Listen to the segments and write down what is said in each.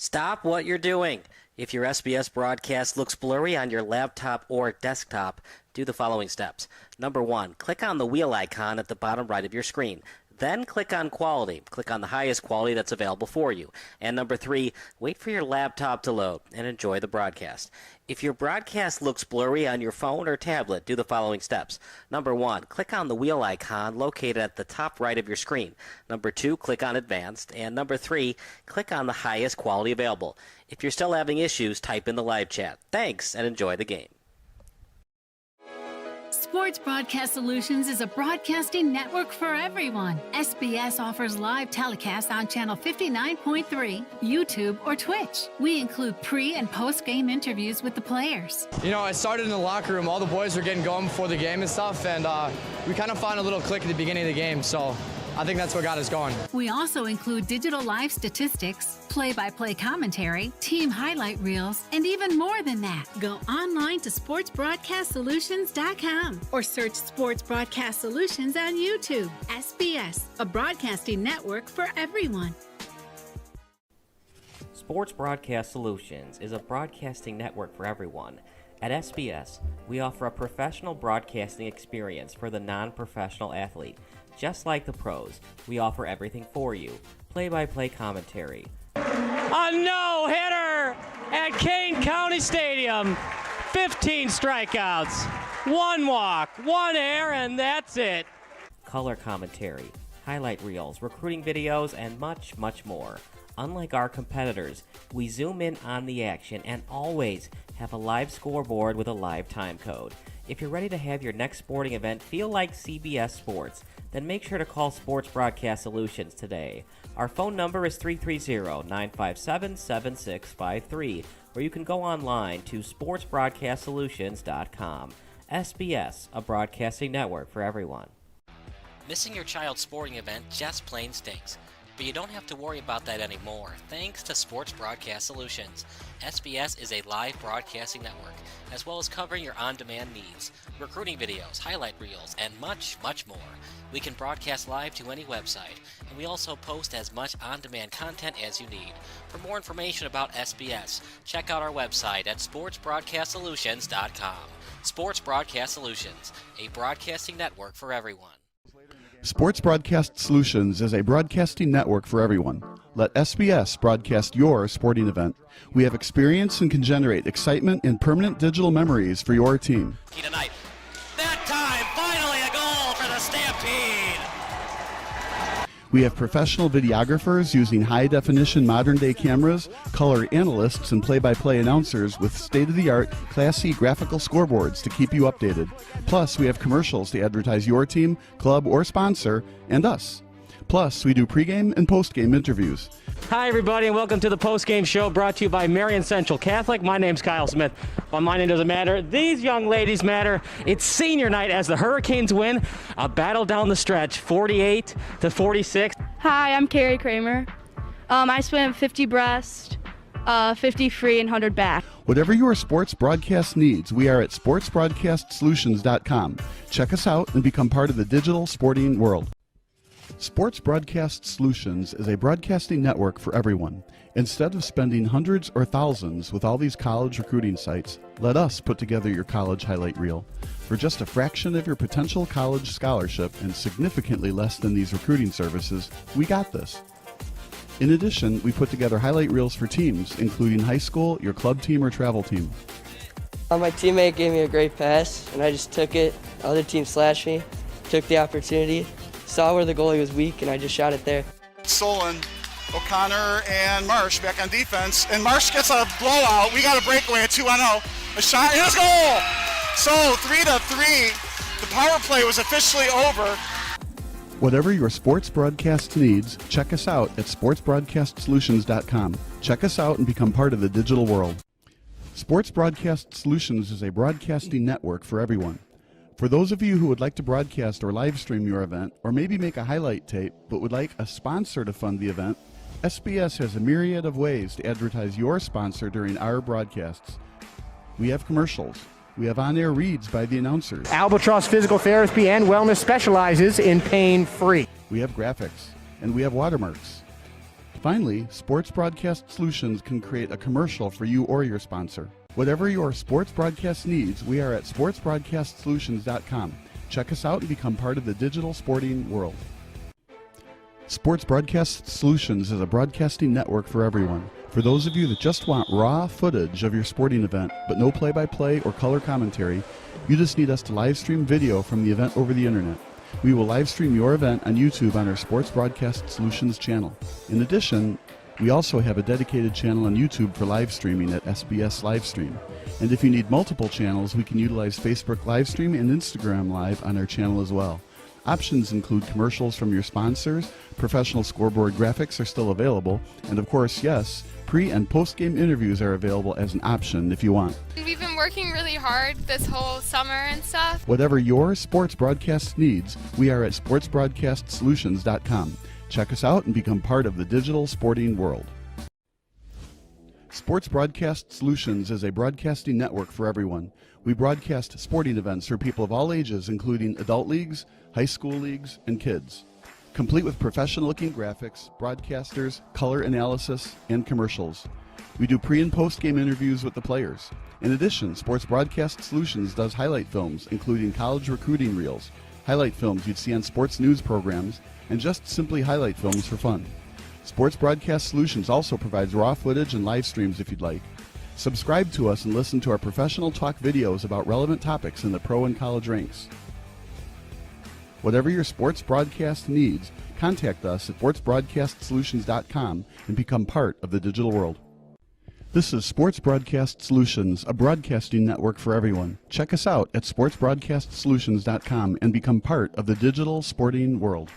Stop what you're doing. If your SBS broadcast looks blurry on your laptop or desktop, do the following steps. Number 1, click on the wheel icon at the bottom right of your screen. Then click on Quality. Click on the highest quality that's available for you. And number 3, wait for your laptop to load and enjoy the broadcast. If your broadcast looks blurry on your phone or tablet, do the following steps. Number 1, click on the wheel icon located at the top right of your screen. Number 2, click on Advanced. And number 3, click on the highest quality available. If you're still having issues, type in the live chat. Thanks, and enjoy the game. Sports Broadcast Solutions is a broadcasting network for everyone. SBS offers live telecasts on Channel 59.3, YouTube, or Twitch. We include pre- and post-game interviews with the players. You know, I started in the locker room. All the boys were getting going before the game and stuff, and we kind of found a little click at the beginning of the game, so I think that's what got us going. We also include digital live statistics, play-by-play commentary, team highlight reels, and even more than that. Go online to sportsbroadcastsolutions.com or search Sports Broadcast Solutions on YouTube. SBS, a broadcasting network for everyone. Sports Broadcast Solutions is a broadcasting network for everyone. At SBS, we offer a professional broadcasting experience for the non-professional athlete. Just like the pros, we offer everything for you. Play-by-play commentary. A no-hitter at Kane County Stadium. 15 strikeouts, 1 walk, 1 error, and that's it. Color commentary, highlight reels, recruiting videos, and much, much more. Unlike our competitors, we zoom in on the action and always have a live scoreboard with a live time code. If you're ready to have your next sporting event feel like CBS Sports, then make sure to call Sports Broadcast Solutions today. Our phone number is 330-957-7653, or you can go online to sportsbroadcastsolutions.com. SBS, a broadcasting network for everyone. Missing your child's sporting event just plain stinks. But you don't have to worry about that anymore, thanks to Sports Broadcast Solutions. SBS is a live broadcasting network, as well as covering your on-demand needs, recruiting videos, highlight reels, and much, much more. We can broadcast live to any website, and we also post as much on-demand content as you need. For more information about SBS, check out our website at sportsbroadcastsolutions.com. Sports Broadcast Solutions, a broadcasting network for everyone. Sports Broadcast Solutions is a broadcasting network for everyone. Let SBS broadcast your sporting event. We have experience and can generate excitement and permanent digital memories for your team. Tonight. That time, finally a goal for the Stampede! We have professional videographers using high-definition modern-day cameras, color analysts, and play-by-play announcers with state-of-the-art, classy graphical scoreboards to keep you updated. Plus, we have commercials to advertise your team, club, or sponsor, and us. Plus, we do pregame and postgame interviews. Hi, everybody, and welcome to the postgame show brought to you by Marion Central Catholic. My name's Kyle Smith. Well, my name doesn't matter. These young ladies matter. It's senior night as the Hurricanes win a battle down the stretch, 48-46. Hi, I'm Carrie Kramer. I swim 50 breast, 50 free, and 100 back. Whatever your sports broadcast needs, we are at sportsbroadcastsolutions.com. Check us out and become part of the digital sporting world. Sports Broadcast Solutions is a broadcasting network for everyone. Instead of spending hundreds or thousands with all these college recruiting sites, let us put together your college highlight reel. For just a fraction of your potential college scholarship and significantly less than these recruiting services, we got this. In addition, we put together highlight reels for teams, including high school, your club team, or travel team. My teammate gave me a great pass, and I just took it. The other team slashed me, took the opportunity, saw where the goalie was weak, and I just shot it there. Solon, O'Connor, and Marsh back on defense, and Marsh gets a blowout. We got a breakaway at 2-0. A shot, and a goal! So 3-3. The power play was officially over. Whatever your sports broadcast needs, check us out at sportsbroadcastsolutions.com. Check us out and become part of the digital world. Sports Broadcast Solutions is a broadcasting network for everyone. For those of you who would like to broadcast or live stream your event, or maybe make a highlight tape, but would like a sponsor to fund the event, SBS has a myriad of ways to advertise your sponsor during our broadcasts. We have commercials. We have on-air reads by the announcers. Albatross Physical Therapy and Wellness specializes in pain-free. We have graphics, and we have watermarks. Finally, Sports Broadcast Solutions can create a commercial for you or your sponsor. Whatever your sports broadcast needs, we are at sportsbroadcastsolutions.com. Check us out and become part of the digital sporting world. Sports Broadcast Solutions is a broadcasting network for everyone. For those of you that just want raw footage of your sporting event, but no play-by-play or color commentary, you just need us to live stream video from the event over the internet. We will live stream your event on YouTube on our Sports Broadcast Solutions channel. In addition, we also have a dedicated channel on YouTube for live streaming at SBS Livestream. And if you need multiple channels, we can utilize Facebook Livestream and Instagram Live on our channel as well. Options include commercials from your sponsors, professional scoreboard graphics are still available, and of course, yes, pre- and post-game interviews are available as an option if you want. We've been working really hard this whole summer and stuff. Whatever your sports broadcast needs, we are at sportsbroadcastsolutions.com. Check us out and become part of the digital sporting world. Sports Broadcast Solutions is a broadcasting network for everyone. We broadcast sporting events for people of all ages, including adult leagues, high school leagues, and kids. Complete with professional-looking graphics, broadcasters, color analysis, and commercials. We do pre- and post-game interviews with the players. In addition, Sports Broadcast Solutions does highlight films, including college recruiting reels, highlight films you'd see on sports news programs, and just simply highlight films for fun. Sports Broadcast Solutions also provides raw footage and live streams if you'd like. Subscribe to us and listen to our professional talk videos about relevant topics in the pro and college ranks. Whatever your sports broadcast needs, contact us at sportsbroadcastsolutions.com and become part of the digital world. This is Sports Broadcast Solutions, a broadcasting network for everyone. Check us out at sportsbroadcastsolutions.com and become part of the digital sporting world.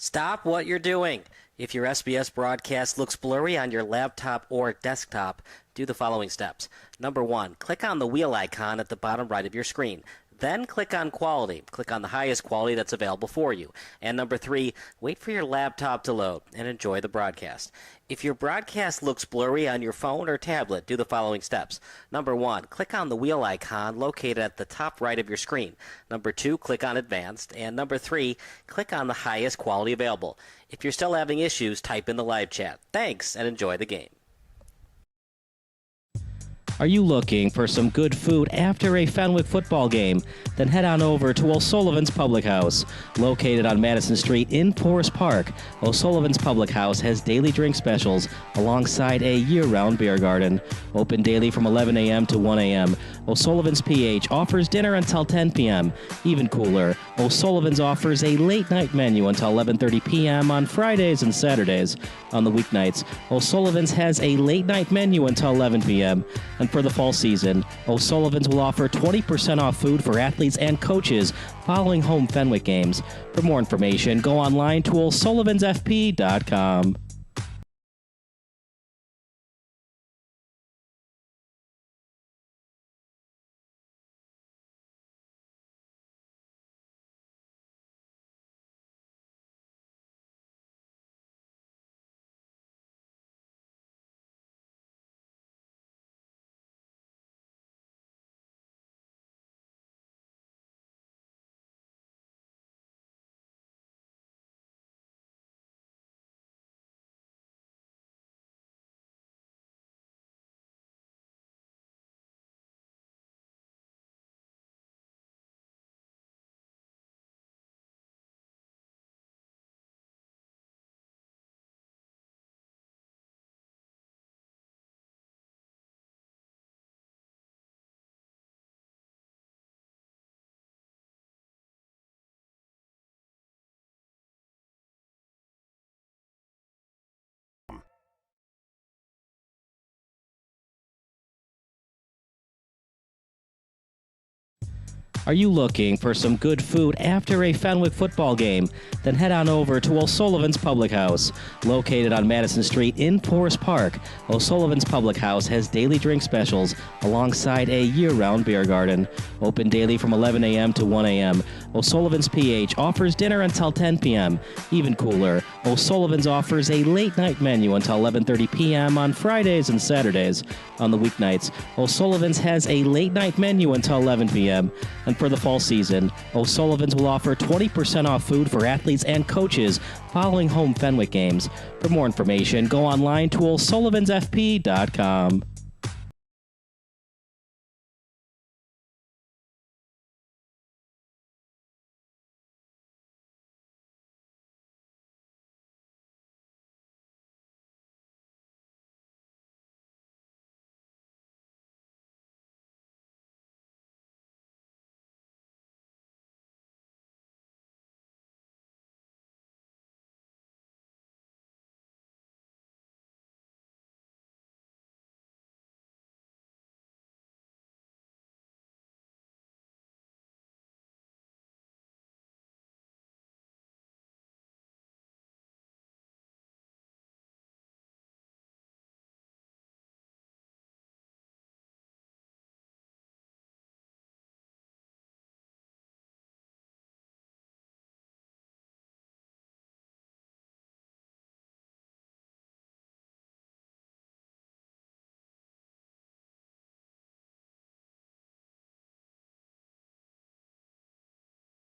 Stop what you're doing. If your SBS broadcast looks blurry on your laptop or desktop, do the following steps. Number 1, click on the wheel icon at the bottom right of your screen. Then click on Quality. Click on the highest quality that's available for you. And number 3, wait for your laptop to load and enjoy the broadcast. If your broadcast looks blurry on your phone or tablet, do the following steps. Number 1, click on the wheel icon located at the top right of your screen. Number 2, click on Advanced. And number 3, click on the highest quality available. If you're still having issues, type in the live chat. Thanks, and enjoy the game. Are you looking for some good food after a Fenwick football game? Then head on over to O'Sullivan's Public House. Located on Madison Street in Forest Park, O'Sullivan's Public House has daily drink specials alongside a year-round beer garden. Open daily from 11 a.m. to 1 a.m. O'Sullivan's PH offers dinner until 10 p.m. Even cooler, O'Sullivan's offers a late-night menu until 11:30 p.m. on Fridays and Saturdays. On the weeknights, O'Sullivan's has a late-night menu until 11 p.m. And for the fall season, O'Sullivan's will offer 20% off food for athletes and coaches following home Fenwick games. For more information, go online to o'sullivansfp.com. Are you looking for some good food after a Fenwick football game? Then head on over to O'Sullivan's Public House. Located on Madison Street in Forest Park, O'Sullivan's Public House has daily drink specials alongside a year-round beer garden. Open daily from 11 a.m. to 1 a.m. O'Sullivan's PH offers dinner until 10 p.m. Even cooler, O'Sullivan's offers a late-night menu until 11:30 p.m. on Fridays and Saturdays. On the weeknights, O'Sullivan's has a late-night menu until 11 p.m. And for the fall season, O'Sullivan's will offer 20% off food for athletes and coaches following home Fenwick games. For more information, go online to o'sullivansfp.com.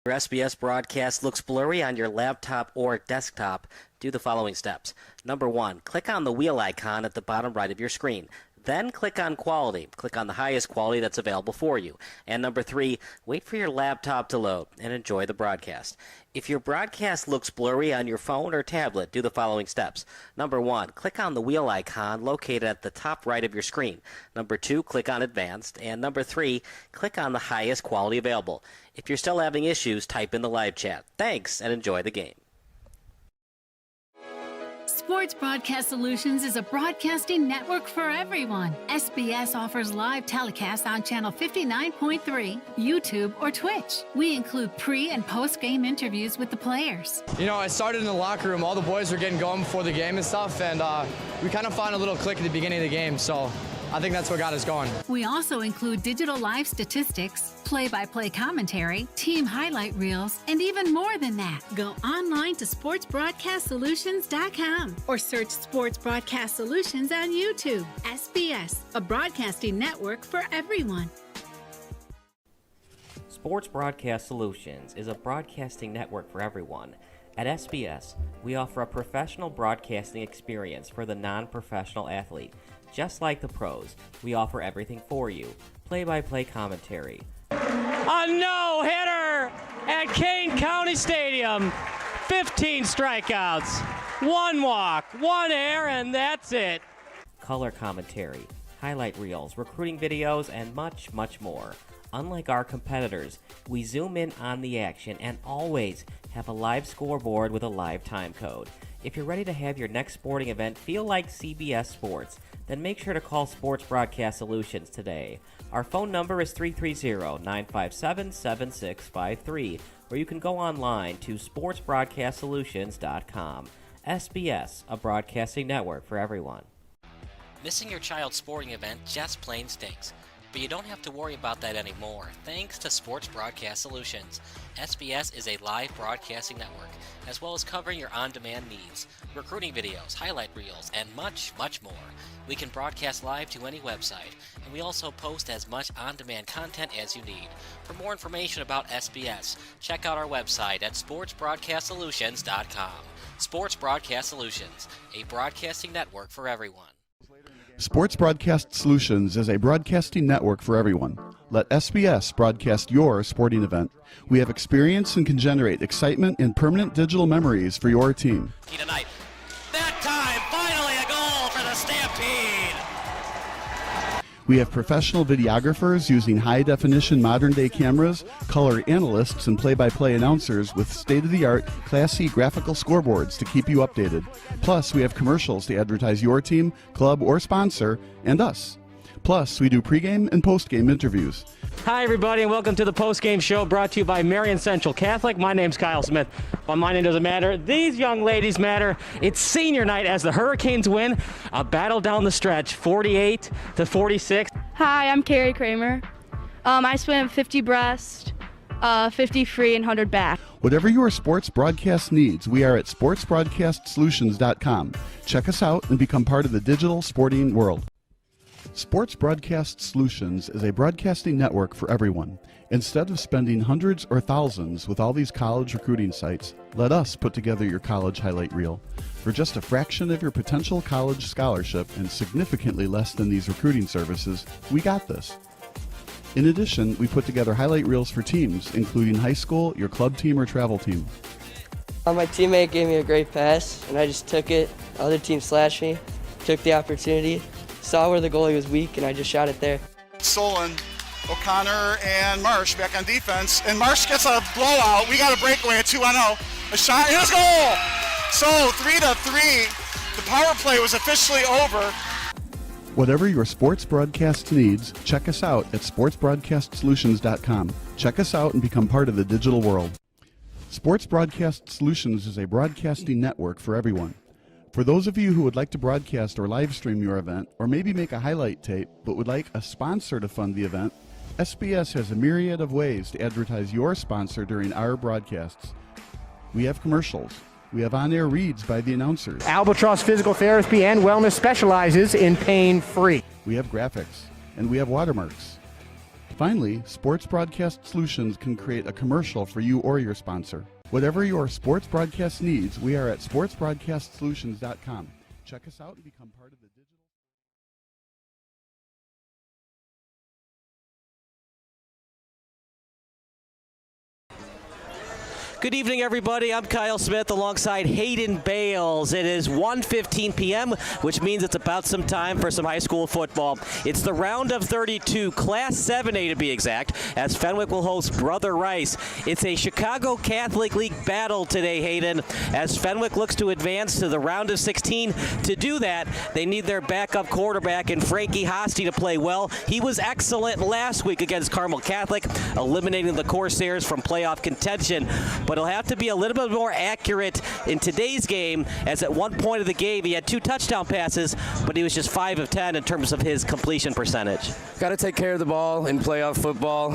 Your SBS broadcast looks blurry on your laptop or desktop, do the following steps. Number 1, click on the wheel icon at the bottom right of your screen. Then click on Quality. Click on the highest quality that's available for you. And number 3, wait for your laptop to load and enjoy the broadcast. If your broadcast looks blurry on your phone or tablet, do the following steps. Number 1, click on the wheel icon located at the top right of your screen. Number 2, click on Advanced. And number 3, click on the highest quality available. If you're still having issues, type in the live chat. Thanks, and enjoy the game. Sports Broadcast Solutions is a broadcasting network for everyone. SBS offers live telecasts on Channel 59.3, YouTube, or Twitch. We include pre- and post-game interviews with the players. You know, I started in the locker room. All the boys were getting going before the game and stuff, and we kind of found a little click at the beginning of the game, so I think that's what got us going. We also include digital live statistics, play-by-play commentary, team highlight reels, and even more than that. Go online to sportsbroadcastsolutions.com or search Sports Broadcast Solutions on YouTube. SBS, a broadcasting network for everyone. Sports Broadcast Solutions is a broadcasting network for everyone. At SBS, we offer a professional broadcasting experience for the non-professional athlete. Just like the pros, we offer everything for you. Play-by-play commentary. A no-hitter at Kane County Stadium. 15 strikeouts, 1 walk, 1 error, and that's it. Color commentary, highlight reels, recruiting videos, and much, much more. Unlike our competitors, we zoom in on the action and always have a live scoreboard with a live time code. If you're ready to have your next sporting event feel like CBS Sports, then make sure to call Sports Broadcast Solutions today. Our phone number is 330-957-7653, or you can go online to sportsbroadcastsolutions.com. SBS, a broadcasting network for everyone. Missing your child's sporting event just plain stinks. But you don't have to worry about that anymore, thanks to Sports Broadcast Solutions. SBS is a live broadcasting network, as well as covering your on-demand needs, recruiting videos, highlight reels, and much, much more. We can broadcast live to any website, and we also post as much on-demand content as you need. For more information about SBS, check out our website at sportsbroadcastsolutions.com. Sports Broadcast Solutions, a broadcasting network for everyone. Sports Broadcast Solutions is a broadcasting network for everyone. Let SBS broadcast your sporting event. We have experience and can generate excitement and permanent digital memories for your team. Tonight. That time, finally a goal for the Stampede! We have professional videographers using high-definition modern-day cameras, color analysts, and play-by-play announcers with state-of-the-art, classy graphical scoreboards to keep you updated. Plus, we have commercials to advertise your team, club, or sponsor, and us. Plus, we do pregame and postgame interviews. Hi, everybody, and welcome to the post-game show brought to you by Marion Central Catholic. My name's Kyle Smith. But my name doesn't matter. These young ladies matter. It's senior night as the Hurricanes win a battle down the stretch, 48-46. Hi, I'm Carrie Kramer. I swim 50 breast, 50 free, and 100 back. Whatever your sports broadcast needs, we are at sportsbroadcastsolutions.com. Check us out and become part of the digital sporting world. Sports Broadcast Solutions is a broadcasting network for everyone. Instead of spending hundreds or thousands with all these college recruiting sites, let us put together your college highlight reel. For just a fraction of your potential college scholarship and significantly less than these recruiting services, we got this. In addition, we put together highlight reels for teams, including high school, your club team, or travel team. My teammate gave me a great pass, and I just took it. Other team slashed me, took the opportunity, saw where the goalie was weak, and I just shot it there. Solon, O'Connor, and Marsh back on defense. And Marsh gets a blowout. We got a breakaway at 2-0. A shot, and a goal! So 3-3. The power play was officially over. Whatever your sports broadcast needs, check us out at sportsbroadcastsolutions.com. Check us out and become part of the digital world. Sports Broadcast Solutions is a broadcasting network for everyone. For those of you who would like to broadcast or live stream your event, or maybe make a highlight tape but would like a sponsor to fund the event, SBS has a myriad of ways to advertise your sponsor during our broadcasts. We have commercials. We have on-air reads by the announcers. Albatross Physical Therapy and Wellness specializes in pain-free. We have graphics. And we have watermarks. Finally, Sports Broadcast Solutions can create a commercial for you or your sponsor. Whatever your sports broadcast needs, we are at sportsbroadcastsolutions.com. Check us out and become part of the digital. Good evening, everybody. I'm Kyle Smith alongside Hayden Bales. It is 1:15 p.m., which means it's about some time for some high school football. It's the round of 32, Class 7A to be exact, as Fenwick will host Brother Rice. It's a Chicago Catholic League battle today, Hayden, as Fenwick looks to advance to the round of 16. To do that, they need their backup quarterback in Frankie Hosty to play well. He was excellent last week against Carmel Catholic, eliminating the Corsairs from playoff contention. But he'll have to be a little bit more accurate in today's game, as at one point of the game he had 2 touchdown passes, but he was just 5 of 10 in terms of his completion percentage. Got to take care of the ball in playoff football.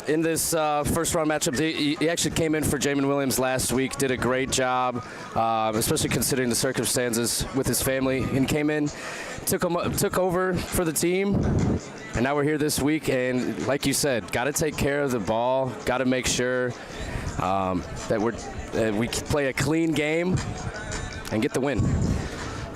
In this first round matchup, he actually came in for Jamin Williams last week, did a great job, especially considering the circumstances with his family, and came in, took over for the team, and now we're here this week, and like you said, got to take care of the ball, got to make sure that we play a clean game and get the win.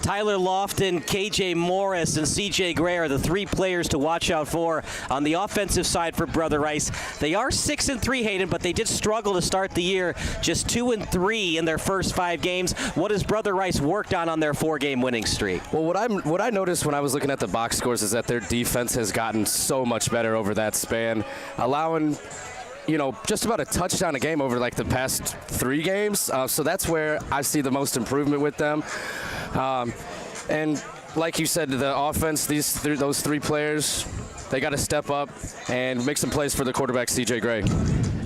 Tyler Lofton, KJ Morris, and CJ Gray are the 3 players to watch out for on the offensive side for Brother Rice. They are 6-3, Hayden, but they did struggle to start the year, just 2-3 in their first 5 games. What has Brother Rice worked on their 4-game winning streak? Well, what I noticed when I was looking at the box scores is that their defense has gotten so much better over that span, allowing just about a touchdown a game over like the past 3 games. So that's where I see the most improvement with them. And like you said, the offense, those 3 players, they got to step up and make some plays for the quarterback, CJ Gray.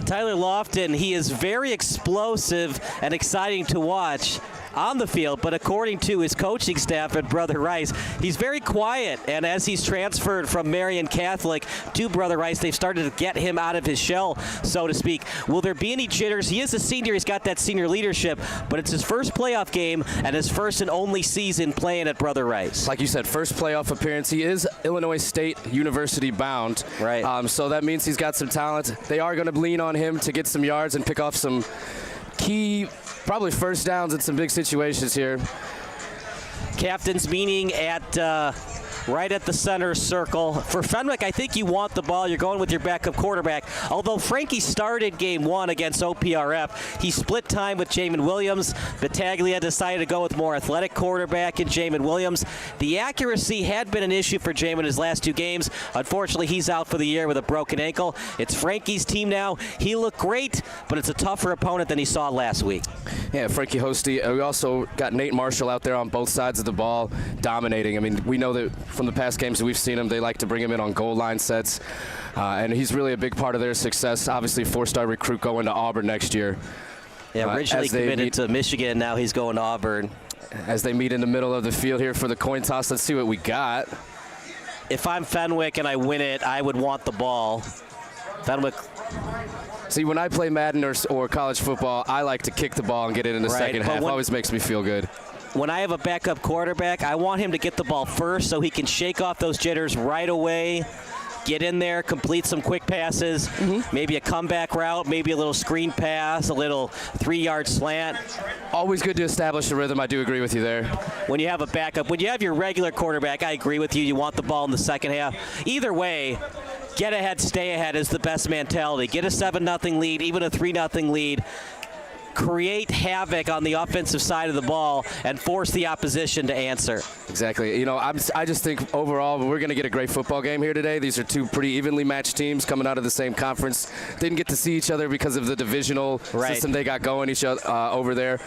Tyler Lofton, he is very explosive and exciting to watch on the field, but according to his coaching staff at Brother Rice, he's very quiet, and as he's transferred from Marion Catholic to Brother Rice, they've started to get him out of his shell, so to speak. Will there be any jitters? He is a senior, he's got that senior leadership, but it's his first playoff game and his first and only season playing at Brother Rice. Like you said, first playoff appearance. He is Illinois State University bound, right? So that means he's got some talent. They are going to lean on him to get some yards and pick off some key, probably first downs in some big situations here. Captain's meeting at right at the center circle. For Fenwick, I think you want the ball. You're going with your backup quarterback. Although Frankie started game 1 against OPRF, he split time with Jamin Williams. Battaglia decided to go with more athletic quarterback in Jamin Williams. The accuracy had been an issue for Jamin his last 2 games. Unfortunately, he's out for the year with a broken ankle. It's Frankie's team now. He looked great, but it's a tougher opponent than he saw last week. Yeah, Frankie Hosty. We also got Nate Marshall out there on both sides of the ball, dominating. I mean, we know that from the past games that we've seen him. They like to bring him in on goal line sets, and he's really a big part of their success. Obviously, 4-star recruit going to Auburn next year. Yeah, originally committed to Michigan, now he's going to Auburn. As they meet in the middle of the field here for the coin toss, let's see what we got. If I'm Fenwick and I win it, I would want the ball. Fenwick. See, when I play Madden or college football, I like to kick the ball and get it in the second half. Always makes me feel good. When I have a backup quarterback, I want him to get the ball first so he can shake off those jitters right away, get in there, complete some quick passes, maybe a comeback route, maybe a little screen pass, a little 3-yard slant. Always good to establish a rhythm. I do agree with you there. When you have a backup, when you have your regular quarterback, I agree with you. You want the ball in the second half. Either way, get ahead, stay ahead is the best mentality. Get a 7-0 lead, even a 3-0 lead. Create havoc on the offensive side of the ball and force the opposition to answer. Exactly. You know, I just think overall we're going to get a great football game here today. These are two pretty evenly matched teams coming out of the same conference. Didn't get to see each other because of the divisional system they got going over there.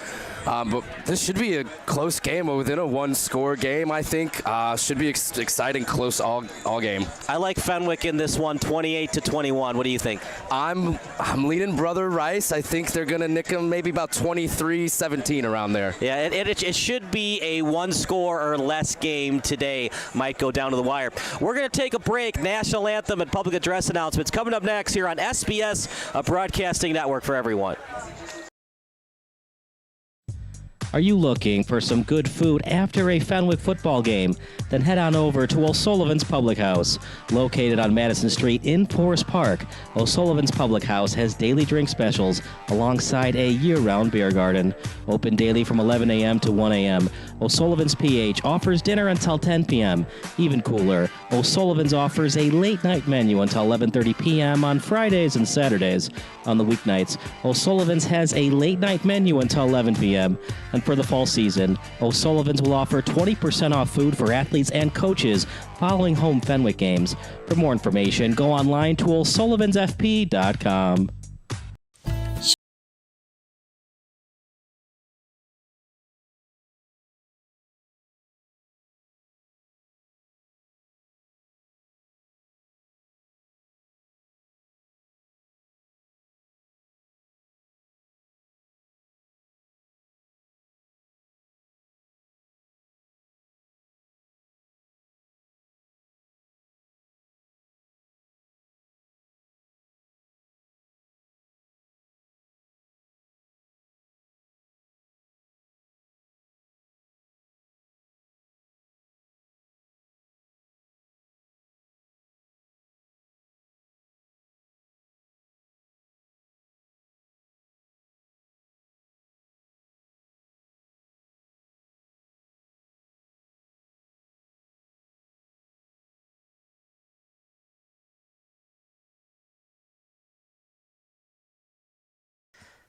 But this should be a close game within a 1-score game, I think. Should be exciting, close all game. I like Fenwick in this one, 28-21. What do you think? I'm leaning Brother Rice. I think they're going to nick him maybe about 23-17 around there. Yeah, it should be a 1-score or less game today. Might go down to the wire. We're going to take a break. National anthem and public address announcements coming up next here on SBS, a broadcasting network for everyone. Are you looking for some good food after a Fenwick football game? Then head on over to O'Sullivan's Public House. Located on Madison Street in Forest Park, O'Sullivan's Public House has daily drink specials alongside a year-round beer garden. Open daily from 11 a.m. to 1 a.m. O'Sullivan's PH offers dinner until 10 p.m. Even cooler, O'Sullivan's offers a late-night menu until 11:30 p.m. on Fridays and Saturdays. On the weeknights, O'Sullivan's has a late-night menu until 11 p.m. And for the fall season, O'Sullivan's will offer 20% off food for athletes and coaches following home Fenwick games. For more information, go online to o'sullivansfp.com.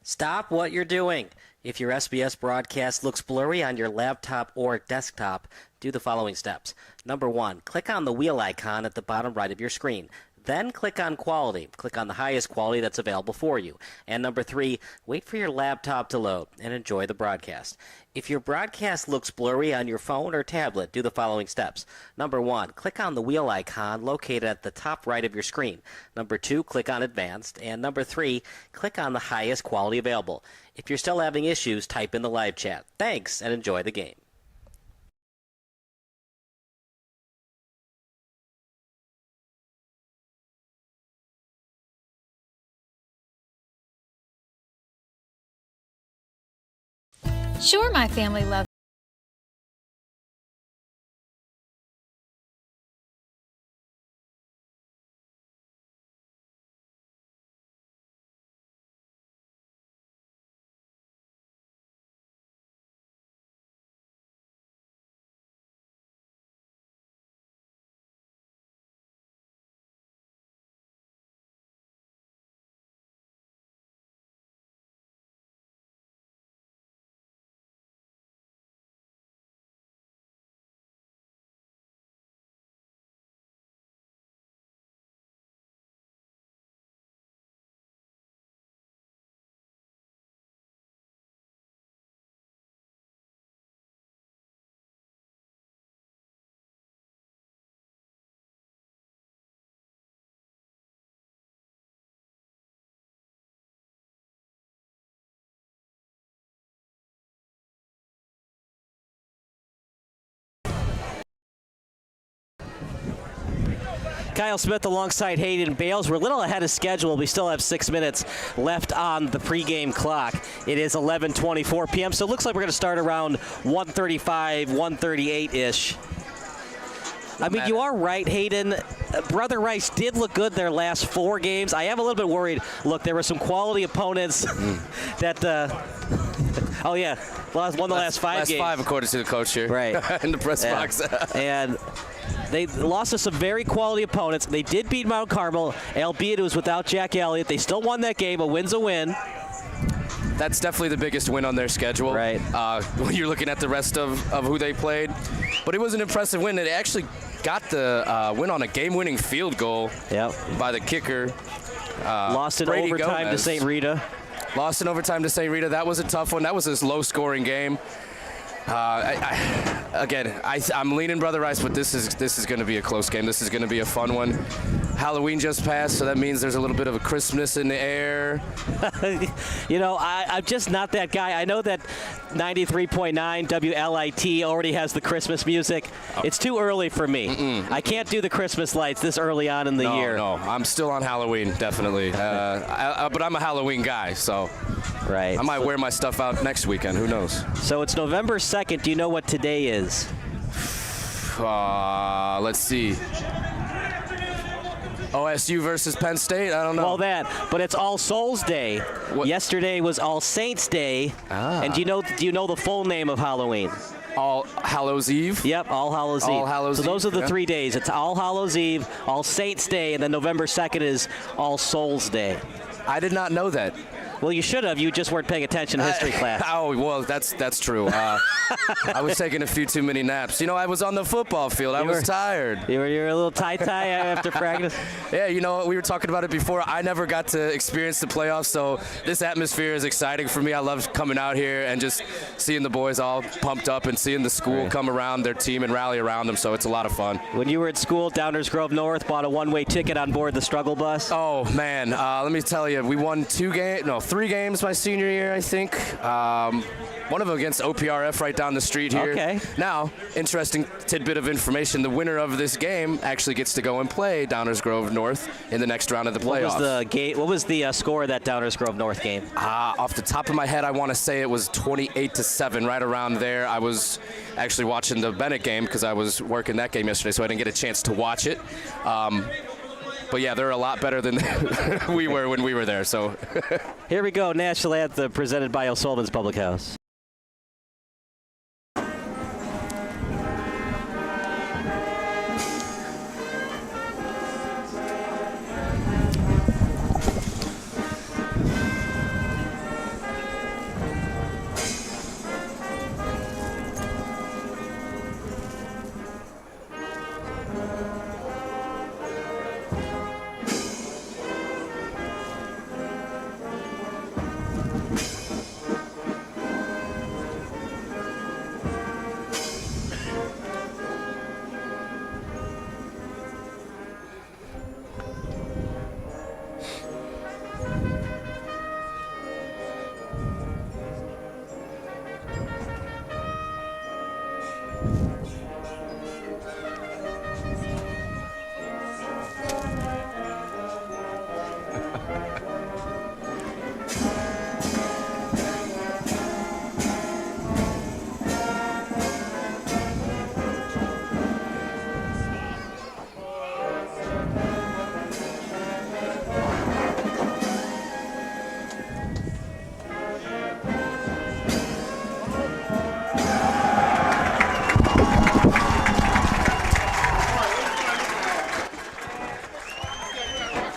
Stop what you're doing. If your SBS broadcast looks blurry on your laptop or desktop, do the following steps. Number 1, click on the wheel icon at the bottom right of your screen. Then click on Quality. Click on the highest quality that's available for you. And number 3, wait for your laptop to load and enjoy the broadcast. If your broadcast looks blurry on your phone or tablet, do the following steps. Number 1, click on the wheel icon located at the top right of your screen. Number 2, click on Advanced. And number 3, click on the highest quality available. If you're still having issues, type in the live chat. Thanks, and enjoy the game. Sure, my family loves Kyle Smith alongside Hayden Bales. We're a little ahead of schedule. We still have 6 minutes left on the pregame clock. It is 11:24 p.m., so it looks like we're going to start around 1:35, 1:38-ish. I mean, you are right, Hayden. Brother Rice did look good their last 4 games. I am a little bit worried. Look, there were some quality opponents that oh, yeah, won the last 5 games. Last 5, according to the coach here. Right. In the press box. And they lost to some very quality opponents. They did beat Mount Carmel, albeit it was without Jack Elliott. They still won that game. A win's a win. That's definitely the biggest win on their schedule. Right. When you're looking at the rest of who they played. But it was an impressive win. They actually got the win on a game-winning field goal by the kicker. Lost in Brady overtime Gomez. to St. Rita. Lost in overtime to St. Rita. That was a tough one. That was a low-scoring game. I'm leaning Brother Rice, but this is going to be a close game. This is going to be a fun one. Halloween just passed, so that means there's a little bit of a Christmas in the air. You know, I'm just not that guy. I know that 93.9 WLIT already has the Christmas music. It's too early for me. I can't do the Christmas lights this early on in the year. No, I'm still on Halloween, definitely. But I'm a Halloween guy, so right. I might wear my stuff out next weekend. Who knows? So it's November 2nd. Do you know what today is? Let's see. OSU versus Penn State? I don't know. Well, but it's All Souls Day. What? Yesterday was All Saints Day. And do you know the full name of Halloween? All Hallows Eve? Yep, All Hallows Eve. All Hallows so those Eve, are the 3 days. It's All Hallows Eve, All Saints Day, and then November 2nd is All Souls Day. I did not know that. Well, you should have. You just weren't paying attention in history class. Oh, well, that's true. I was taking a few too many naps. You know, I was on the football field. I was tired. You were a little tie-tie after practice? Yeah, you know, we were talking about it before. I never got to experience the playoffs, so this atmosphere is exciting for me. I love coming out here and just seeing the boys all pumped up and seeing the school come around their team and rally around them, so it's a lot of fun. When you were at school, Downers Grove North bought a one-way ticket on board the struggle bus? Oh, man. Let me tell you, we won 3 games my senior year, I think. One of them against OPRF right down the street here. Okay. Now, interesting tidbit of information. The winner of this game actually gets to go and play Downers Grove North in the next round of the playoffs. What was the score of that Downers Grove North game? Off the top of my head, I want to say it was 28-7, right around there. I was actually watching the Bennett game because I was working that game yesterday, so I didn't get a chance to watch it. But yeah, they're a lot better than we were when we were there. So here we go, National Anthem presented by O'Sullivan's Public House.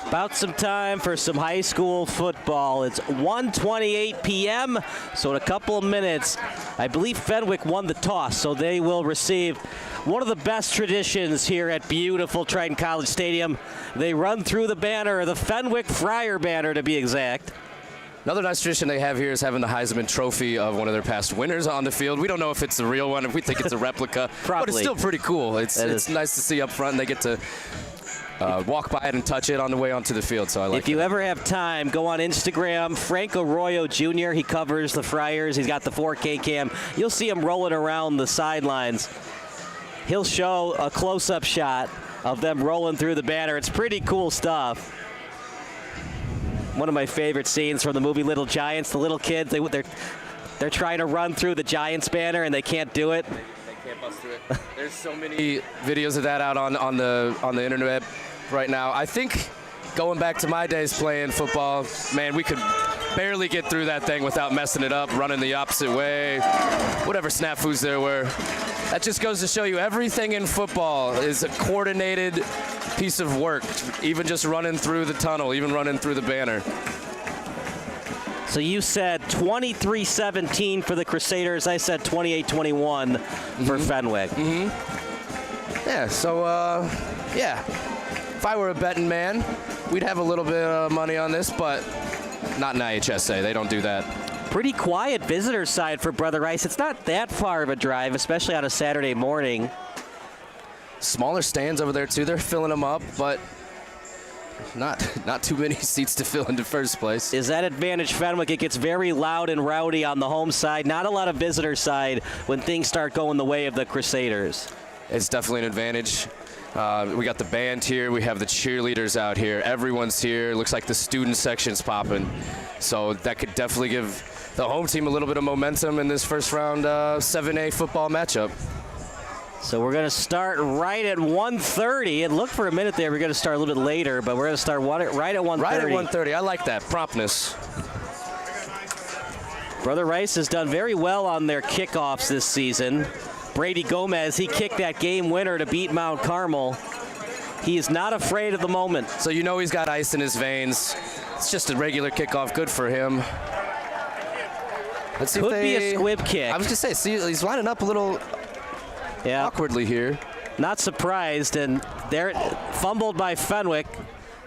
About some time for some high school football. It's 1:28 p.m., so in a couple of minutes, I believe Fenwick won the toss, so they will receive one of the best traditions here at beautiful Triton College Stadium. They run through the banner, the Fenwick Friar banner to be exact. Another nice tradition they have here is having the Heisman Trophy of one of their past winners on the field. We don't know if it's the real one, if we think it's a replica, but it's still pretty cool. It's nice to see up front, and they get to walk by it and touch it on the way onto the field, so I like it. If you ever have time, go on Instagram. Frank Arroyo Jr., he covers the Friars. He's got the 4K cam. You'll see him rolling around the sidelines. He'll show a close-up shot of them rolling through the banner. It's pretty cool stuff. One of my favorite scenes from the movie Little Giants. The little kids, they're trying to run through the Giants banner and they can't do it. They can't bust through it. There's so many videos of that out on the internet right now. I think going back to my days playing football, man, we could barely get through that thing without messing it up, running the opposite way, whatever snafus there were. That just goes to show you everything in football is a coordinated piece of work, even just running through the tunnel, even running through the banner. So you said 23-17 for the Crusaders. I said 28-21 for Fenwick. Yeah, so, yeah. If I were a betting man, we'd have a little bit of money on this, but not in IHSA. They don't do that. Pretty quiet visitor side for Brother Rice. It's not that far of a drive, especially on a Saturday morning. Smaller stands over there, too. They're filling them up, but not too many seats to fill in the first place. Is that advantage Fenwick? It gets very loud and rowdy on the home side. Not a lot of visitor side when things start going the way of the Crusaders. It's definitely an advantage. We got the band here. We have the cheerleaders out here. Everyone's here. Looks like the student section's popping. So that could definitely give the home team a little bit of momentum in this first round 7A football matchup. So we're going to start right at 1:30. It looked for a minute there we're going to start a little bit later, but we're going to start right at 1:30. Right at 1:30. I like that. Promptness. Brother Rice has done very well on their kickoffs this season. Brady Gomez, he kicked that game winner to beat Mount Carmel. He is not afraid of the moment. So you know he's got ice in his veins. It's just a regular kickoff. Good for him. Let's see Could be a squib kick. I was just saying, see, he's lining up a little awkwardly here. Not surprised, and there, fumbled by Fenwick.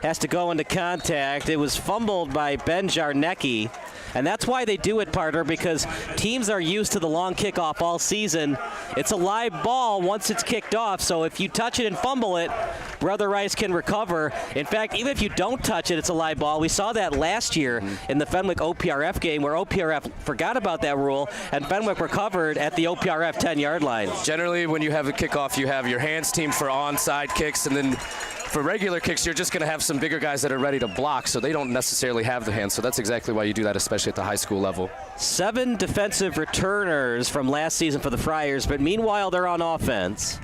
Has to go into contact. It was fumbled by Ben Jarnecki. And that's why they do it, partner, because teams are used to the long kickoff all season. It's a live ball once it's kicked off, so if you touch it and fumble it, Brother Rice can recover. In fact, even if you don't touch it, it's a live ball. We saw that last year in the Fenwick OPRF game where OPRF forgot about that rule, and Fenwick recovered at the OPRF 10-yard line. Generally, when you have a kickoff, you have your hands team for onside kicks, and then for regular kicks, you're just going to have some bigger guys that are ready to block, so they don't necessarily have the hands. So that's exactly why you do that, especially at the high school level. 7 defensive returners from last season for the Friars, but meanwhile they're on offense.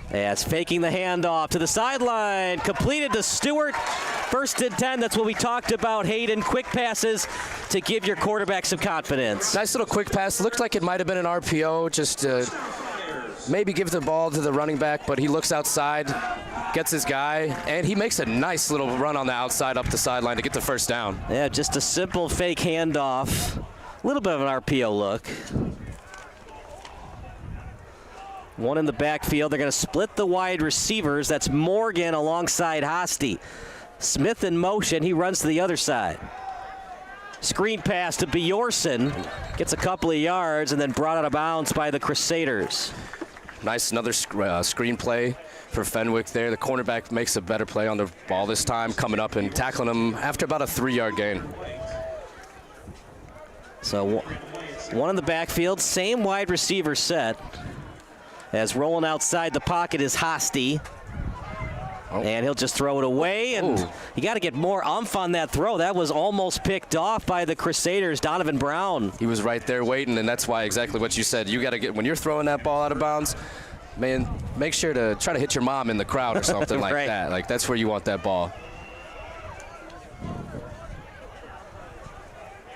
As faking the handoff to the sideline, completed to Stewart. 1st and 10, that's what we talked about, Hayden. Quick passes to give your quarterback some confidence. Nice little quick pass. Looked like it might have been an RPO, just maybe give the ball to the running back, but he looks outside, gets his guy, and he makes a nice little run on the outside up the sideline to get the first down. Yeah, just a simple fake handoff. A little bit of an RPO look. One in the backfield. They're going to split the wide receivers. That's Morgan alongside Hosty. Smith in motion. He runs to the other side. Screen pass to Bjorson. Gets a couple of yards and then brought out of bounds by the Crusaders. Nice, another screen play for Fenwick there. The cornerback makes a better play on the ball this time, coming up and tackling him after about a 3-yard gain. So one in the backfield, same wide receiver set. As rolling outside the pocket is Hosty. And he'll just throw it away, and you got to get more oomph on that throw. That was almost picked off by the Crusaders, Donovan Brown. He was right there waiting, and that's why exactly what you said. You got to get, when you're throwing that ball out of bounds, man, make sure to try to hit your mom in the crowd or something like Right. that. Like, that's where you want that ball.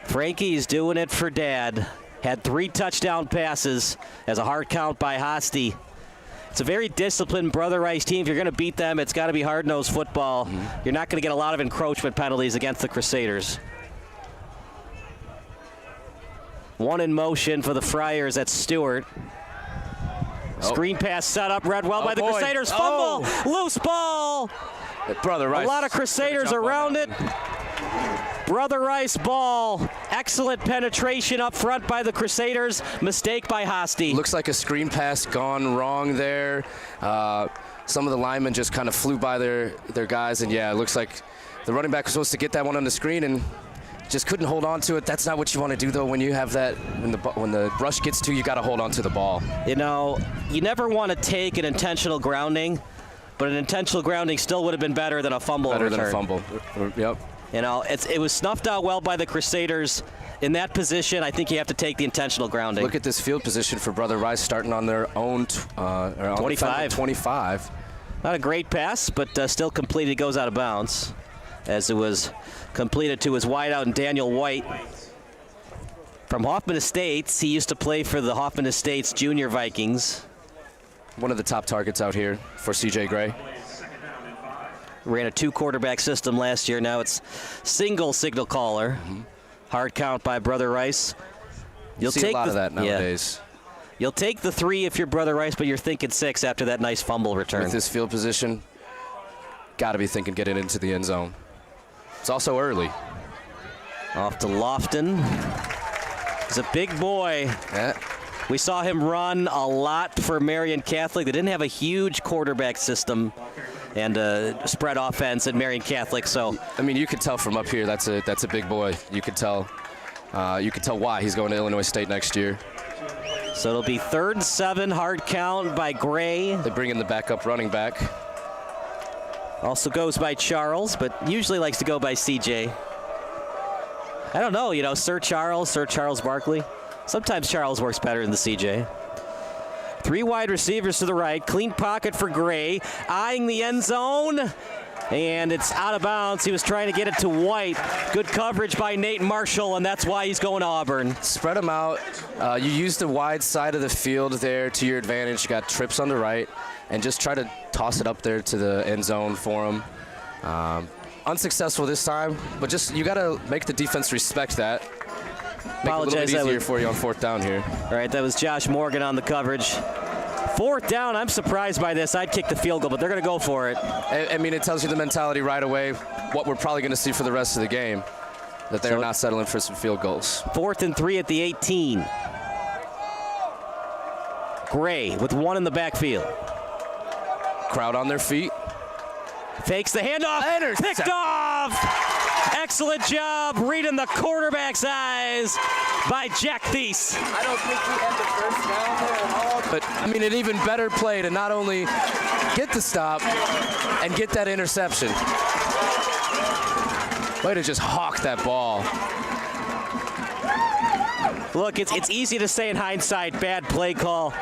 Frankie's doing it for Dad. Had 3 touchdown passes as a hard count by Hosty. It's a very disciplined Brother Rice team. If you're going to beat them, it's got to be hard-nosed football. You're not going to get a lot of encroachment penalties against the Crusaders. One in motion for the Friars at Stewart. Screen pass set up, read well by the Crusaders. Fumble, loose ball. Brother Rice. A lot of Crusaders around it. Brother Rice ball. Excellent penetration up front by the Crusaders. Mistake by Hosty. Looks like a screen pass gone wrong there. Some of the linemen just kind of flew by their guys, and yeah, it looks like the running back was supposed to get that one on the screen and just couldn't hold on to it. That's not what you want to do, though, when you have that. When the rush gets to you, got to hold on to the ball. You know, you never want to take an intentional grounding, but an intentional grounding still would have been better than a fumble return. Better than a fumble. Yep. You know, it was snuffed out well by the Crusaders. In that position, I think you have to take the intentional grounding. Look at this field position for Brother Rice starting on their own 25. 25. Not a great pass, but still completed. Goes out of bounds as it was completed to his wideout and Daniel White. From Hoffman Estates, he used to play for the Hoffman Estates Junior Vikings. One of the top targets out here for C.J. Gray. Ran a 2-quarterback system last year. Now it's single signal caller. Hard count by Brother Rice. You'll see a lot of that nowadays. Yeah. You'll take the 3 if you're Brother Rice, but you're thinking 6 after that nice fumble return. With this field position, got to be thinking getting into the end zone. It's also early. Off to Lofton. He's a big boy. Yeah. We saw him run a lot for Marion Catholic. They didn't have a huge quarterback system and spread offense at Marion Catholic. So I mean, you could tell from up here that's a big boy. You could tell why he's going to Illinois State next year. So it'll be 3rd and 7, hard count by Gray. They bring in the backup running back. Also goes by Charles, but usually likes to go by CJ. I don't know, Sir Charles Barkley. Sometimes Charles works better than the CJ. 3 wide receivers to the right. Clean pocket for Gray. Eyeing the end zone. And it's out of bounds. He was trying to get it to White. Good coverage by Nate Marshall, and that's why he's going to Auburn. Spread them out. You use the wide side of the field there to your advantage. You got trips on the right. And just try to toss it up there to the end zone for him. Unsuccessful this time, but you got to make the defense respect that. Make it a little bit easier for you on 4th down here. All right, that was Josh Morgan on the coverage. 4th down, I'm surprised by this. I'd kick the field goal, but they're going to go for it. I mean, it tells you the mentality right away, what we're probably going to see for the rest of the game, that they're not settling for some field goals. 4th and 3 at the 18. Gray with 1 in the backfield. Crowd on their feet. Fakes the handoff. Picked off. Excellent job reading the quarterback's eyes by Jack Thies. I don't think we had the first down there at all. But, I mean, an even better play to not only get the stop and get that interception. Way to just hawk that ball. Look, it's easy to say in hindsight, bad play call.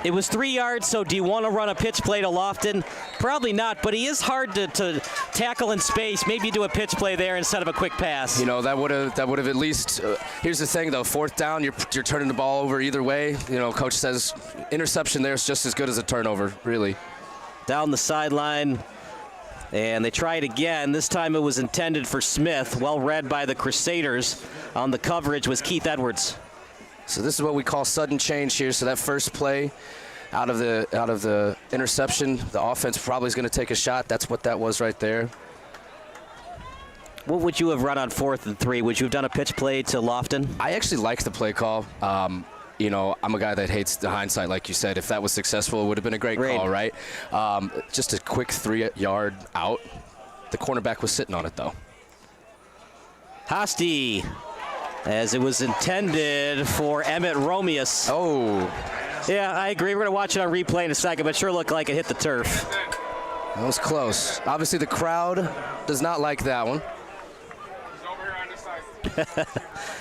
It was 3 yards, so do you want to run a pitch play to Lofton? Probably not, but he is hard to tackle in space. Maybe you do a pitch play there instead of a quick pass. That would have at least. Here's the thing, though. 4th down, you're turning the ball over either way. Coach says interception there is just as good as a turnover, really. Down the sideline, and they try it again. This time it was intended for Smith. Well read by the Crusaders. On the coverage was Keith Edwards. So this is what we call sudden change here. So that first play out of the interception, the offense probably is going to take a shot. That's what that was right there. What would you have run on 4th and 3? Would you have done a pitch play to Lofton? I actually like the play call. I'm a guy that hates the hindsight, like you said. If that was successful, it would have been a great call, right? Just a quick 3-yard out. The cornerback was sitting on it, though. Hosty, as it was intended for Emmett Romeus. Oh. Yeah, I agree. We're going to watch it on replay in a second, but sure looked like it hit the turf. That was close. Obviously, the crowd does not like that one.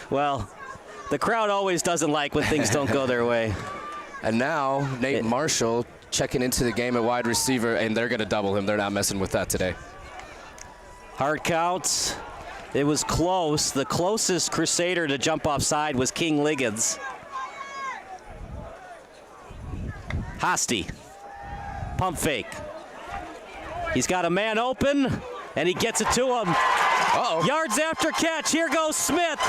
Well, the crowd always doesn't like when things don't go their way. And now, Nate Marshall checking into the game at wide receiver, and they're going to double him. They're not messing with that today. Hard counts. It was close. The closest Crusader to jump offside was King Liggins. Hosty. Pump fake. He's got a man open, and he gets it to him. Uh-oh. Yards after catch. Here goes Smith.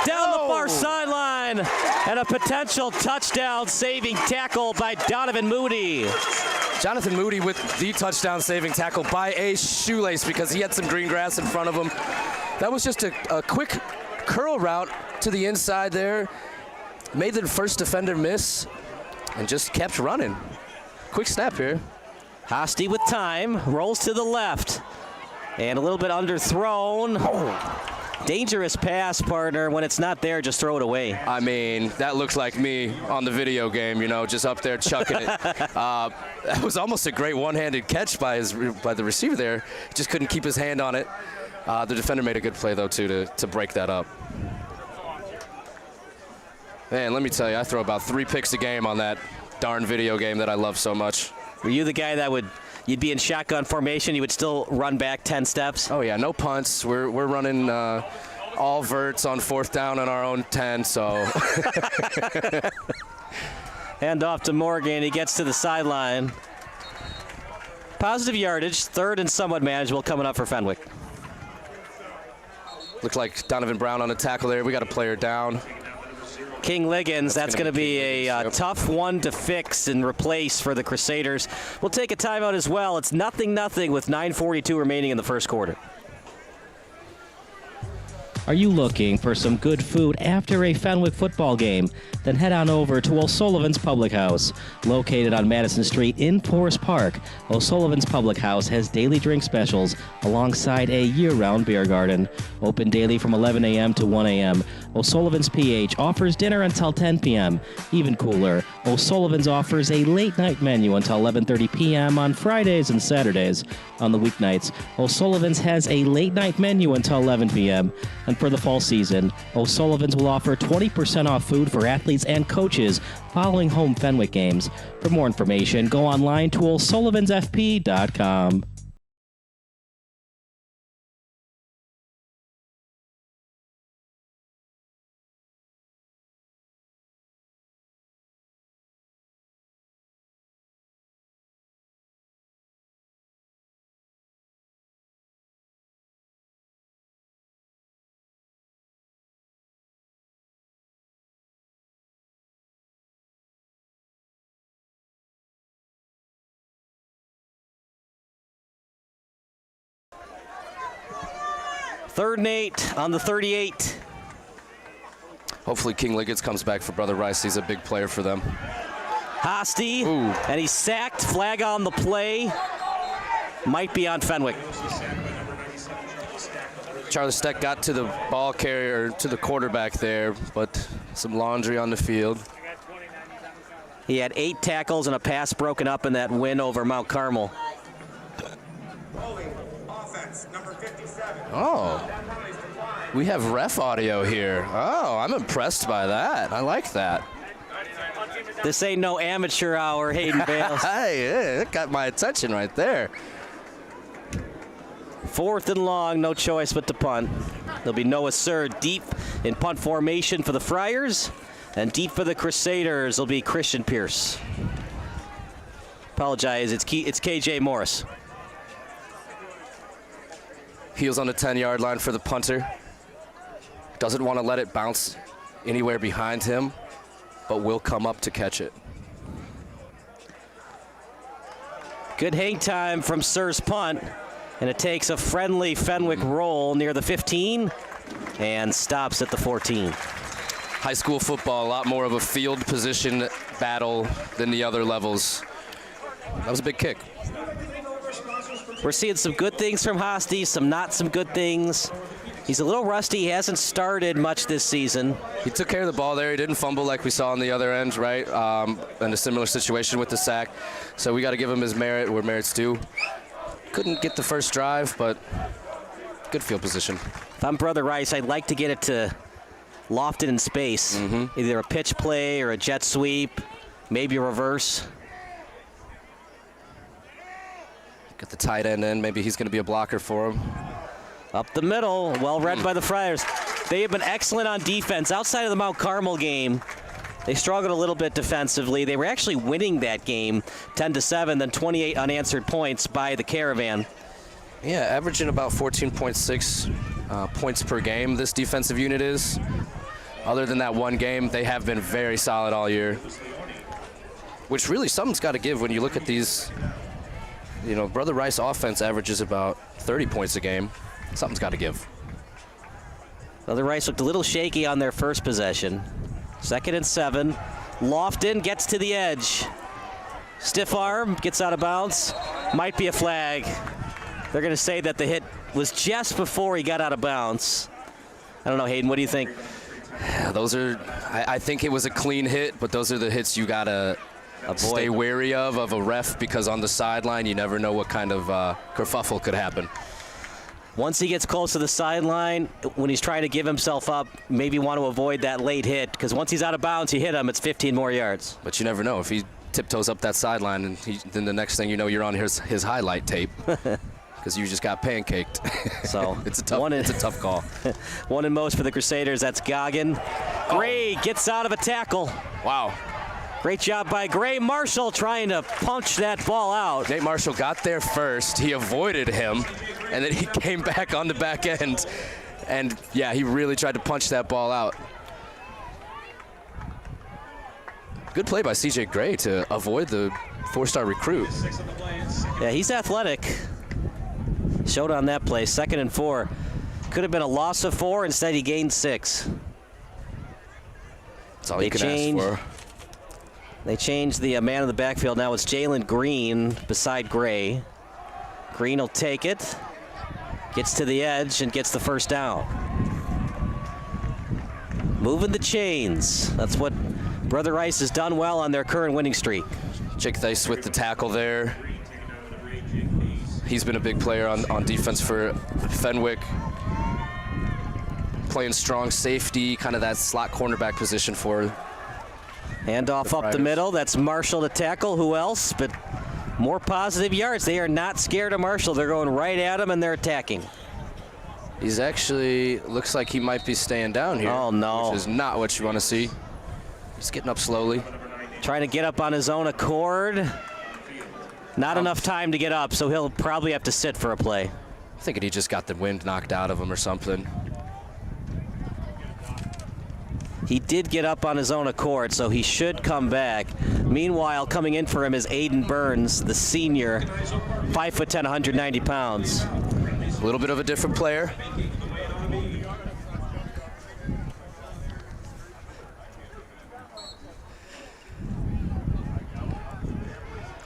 Down the far sideline. And a potential touchdown saving tackle by Donovan Moody. Jonathan Moody with the touchdown saving tackle by a shoelace because he had some green grass in front of him. That was just a quick curl route to the inside there. Made the first defender miss and just kept running. Quick snap here. Hosty with time, rolls to the left. And a little bit underthrown. Dangerous pass, partner. When it's not there, just throw it away. I mean, that looks like me on the video game, you know, just up there chucking it. That was almost a great one-handed catch by the receiver there. Just couldn't keep his hand on it. The defender made a good play, though, too, to break that up. Man, let me tell you, I throw about 3 picks a game on that darn video game that I love so much. Were you the guy that you'd be in shotgun formation, you would still run back 10 steps? Oh, yeah, no punts. We're running all verts on 4th down on our own 10, so. Hand off to Morgan. He gets to the sideline. Positive yardage, 3rd and somewhat manageable coming up for Fenwick. Looked like Donovan Brown on a tackle there. We got a player down. King Liggins, that's going to be a tough one to fix and replace for the Crusaders. We'll take a timeout as well. It's 0-0 with 9:42 remaining in the first quarter. Are you looking for some good food after a Fenwick football game? Then head on over to O'Sullivan's Public House. Located on Madison Street in Forest Park, O'Sullivan's Public House has daily drink specials alongside a year-round beer garden. Open daily from 11 a.m. to 1 a.m. O'Sullivan's PH offers dinner until 10 p.m. Even cooler, O'Sullivan's offers a late-night menu until 11:30 p.m. on Fridays and Saturdays. On the weeknights, O'Sullivan's has a late-night menu until 11 p.m. And for the fall season, O'Sullivan's will offer 20% off food for athletes and coaches following home Fenwick games. For more information, go online to o'sullivansfp.com. Third and 8 on the 38. Hopefully King Liggins comes back for Brother Rice. He's a big player for them. Hosty, and he's sacked. Flag on the play. Might be on Fenwick. Charlie Steck got to the ball carrier, to the quarterback there, but some laundry on the field. He had 8 tackles and a pass broken up in that win over Mount Carmel. Oh, we have ref audio here. Oh, I'm impressed by that. I like that. This ain't no amateur hour, Hayden Bales. Hey, it got my attention right there. 4th and long, no choice but to punt. There'll be Noah Sir deep in punt formation for the Friars, and deep for the Crusaders will be Christian Pierce. Apologize, it's KJ Morris. Heels on the 10-yard line for the punter. Doesn't want to let it bounce anywhere behind him, but will come up to catch it. Good hang time from Sir's punt, and it takes a friendly Fenwick roll near the 15 and stops at the 14. High school football, a lot more of a field position battle than the other levels. That was a big kick. We're seeing some good things from Hosty, some not some good things. He's a little rusty. He hasn't started much this season. He took care of the ball there. He didn't fumble like we saw on the other end, right? In a similar situation with the sack. So we got to give him his merit where merit's due. Couldn't get the first drive, but good field position. If I'm Brother Rice, I'd like to get it to Lofton in space. Either a pitch play or a jet sweep, maybe a reverse. Got the tight end in. Maybe he's going to be a blocker for him. Up the middle, well read by the Friars. They have been excellent on defense. Outside of the Mount Carmel game, they struggled a little bit defensively. They were actually winning that game 10-7, then 28 unanswered points by the Caravan. Yeah, averaging about 14.6 points per game, this defensive unit is. Other than that one game, they have been very solid all year. Which really, something's got to give when you look at these. You know, Brother Rice offense averages about 30 points a game. Something's got to give. Brother Rice looked a little shaky on their first possession. 2nd and 7. Lofton gets to the edge. Stiff arm, gets out of bounds. Might be a flag. They're going to say that the hit was just before he got out of bounds. I don't know, Hayden, what do you think? Those are, I think it was a clean hit, but those are the hits you got to stay wary of a ref, because on the sideline you never know what kind of kerfuffle could happen. Once he gets close to the sideline, when he's trying to give himself up, maybe want to avoid that late hit, because once he's out of bounds, you hit him, it's 15 more yards. But you never know. If he tiptoes up that sideline, and then the next thing you know, you're on his highlight tape. Because you just got pancaked. So it's a tough call. One and most for the Crusaders. That's Goggin. Gray gets out of a tackle. Wow. Great job by Gray. Marshall trying to punch that ball out. Nate Marshall got there first. He avoided him, and then he came back on the back end. And, yeah, he really tried to punch that ball out. Good play by C.J. Gray to avoid the four-star recruit. Yeah, he's athletic. Showed on that play. 2nd and 4. Could have been a loss of 4. Instead, he gained 6. That's all you can ask for. They changed the man in the backfield. Now it's Jalen Green beside Gray. Green will take it. Gets to the edge and gets the first down. Moving the chains. That's what Brother Rice has done well on their current winning streak. Jake Thies with the tackle there. He's been a big player on defense for Fenwick. Playing strong safety, kind of that slot cornerback position for handoff up the middle. That's Marshall to tackle. Who else? But more positive yards. They are not scared of Marshall. They're going right at him, and they're attacking. He's actually, looks like he might be staying down here. Oh, no. Which is not what you want to see. He's getting up slowly. Trying to get up on his own accord. Not enough time to get up, so he'll probably have to sit for a play. I'm thinking he just got the wind knocked out of him or something. He did get up on his own accord, so he should come back. Meanwhile, coming in for him is Aiden Burns, the senior, 5'10", 190 pounds. A little bit of a different player.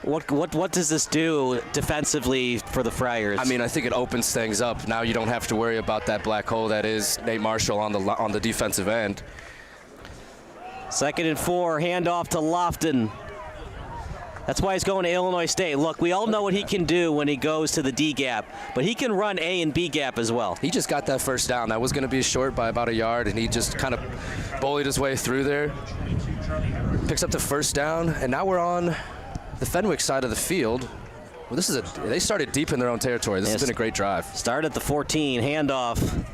What does this do defensively for the Friars? I mean, I think it opens things up. Now you don't have to worry about that black hole that is Nate Marshall on the defensive end. 2nd and 4, handoff to Lofton. That's why he's going to Illinois State. Look, we all know what he can do when he goes to the D gap, but he can run A and B gap as well. He just got that first down. That was going to be short by about a yard, and he just kind of bullied his way through there. Picks up the first down, and now we're on the Fenwick side of the field. Well, they started deep in their own territory. This has been a great drive. Start at the 14, handoff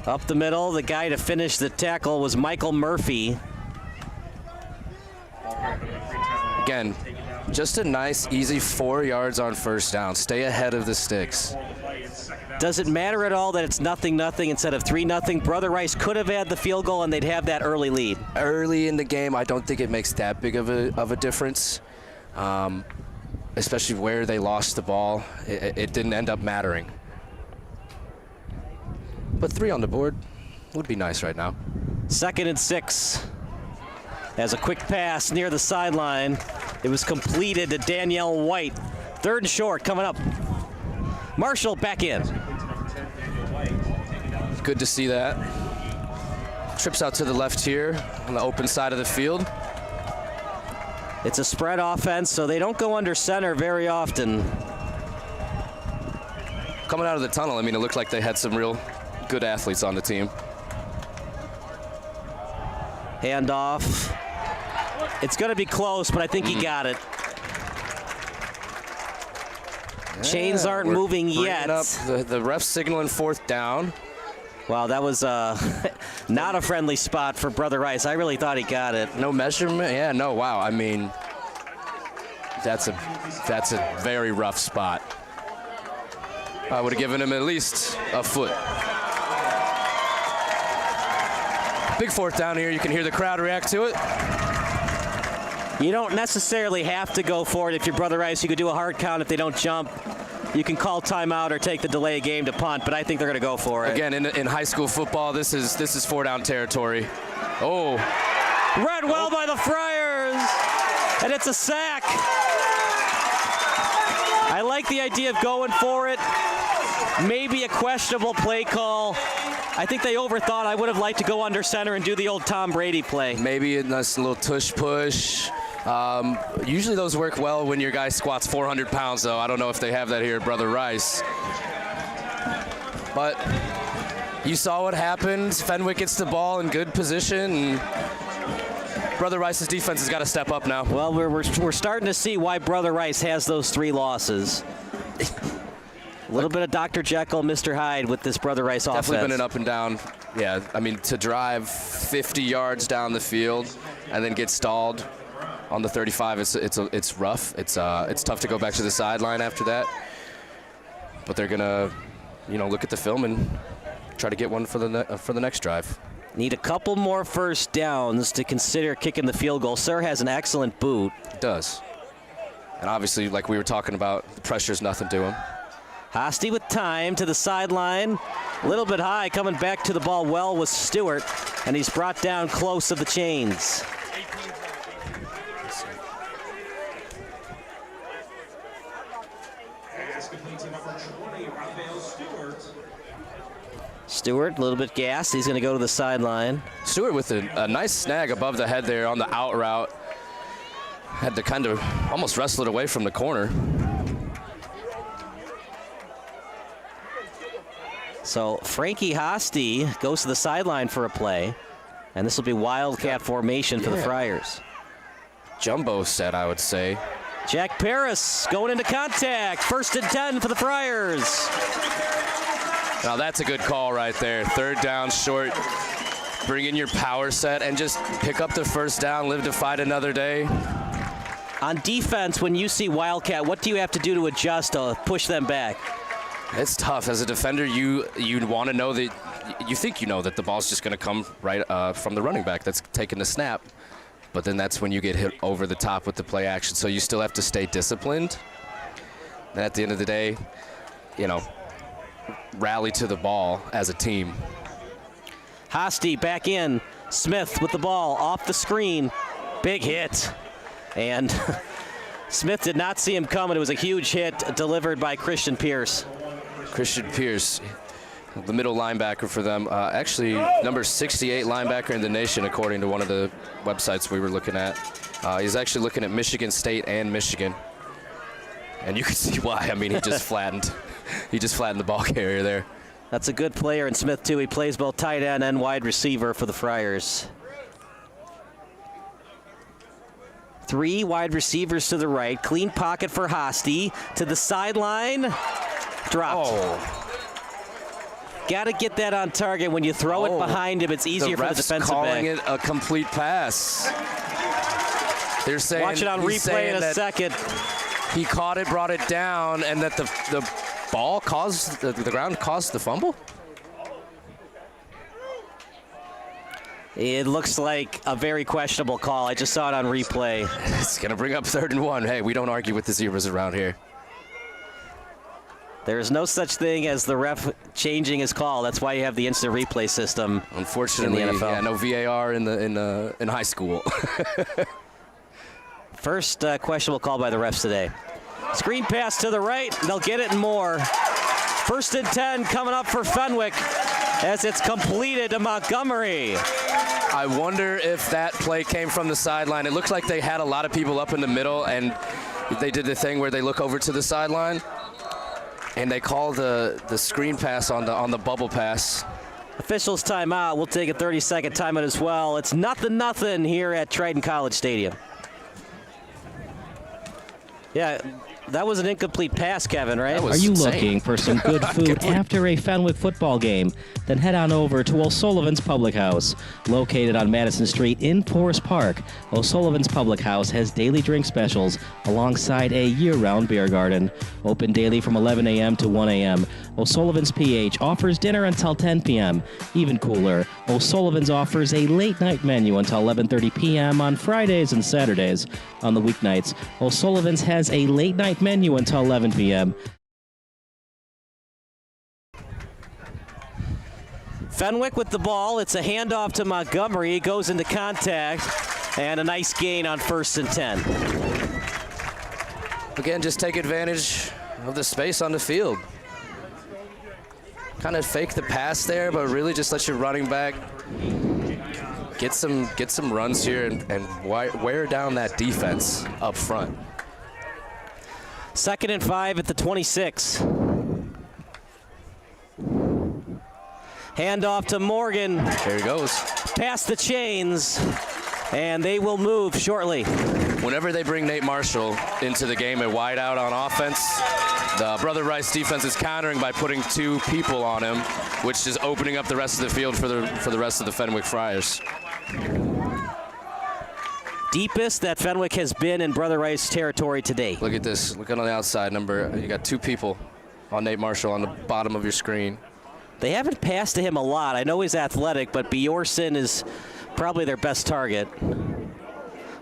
up the middle. The guy to finish the tackle was Michael Murphy. Again, just a nice, easy 4 yards on first down. Stay ahead of the sticks. Does it matter at all that it's 0-0 instead of 3-0? Brother Rice could have had the field goal, and they'd have that early lead. Early in the game, I don't think it makes that big of a difference, especially where they lost the ball. It didn't end up mattering. But 3 on the board would be nice right now. 2nd and 6. As a quick pass near the sideline, it was completed to Danielle White. 3rd and short coming up. Marshall back in. Good to see that. Trips out to the left here on the open side of the field. It's a spread offense, so they don't go under center very often. Coming out of the tunnel, I mean, it looked like they had some real good athletes on the team. Handoff. It's going to be close, but I think he got it. Chains aren't moving yet. Up the ref's signaling 4th down. Wow, that was not a friendly spot for Brother Rice. I really thought he got it. No measurement? Yeah, no, wow. I mean, that's a very rough spot. I would have given him at least a foot. Big 4th down here. You can hear the crowd react to it. You don't necessarily have to go for it if you're Brother Rice. You could do a hard count if they don't jump. You can call timeout or take the delay of game to punt, but I think they're going to go for it. Again, in high school football, this is 4-down territory. Oh. Read well by the Friars, and it's a sack. I like the idea of going for it. maybe a questionable play call. I think they overthought. I would have liked to go under center and do the old Tom Brady play. Maybe a nice little tush push. Usually those work well when your guy squats 400 pounds, though. I don't know if they have that here at Brother Rice. But you saw what happened. Fenwick gets the ball in good position. And Brother Rice's defense has got to step up now. Well, we're starting to see why Brother Rice has those 3 losses. A little bit of Dr. Jekyll, Mr. Hyde with this Brother Rice offense. Definitely been an up and down. Yeah, I mean, to drive 50 yards down the field and then get stalled on the 35, it's rough. It's tough to go back to the sideline after that. But they're gonna, look at the film and try to get one for the next drive. Need a couple more first downs to consider kicking the field goal. Sir has an excellent boot. It does. And obviously, like we were talking about, the pressure's nothing to him. Hosty with time to the sideline. A little bit high, coming back to the ball well was Stewart, and he's brought down close to the chains. Stewart, a little bit gassed. He's going to go to the sideline. Stewart with a nice snag above the head there on the out route. Had to kind of almost wrestle it away from the corner. So Frankie Hosty goes to the sideline for a play, and this will be wildcat formation for the Friars. Jumbo set, I would say. Jack Paris going into contact. 1st and 10 for the Friars. Now that's a good call right there. 3rd down short. Bring in your power set and just pick up the first down, live to fight another day. On defense, when you see wildcat, what do you have to do to adjust to push them back? It's tough. As a defender, you want to know that you think you know that the ball's just going to come right from the running back that's taking the snap. But then that's when you get hit over the top with the play action. So you still have to stay disciplined. And at the end of the day, rally to the ball as a team. Hosty back in. Smith with the ball off the screen. Big hit. And Smith did not see him coming. It was a huge hit delivered by Christian Pierce. Christian Pierce, the middle linebacker for them. Actually, number 68 linebacker in the nation, according to one of the websites we were looking at. He's actually looking at Michigan State and Michigan. And you can see why. I mean, he just flattened the ball carrier there. That's a good player in Smith, too. He plays both tight end and wide receiver for the Friars. 3 wide receivers to the right. Clean pocket for Hosty. To the sideline. Dropped. Oh. Got to get that on target. When you throw it behind him, it's easier for the defensive back. Calling it a complete pass. They're saying, watch it on replay in a second. He caught it, brought it down, and that the ball caused, the ground caused the fumble? It looks like a very questionable call. I just saw it on replay. It's going to bring up 3rd and 1. Hey, we don't argue with the zebras around here. There is no such thing as the ref changing his call. That's why you have the instant replay system. Unfortunately, in the NFL. Yeah, no VAR in high school. First questionable call by the refs today. Screen pass to the right. They'll get it and more. 1st and 10 coming up for Fenwick as it's completed to Montgomery. I wonder if that play came from the sideline. It looked like they had a lot of people up in the middle, and they did the thing where they look over to the sideline, and they call the screen pass on the bubble pass. Officials timeout. We'll take a 30-second timeout as well. It's 0-0 here at Triton College Stadium. Yeah, that was an incomplete pass, Kevin, right? Are you looking for some good food after a Fenwick football game? Then head on over to O'Sullivan's Public House. Located on Madison Street in Forest Park, O'Sullivan's Public House has daily drink specials alongside a year-round beer garden. Open daily from 11 a.m. to 1 a.m. O'Sullivan's PH offers dinner until 10 p.m. Even cooler, O'Sullivan's offers a late-night menu until 11:30 p.m. on Fridays and Saturdays. On the weeknights, O'Sullivan's has a late-night menu until 11 p.m. Fenwick with the ball. It's a handoff to Montgomery. He goes into contact, and a nice gain on 1st and 10. Again, just take advantage of the space on the field. kind of fake the pass there, but really just let your running back get some runs here and wear down that defense up front. 2nd and 5 at the 26. Handoff to Morgan. There he goes. Past the chains, and they will move shortly. Whenever they bring Nate Marshall into the game at wide out on offense, the Brother Rice defense is countering by putting 2 people on him, which is opening up the rest of the field for the rest of the Fenwick Friars. Deepest that Fenwick has been in Brother Rice territory today. Look at this. Look on the outside number. You got 2 people on Nate Marshall on the bottom of your screen. They haven't passed to him a lot. I know he's athletic, but Bjorson is probably their best target.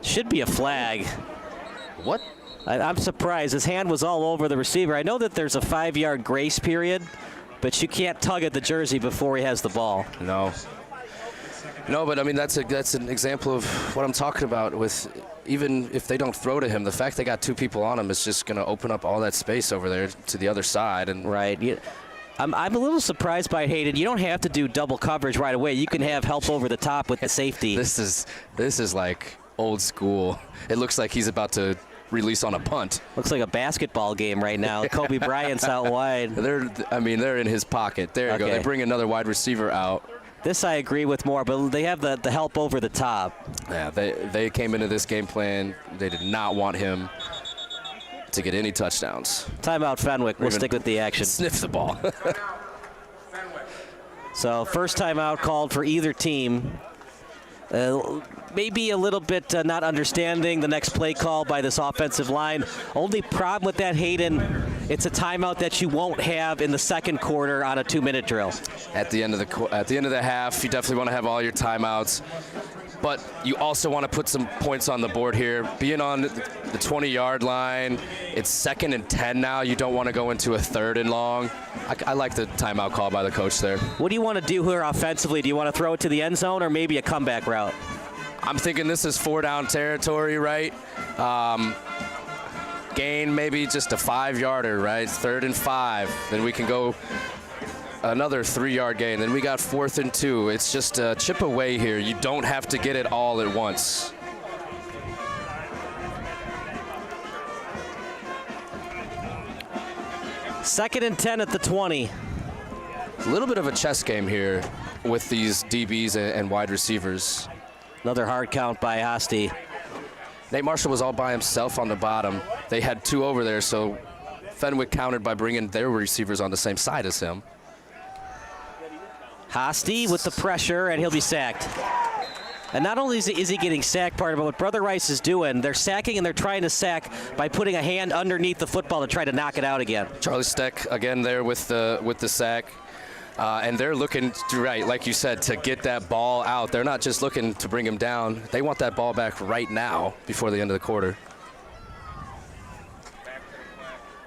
Should be a flag. What? I'm surprised. His hand was all over the receiver. I know that there's a 5-yard grace period, but you can't tug at the jersey before he has the ball. No. No, but I mean that's an example of what I'm talking about. With even if they don't throw to him, the fact they got 2 people on him is just going to open up all that space over there to the other side. And right. I'm a little surprised by Hayden. You don't have to do double coverage right away. You can have help over the top with the safety. This is like old school. It looks like he's about to release on a punt. Looks like a basketball game right now. Kobe Bryant's out wide. They're in his pocket. There you go. They bring another wide receiver out. This I agree with more, but they have the help over the top. Yeah, they came into this game plan. They did not want him to get any touchdowns. Timeout Fenwick. We'll stick with the action. Sniff the ball. So first timeout called for either team. Maybe a little bit not understanding the next play call by this offensive line. Only problem with that, Hayden, it's a timeout that you won't have in the second quarter on a 2-minute drill. At the end of the half, you definitely want to have all your timeouts. But you also want to put some points on the board here. Being on the 20-yard line, it's 2nd and 10 now. You don't want to go into a 3rd and long. I like the timeout call by the coach there. What do you want to do here offensively? Do you want to throw it to the end zone or maybe a comeback route? I'm thinking this is 4-down territory, right? Gain maybe just a 5-yarder, right? 3rd and 5. Then we can go another 3-yard gain. Then we got 4th and 2. It's just a chip away here. You don't have to get it all at once. Second and 10 at the 20. A little bit of a chess game here with these DBs and wide receivers. Another hard count by Hosty. Nate Marshall was all by himself on the bottom. They had 2 over there, so Fenwick countered by bringing their receivers on the same side as him. Hosty with the pressure, and he'll be sacked. And not only is he getting sacked, part of what Brother Rice is doing, they're sacking and they're trying to sack by putting a hand underneath the football to try to knock it out again. Charlie Steck again there with the sack. And they're looking, right, like you said, to get that ball out. They're not just looking to bring him down. They want that ball back right now before the end of the quarter.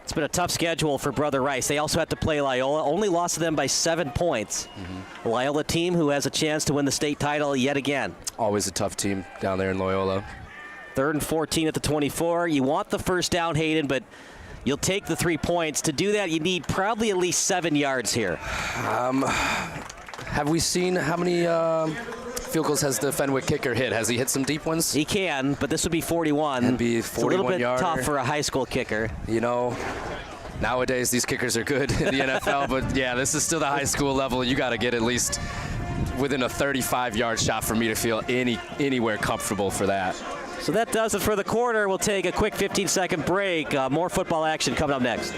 It's been a tough schedule for Brother Rice. They also had to play Loyola. Only lost to them by 7 points. Mm-hmm. Loyola team who has a chance to win the state title yet again. Always a tough team down there in Loyola. 3rd and 14 at the 24. You want the first down, Hayden, but you'll take the 3 points. To do that, you need probably at least 7 yards here. Have we seen how many field goals has the Fenwick kicker hit? Has he hit some deep ones? He can, but this would be 41. It'd be 41 it's a little bit yarder. tough for a high school kicker. You know, nowadays these kickers are good in the NFL, but yeah, this is still the high school level. You got to get at least within a 35-yard shot for me to feel anywhere comfortable for that. So that does it for the quarter. We'll take a quick 15-second break. More football action coming up next.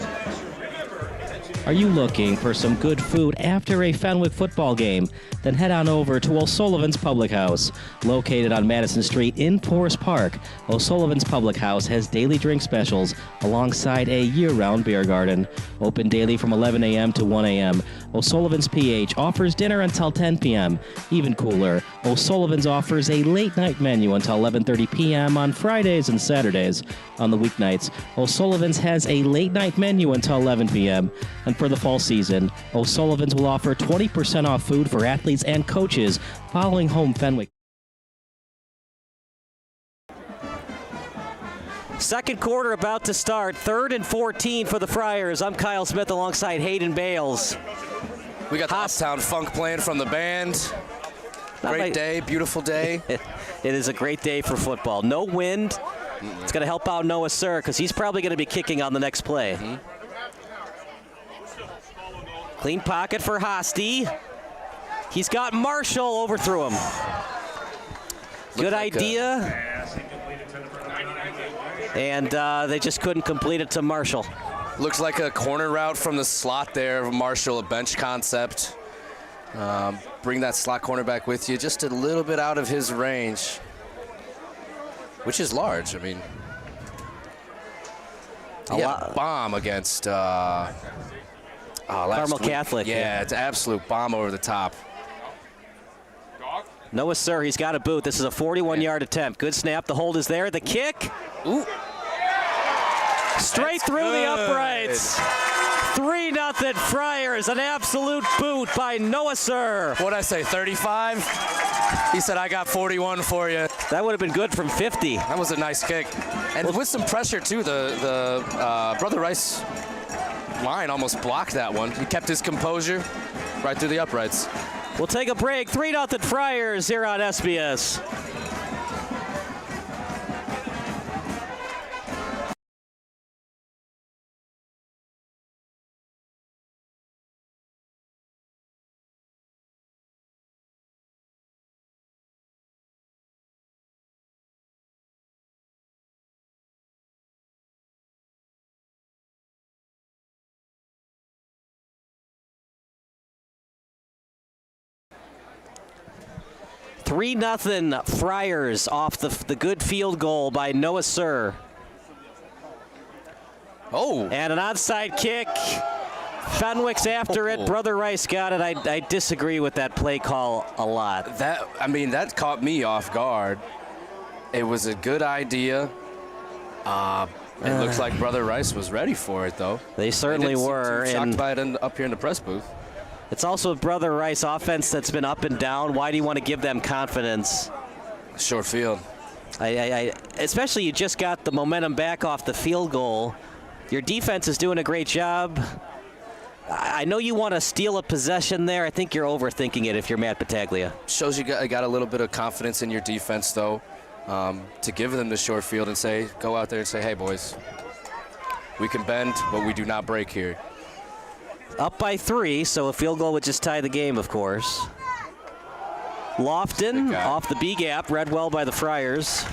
Are you looking for some good food after a Fenwick football game? Then head on over to O'Sullivan's Public House. Located on Madison Street in Forest Park, O'Sullivan's Public House has daily drink specials alongside a year-round beer garden. Open daily from 11 a.m. to 1 a.m. O'Sullivan's PH offers dinner until 10 p.m. Even cooler, O'Sullivan's offers a late-night menu until 11:30 p.m. on Fridays and Saturdays. On the weeknights, O'Sullivan's has a late-night menu until 11 p.m. And for the fall season, O'Sullivan's will offer 20% off food for athletes and coaches following home Fenwick. Second quarter about to start. 3rd and 14 for the Friars. I'm Kyle Smith alongside Hayden Bales. We got the Uptown Funk playing from the band. Great day, beautiful day. It is a great day for football. No wind. It's going to help out Noah Sir because he's probably going to be kicking on the next play. Clean pocket for Hosty. He's got Marshall, overthrew him. Good idea. And they just couldn't complete it to Marshall. Looks like a corner route from the slot there. Marshall, a bench concept. Bring that slot cornerback with you, just a little bit out of his range, which is large. I mean, a bomb against Carmel Catholic. Yeah, it's an absolute bomb over the top. Noah Sir, he's got a boot. This is a 41-yard attempt. Good snap. The hold is there. The kick. Ooh. Straight through the uprights. 3-0 Friars. An absolute boot by Noah Sir. What'd I say, 35? He said, I got 41 for you. That would have been good from 50. That was a nice kick. And with some pressure, too, the Brother Rice line almost blocked that one. He kept his composure right through the uprights. We'll take a break. 3-0 Friars here on SBS. Three 3-0 Friars off the good field goal by Noah Sir. Oh. And an onside kick. Fenwick's after it. Brother Rice got it. I disagree with that play call a lot. That caught me off guard. It was a good idea. It looks like Brother Rice was ready for it, though. They certainly were. Too shocked by it up here in the press booth. It's also a Brother Rice offense that's been up and down. Why do you want to give them confidence? Short field. Especially you just got the momentum back off the field goal. Your defense is doing a great job. I know you want to steal a possession there. I think you're overthinking it if you're Matt Battaglia. Shows you got a little bit of confidence in your defense, though, to give them the short field and go out there and say, hey, boys, we can bend, but we do not break here. Up by 3, so a field goal would just tie the game, of course. Lofton off the B-gap, read well by the Friars.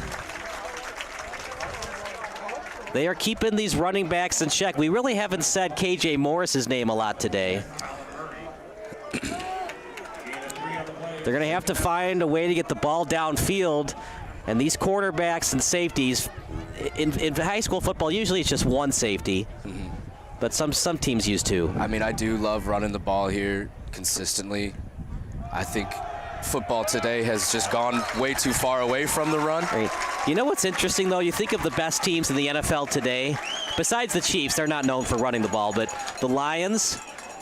They are keeping these running backs in check. We really haven't said KJ Morris's name a lot today. They're going to have to find a way to get the ball downfield. And these quarterbacks and safeties, in high school football, usually it's just one safety. But some teams use 2. I mean, I do love running the ball here consistently. I think football today has just gone way too far away from the run. You know what's interesting, though? You think of the best teams in the NFL today. Besides the Chiefs, they're not known for running the ball, but the Lions,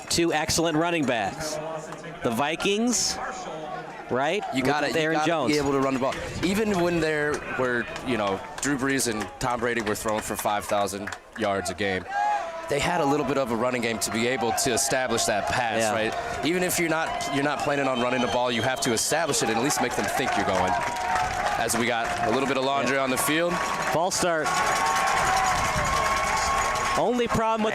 2 excellent running backs. The Vikings, right? You got to be able to run the ball. Even when there were, Drew Brees and Tom Brady were throwing for 5,000 yards a game, they had a little bit of a running game to be able to establish that pass, right? Even if you're not planning on running the ball, you have to establish it and at least make them think you're going. As we got a little bit of laundry on the field. False start. Only problem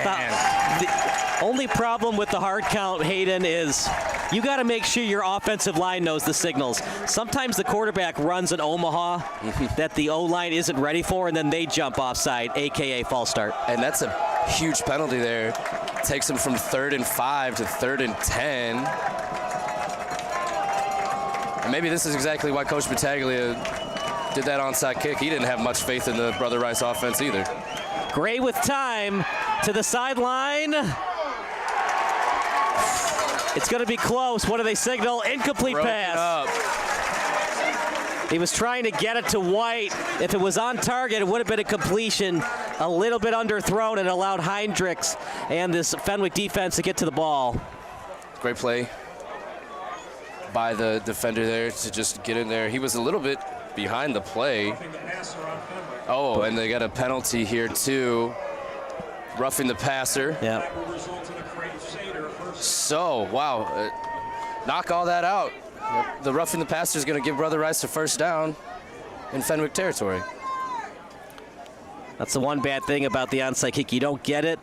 with the hard count, Hayden, is you got to make sure your offensive line knows the signals. Sometimes the quarterback runs an Omaha that the O-line isn't ready for, and then they jump offside, a.k.a. false start. And that's a huge penalty there. Takes them from 3rd and 5 to 3rd and 10. And maybe this is exactly why Coach Battaglia did that onside kick. He didn't have much faith in the Brother Rice offense either. Gray with time to the sideline. It's going to be close. What do they signal? Incomplete pass. He was trying to get it to White. If it was on target, it would have been a completion. A little bit underthrown and allowed Hendricks and this Fenwick defense to get to the ball. Great play by the defender there to just get in there. He was a little bit behind the play. Oh, and they got a penalty here too. Roughing the passer. Yeah. So, wow, knock all that out. The roughing the passer is going to give Brother Rice a first down in Fenwick territory. That's the one bad thing about the onside kick. You don't get it.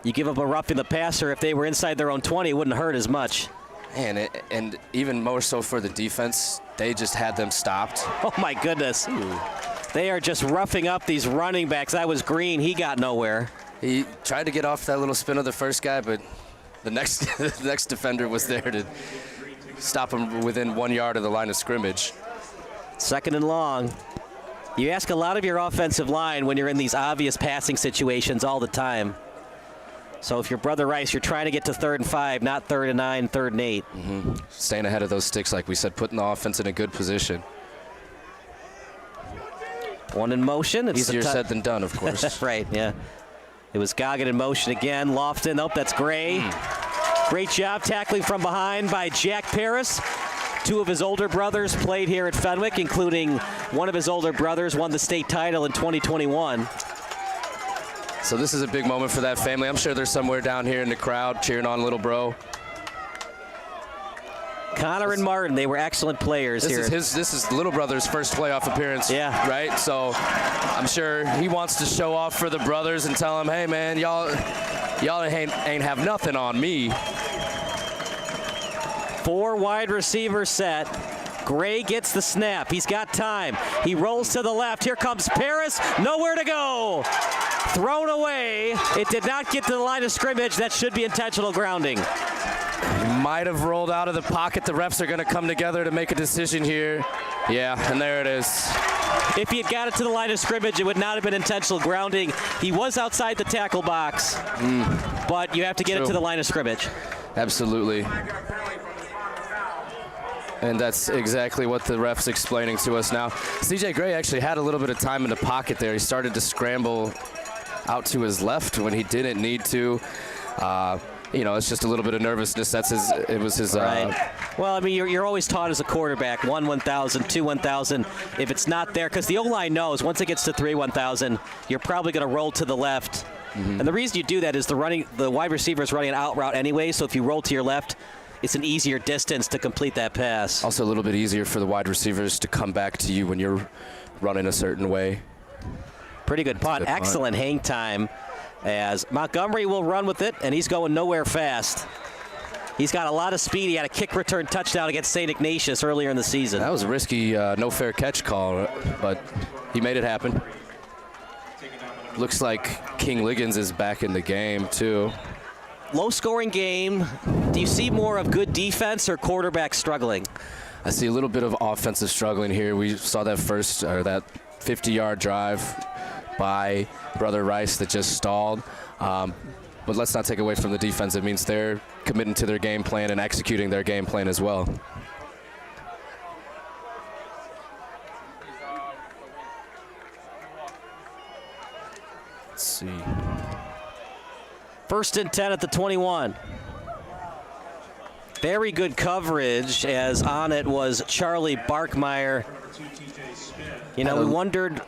You give up a roughing the passer. If they were inside their own 20, it wouldn't hurt as much. And even more so for the defense, they just had them stopped. Oh, my goodness. Ooh. They are just roughing up these running backs. That was Green. He got nowhere. He tried to get off that little spin of the first guy, but the next the next defender was there to stop him within 1 yard of the line of scrimmage. Second and long. You ask a lot of your offensive line when you're in these obvious passing situations all the time. So if you're Brother Rice, you're trying to get to 3rd and 5, not 3rd and 9, 3rd and 8. Mm-hmm. Staying ahead of those sticks, like we said, putting the offense in a good position. One in motion. It's easier said than done, of course. Right, yeah. It was Goggin in motion again. Lofton, oh, that's Gray. Great job tackling from behind by Jack Paris. Two of his older brothers played here at Fenwick, including one of his older brothers won the state title in 2021. So this is a big moment for that family. I'm sure they're somewhere down here in the crowd cheering on little bro. Connor and Martin, they were excellent players here. This is little brother's first playoff appearance, yeah. Right? So I'm sure he wants to show off for the brothers and tell them, hey, man, y'all ain't have nothing on me. 4 wide receiver set. Gray gets the snap. He's got time. He rolls to the left. Here comes Paris. Nowhere to go. Thrown away. It did not get to the line of scrimmage. That should be intentional grounding. He might have rolled out of the pocket. The refs are going to come together to make a decision here. Yeah, and there it is. If he had got it to the line of scrimmage, it would not have been intentional grounding. He was outside the tackle box, but you have to get it to the line of scrimmage. Absolutely. And that's exactly what the ref's explaining to us now. CJ Gray actually had a little bit of time in the pocket there. He started to scramble out to his left when he didn't need to. You know, it's just a little bit of nervousness. It was his. Right. Well, I mean, you're always taught as a quarterback, 1,000, 2,000. If it's not there, because the O-line knows once it gets to 3,000, you're probably going to roll to the left. Mm-hmm. And the reason you do that is the wide receiver is running an out route anyway. So if you roll to your left, it's an easier distance to complete that pass. Also a little bit easier for the wide receivers to come back to you when you're running a certain way. Pretty good punt. Excellent hang time as Montgomery will run with it, and he's going nowhere fast. He's got a lot of speed. He had a kick return touchdown against St. Ignatius earlier in the season. That was a risky no fair catch call, but he made it happen. Looks like King Liggins is back in the game too. Low-scoring game. Do you see more of good defense or quarterback struggling? I see a little bit of offensive struggling here. We saw that that 50-yard drive by Brother Rice that just stalled. But let's not take away from the defense. It means they're committing to their game plan and executing their game plan as well. Let's see. 1st and 10 at the 21. Very good coverage, as on it was Charlie Barkmeyer. You know, we wondered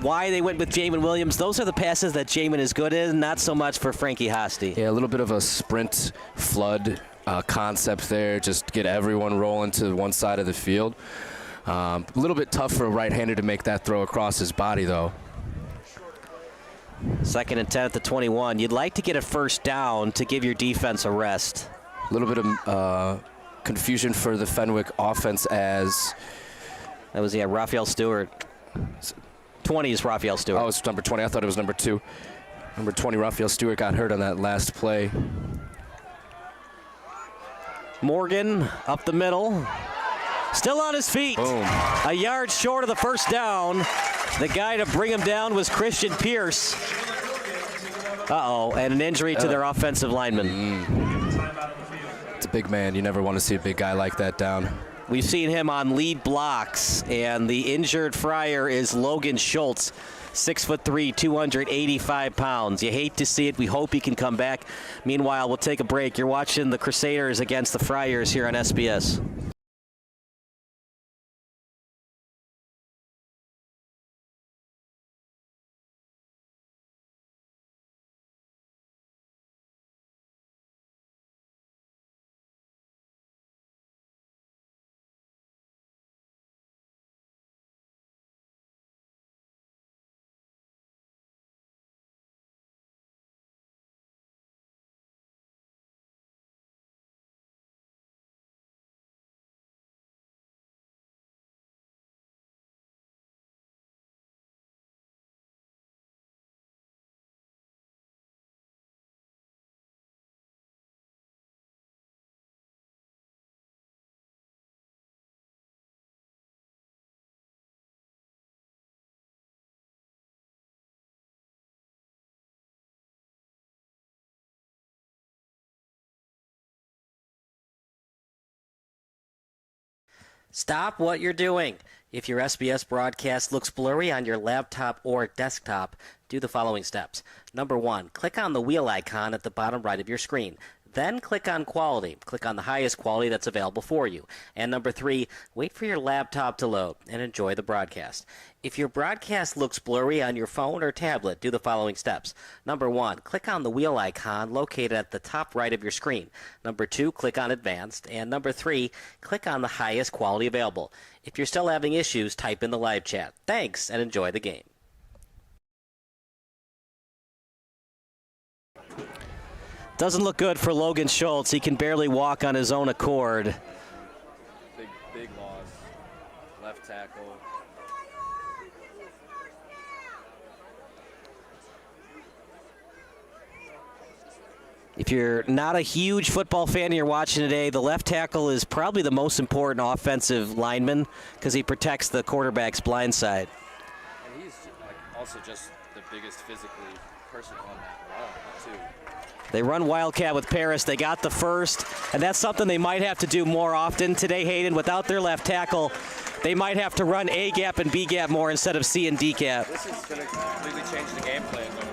why they went with Jamin Williams. Those are the passes that Jamin is good in, not so much for Frankie Hosty. Yeah, a little bit of a sprint flood concept there, just get everyone rolling to one side of the field. A little bit tough for a right-hander to make that throw across his body, though. 2nd and 10 at the 21. You'd like to get a first down to give your defense a rest. A little bit of confusion for the Fenwick offense as... That was, yeah, Raphael Stewart. 20 is Raphael Stewart. Oh, it's number 20. I thought it was number 2. Number 20, Raphael Stewart, got hurt on that last play. Morgan up the middle. Still on his feet. Boom. A yard short of the first down. The guy to bring him down was Christian Pierce. Uh-oh, and an injury to their offensive lineman. It's a big man. You never want to see a big guy like that down. We've seen him on lead blocks, and the injured Friar is Logan Schultz, 6'3", 285 pounds. You hate to see it. We hope he can come back. Meanwhile, we'll take a break. You're watching the Crusaders against the Friars here on SBS. Stop what you're doing. If your SBS broadcast looks blurry on your laptop or desktop, do the following steps. Number 1, click on the wheel icon at the bottom right of your screen. Then click on Quality. Click on the highest quality that's available for you. And number 3, wait for your laptop to load and enjoy the broadcast. If your broadcast looks blurry on your phone or tablet, do the following steps. Number 1, click on the wheel icon located at the top right of your screen. Number 2, click on Advanced. And number 3, click on the highest quality available. If you're still having issues, type in the live chat. Thanks, and enjoy the game. Doesn't look good for Logan Schultz. He can barely walk on his own accord. Big loss. Left tackle. If you're not a huge football fan and you're watching today, the left tackle is probably the most important offensive lineman because he protects the quarterback's blind side. And he's also just the biggest physically person on that run, too. They run Wildcat with Paris. They got the first, and that's something they might have to do more often today, Hayden. Without their left tackle, they might have to run A gap and B gap more instead of C and D gap. This is going to completely change the game plan, though.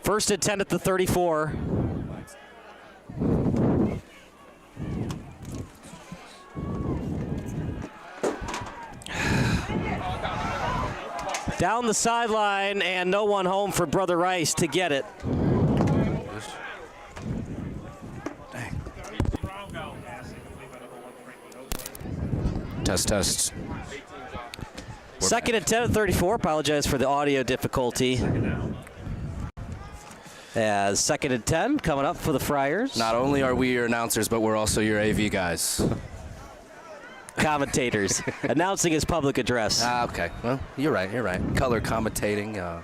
First and 10 at the 34. Down the sideline, and no one home for Brother Rice to get it. Test. Second and 10 at 34. Apologize for the audio difficulty. As second and 10 coming up for the Friars. Not only are we your announcers, but we're also your AV guys. Commentators announcing his public address. Okay. Well, you're right. Color commentating.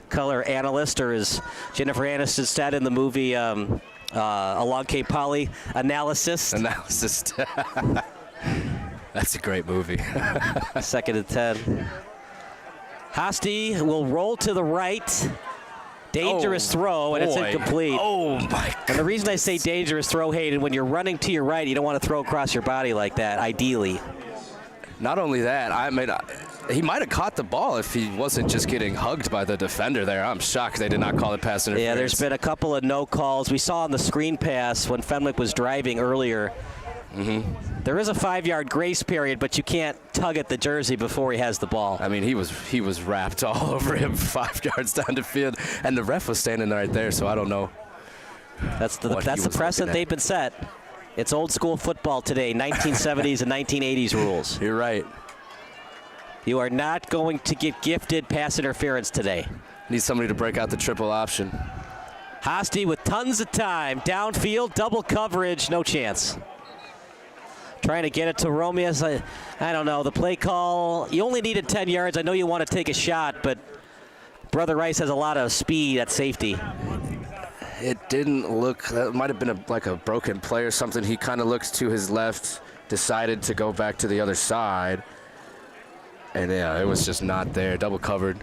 Color analyst, or as Jennifer Aniston said in the movie Along Cape Polly, analysis. That's a great movie. Second and 10. Hasty will roll to the right. Dangerous throw, and it's incomplete. Oh, my God. And the reason I say dangerous throw, Hayden, when you're running to your right, you don't want to throw across your body like that, ideally. Not only that, he might have caught the ball if he wasn't just getting hugged by the defender there. I'm shocked they did not call it pass interference. Yeah, there's been a couple of no calls. We saw on the screen pass when Fenwick was driving earlier. Mm-hmm. There is a 5-yard grace period, but you can't tug at the jersey before he has the ball. I mean, he was wrapped all over him 5 yards down the field, and the ref was standing right there, so I don't know. That's the precedent they've been set. It's old school football today, 1970s and 1980s rules. You're right. You are not going to get gifted pass interference today. Need somebody to break out the triple option. Hasty with tons of time. Downfield, double coverage, no chance. Trying to get it to Romeo. I don't know. The play call, you only needed 10 yards. I know you want to take a shot, but Brother Rice has a lot of speed at safety. It didn't look, that might have been like a broken play or something. He kind of looked to his left, decided to go back to the other side. And yeah, it was just not there. Double covered.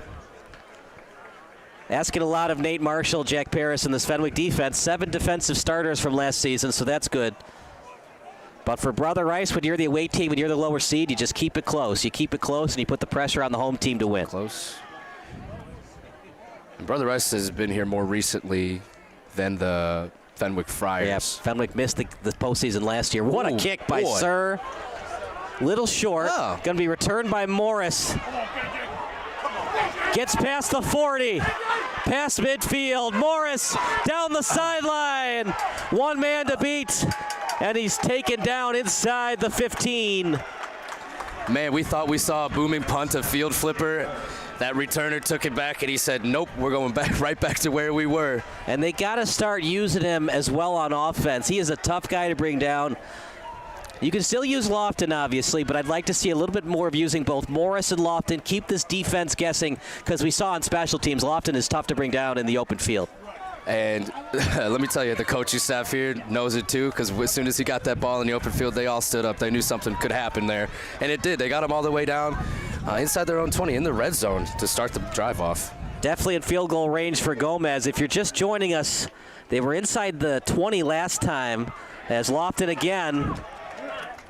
Asking a lot of Nate Marshall, Jack Paris, and this Fenwick defense. 7 defensive starters from last season, so that's good. But for Brother Rice, when you're the away team and you're the lower seed, you just keep it close. You keep it close, and you put the pressure on the home team to win. Close. And Brother Rice has been here more recently than the Fenwick Friars. Yeah, Fenwick missed the postseason last year. What a kick by Sir. Little short. Oh. Going to be returned by Morris. Gets past the 40. Past midfield. Morris down the sideline. One man to beat. And he's taken down inside the 15. Man, we thought we saw a booming punt, a field flipper. That returner took it back, and he said, nope, we're going back right back to where we were. And they got to start using him as well on offense. He is a tough guy to bring down. You can still use Lofton, obviously, but I'd like to see a little bit more of using both Morris and Lofton. Keep this defense guessing, because we saw on special teams, Lofton is tough to bring down in the open field. And let me tell you, the coaching staff here knows it too, because as soon as he got that ball in the open field, they all stood up. They knew something could happen there, and it did. They got him all the way down inside their own 20 in the red zone to start the drive off. Definitely in field goal range for Gomez. If you're just joining us, they were inside the 20 last time, as Lofton again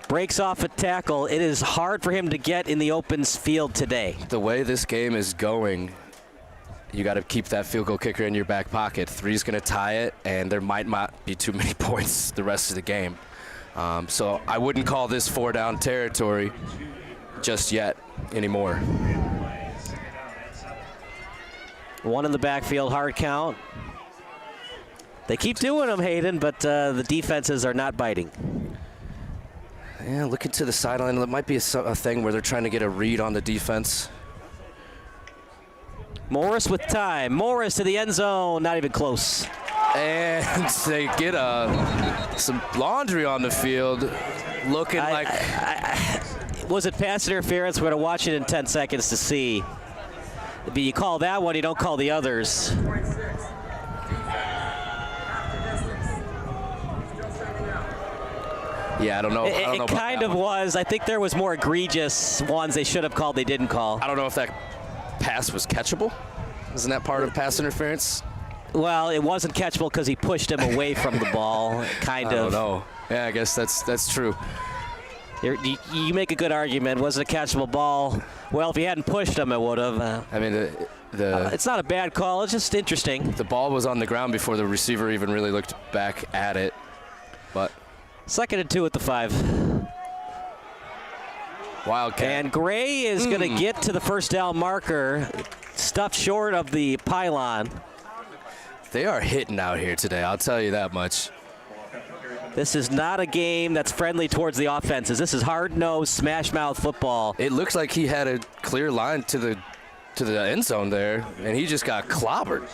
breaks off a tackle. It is hard for him to get in the open field today. The way this game is going, you got to keep that field goal kicker in your back pocket. 3's going to tie it, and there might not be too many points the rest of the game. So I wouldn't call this 4-down territory just yet anymore. One in the backfield, hard count. They keep doing them, Hayden, but the defenses are not biting. Yeah, looking to the sideline. It might be a thing where they're trying to get a read on the defense. Morris with time. Morris to the end zone. Not even close. And they get some laundry on the field. Looking like... was it pass interference? We're going to watch it in 10 seconds to see. But you call that one, you don't call the others. Yeah, I don't know. It kind of was. I think there was more egregious ones they should have called, they didn't call. I don't know if that pass was catchable. Isn't that part of pass interference? Well, it wasn't catchable because he pushed him away from the ball, kind of. I don't know. Yeah, I guess that's true. You make a good argument. Was it a catchable ball? Well, if he hadn't pushed him, it would have. I mean, it's not a bad call. It's just interesting. The ball was on the ground before the receiver even really looked back at it. But 2nd and 2 at the 5. Wildcat. And Gray is going to get to the first down marker, stuffed short of the pylon. They are hitting out here today, I'll tell you that much. This is not a game that's friendly towards the offenses. This is hard-nosed, smash-mouth football. It looks like he had a clear line to the end zone there, and he just got clobbered.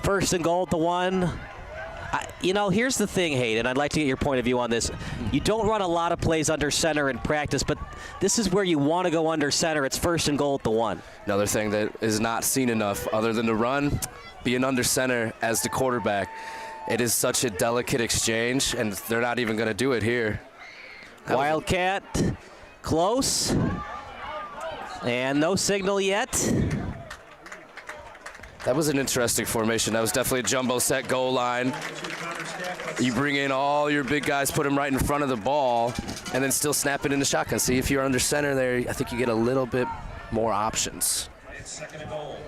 1st and goal at the 1. Here's the thing, Hayden. I'd like to get your point of view on this. You don't run a lot of plays under center in practice, but this is where you want to go under center. It's 1st and goal at the 1. Another thing that is not seen enough, other than the run, being under center as the quarterback. It is such a delicate exchange, and they're not even going to do it here. Wildcat, close, and no signal yet. That was an interesting formation. That was definitely a jumbo set goal line. You bring in all your big guys, put them right in front of the ball, and then still snap it in the shotgun. See, if you're under center there, I think you get a little bit more options. It's 2nd and goal.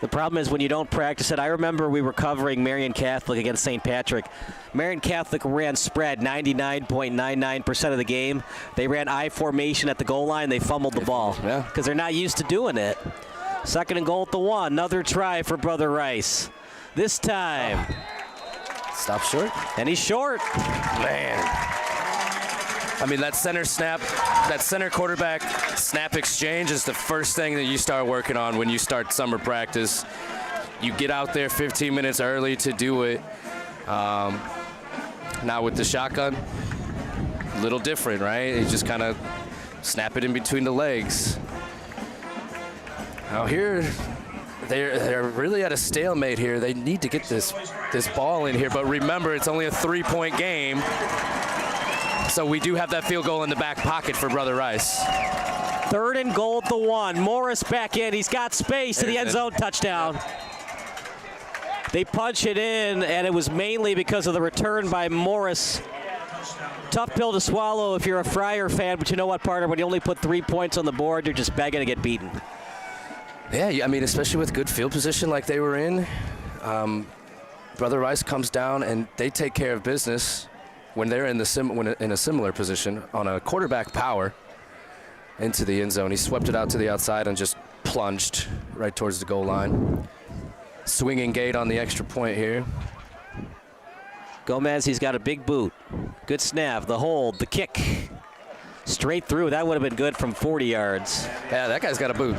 The problem is when you don't practice it. I remember we were covering Marion Catholic against St. Patrick. Marion Catholic ran spread 99.99% of the game. They ran I formation at the goal line. They fumbled the ball because they're not used to doing it. 2nd and goal at the 1. Another try for Brother Rice. This time. Stop short. And he's short. Man. I mean, that center quarterback snap exchange is the first thing that you start working on when you start summer practice. You get out there 15 minutes early to do it. Now with the shotgun, a little different, right? You just kind of snap it in between the legs. Now here, they're really at a stalemate here. They need to get this ball in here, but remember, it's only a 3-point game. So we do have that field goal in the back pocket for Brother Rice. 3rd and goal at the 1. Morris back in. He's got space to the end zone. Touchdown. They punch it in, and it was mainly because of the return by Morris. Tough pill to swallow if you're a Friar fan, but you know what, partner? When you only put 3 points on the board, you're just begging to get beaten. Yeah, I mean, especially with good field position like they were in. Brother Rice comes down, and they take care of business when they're in a similar position on a quarterback power into the end zone. He swept it out to the outside and just plunged right towards the goal line. Swinging gate on the extra point here. Gomez, he's got a big boot. Good snap, the hold, the kick. Straight through. That would have been good from 40 yards. Yeah, that guy's got a boot.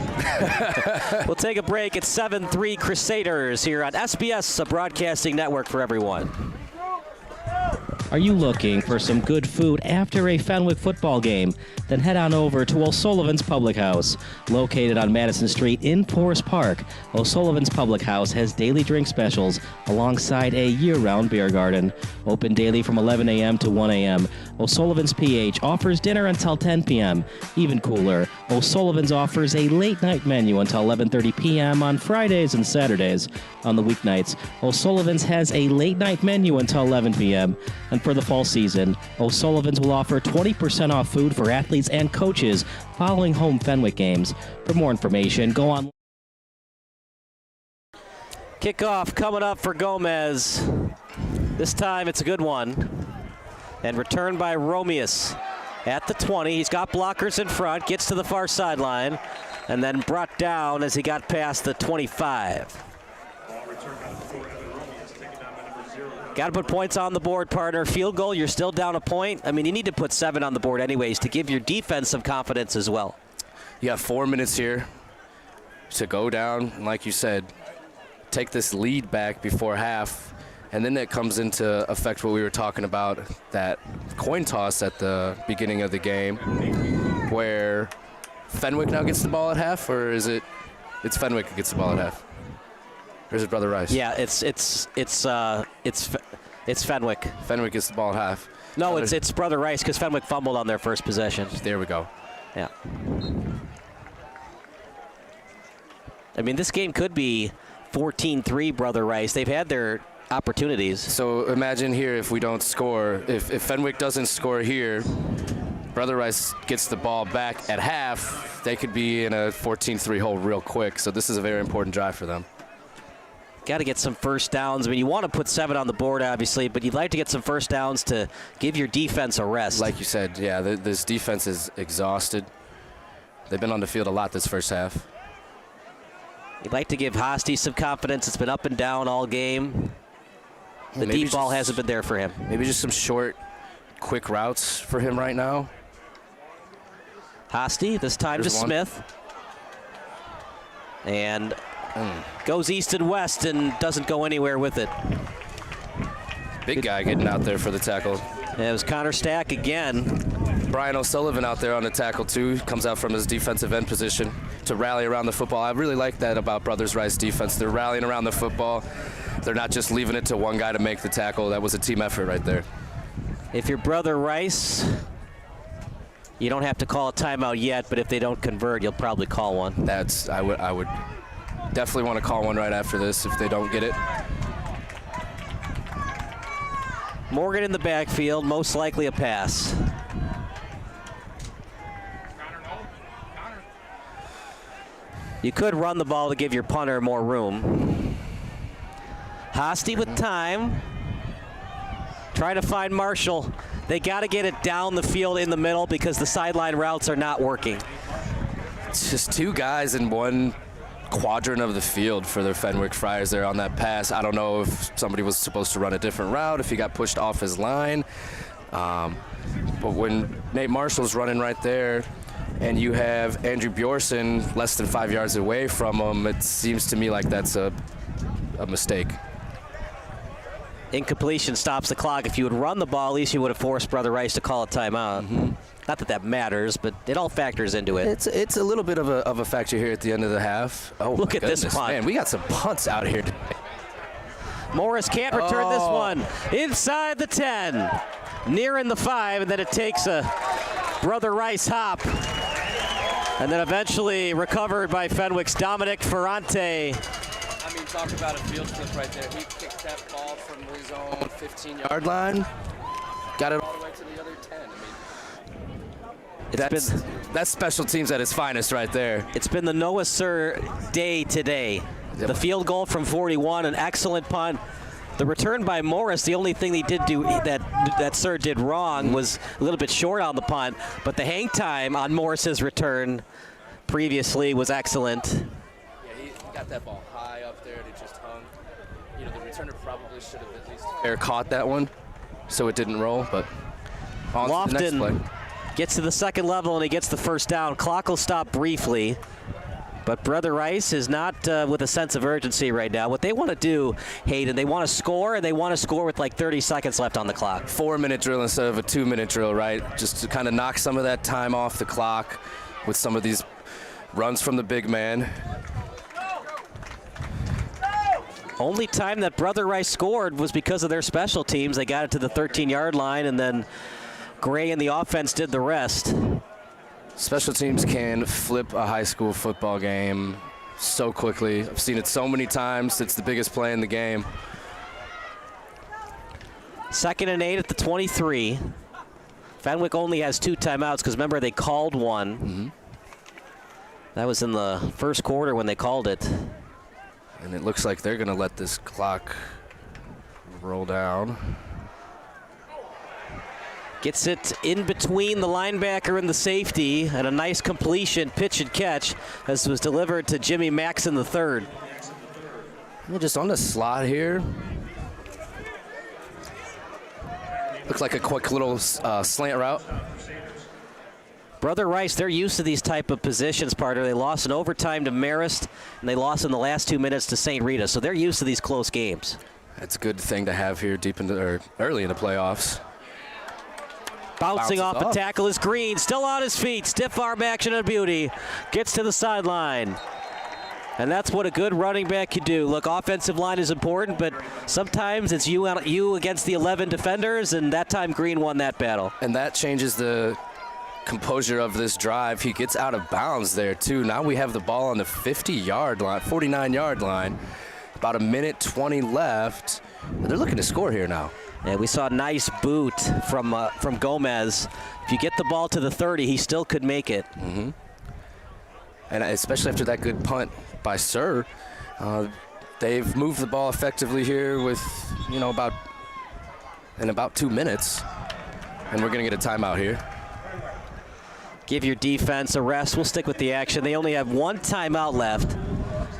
We'll take a break. It's 7-3 Crusaders here on SBS, a broadcasting network for everyone. Are you looking for some good food after a Fenwick football game? Then head on over to O'Sullivan's Public House. Located on Madison Street in Forest Park, O'Sullivan's Public House has daily drink specials alongside a year-round beer garden. Open daily from 11 a.m. to 1 a.m. O'Sullivan's PH offers dinner until 10 p.m. Even cooler, O'Sullivan's offers a late-night menu until 11:30 p.m. on Fridays and Saturdays. On the weeknights, O'Sullivan's has a late-night menu until 11 p.m. And for the fall season, O'Sullivan's will offer 20% off food for athletes and coaches following home Fenwick games. For more information, go on. Kickoff coming up for Gomez. This time it's a good one. And returned by Romeus at the 20. He's got blockers in front, gets to the far sideline, and then brought down as he got past the 25. Got to put points on the board, partner. Field goal, you're still down a point. I mean, you need to put 7 on the board anyways to give your defense some confidence as well. You have 4 minutes here to go down, and like you said, take this lead back before half, and then it comes into effect what we were talking about, that coin toss at the beginning of the game, where Fenwick now gets the ball at half, or is it's Fenwick who gets the ball at half? Or is it Brother Rice? Yeah, it's Fenwick. Fenwick gets the ball at half. No, it's Brother Rice because Fenwick fumbled on their first possession. There we go. Yeah. I mean, this game could be 14-3 Brother Rice. They've had their opportunities. So imagine here if we don't score, if Fenwick doesn't score here, Brother Rice gets the ball back at half, they could be in a 14-3 hole real quick. So this is a very important drive for them. Got to get some first downs. I mean, you want to put 7 on the board, obviously, but you'd like to get some first downs to give your defense a rest. Like you said, yeah, this defense is exhausted. They've been on the field a lot this first half. You'd like to give Hosty some confidence. It's been up and down all game. The deep ball hasn't been there for him. Maybe just some short, quick routes for him right now. Hosty, this time to Smith. And goes east and west and doesn't go anywhere with it. Big guy getting out there for the tackle. Yeah, it was Connor Stack again. Brian O'Sullivan out there on the tackle too. Comes out from his defensive end position to rally around the football. I really like that about Brothers Rice defense. They're rallying around the football. They're not just leaving it to one guy to make the tackle. That was a team effort right there. If you're Brother Rice, you don't have to call a timeout yet, but if they don't convert, you'll probably call one. I would definitely want to call one right after this if they don't get it. Morgan in the backfield, most likely a pass. You could run the ball to give your punter more room. Hosty with time. Trying to find Marshall. They got to get it down the field in the middle because the sideline routes are not working. It's just 2 guys in one quadrant of the field for the Fenwick Friars there on that pass. I don't know if somebody was supposed to run a different route, if he got pushed off his line. But when Nate Marshall's running right there and you have Andrew Bjorson less than 5 yards away from him, it seems to me like that's a mistake. Incompletion stops the clock. If you would run the ball, at least you would have forced Brother Rice to call a timeout. Mm-hmm. Not that matters, but it all factors into it. It's a little bit of a factor here at the end of the half. Oh, look at this punt. Man, we got some punts out here today. Morris can't return this one. Inside the 10. Nearing the 5, and then it takes a Brother Rice hop. And then eventually recovered by Fenwick's Dominic Ferrante. I mean, talk about a field flip right there. He kicked that ball from his own 15-yard line. Got it all the way to the other 10. That's special teams at its finest right there. It's been the Noah Sir day today. The field goal from 41, an excellent punt. The return by Morris, the only thing they did do that Sir did wrong was a little bit short on the punt, but the hang time on Morris's return previously was excellent. Yeah, he got that ball high up there and it just hung. You know, the returner probably should have at least air caught that one so it didn't roll, but on to the next play. Gets to the second level and he gets the first down. Clock will stop briefly. But Brother Rice is not with a sense of urgency right now. What they want to do, Hayden, they want to score, and they want to score with like 30 seconds left on the clock. 4-minute drill instead of a 2-minute drill, right? Just to kind of knock some of that time off the clock with some of these runs from the big man. Only time that Brother Rice scored was because of their special teams. They got it to the 13-yard line, and then Gray and the offense did the rest. Special teams can flip a high school football game so quickly. I've seen it so many times. It's the biggest play in the game. 2nd and 8 at the 23. Fenwick only has 2 timeouts because remember they called one. Mm-hmm. That was in the first quarter when they called it. And it looks like they're going to let this clock roll down. Gets it in between the linebacker and the safety, and a nice completion, pitch and catch, as was delivered to Jimmy Maxon III. Just on the slot here. Looks like a quick little slant route. Brother Rice, they're used to these type of positions, partner. They lost in overtime to Marist, and they lost in the last 2 minutes to St. Rita, so they're used to these close games. That's a good thing to have here early in the playoffs. Bouncing off the tackle is Green, still on his feet. Stiff arm action and beauty. Gets to the sideline. And that's what a good running back can do. Look, offensive line is important, but sometimes it's you against the 11 defenders, and that time Green won that battle. And that changes the composure of this drive. He gets out of bounds there, too. Now we have the ball on the 50-yard line, 49-yard line. About a minute 20 left. They're looking to score here now. Yeah, we saw a nice boot from Gomez. If you get the ball to the 30, he still could make it. Mm-hmm. And especially after that good punt by Sir, they've moved the ball effectively here with, about 2 minutes. And we're going to get a timeout here. Give your defense a rest. We'll stick with the action. They only have 1 timeout left.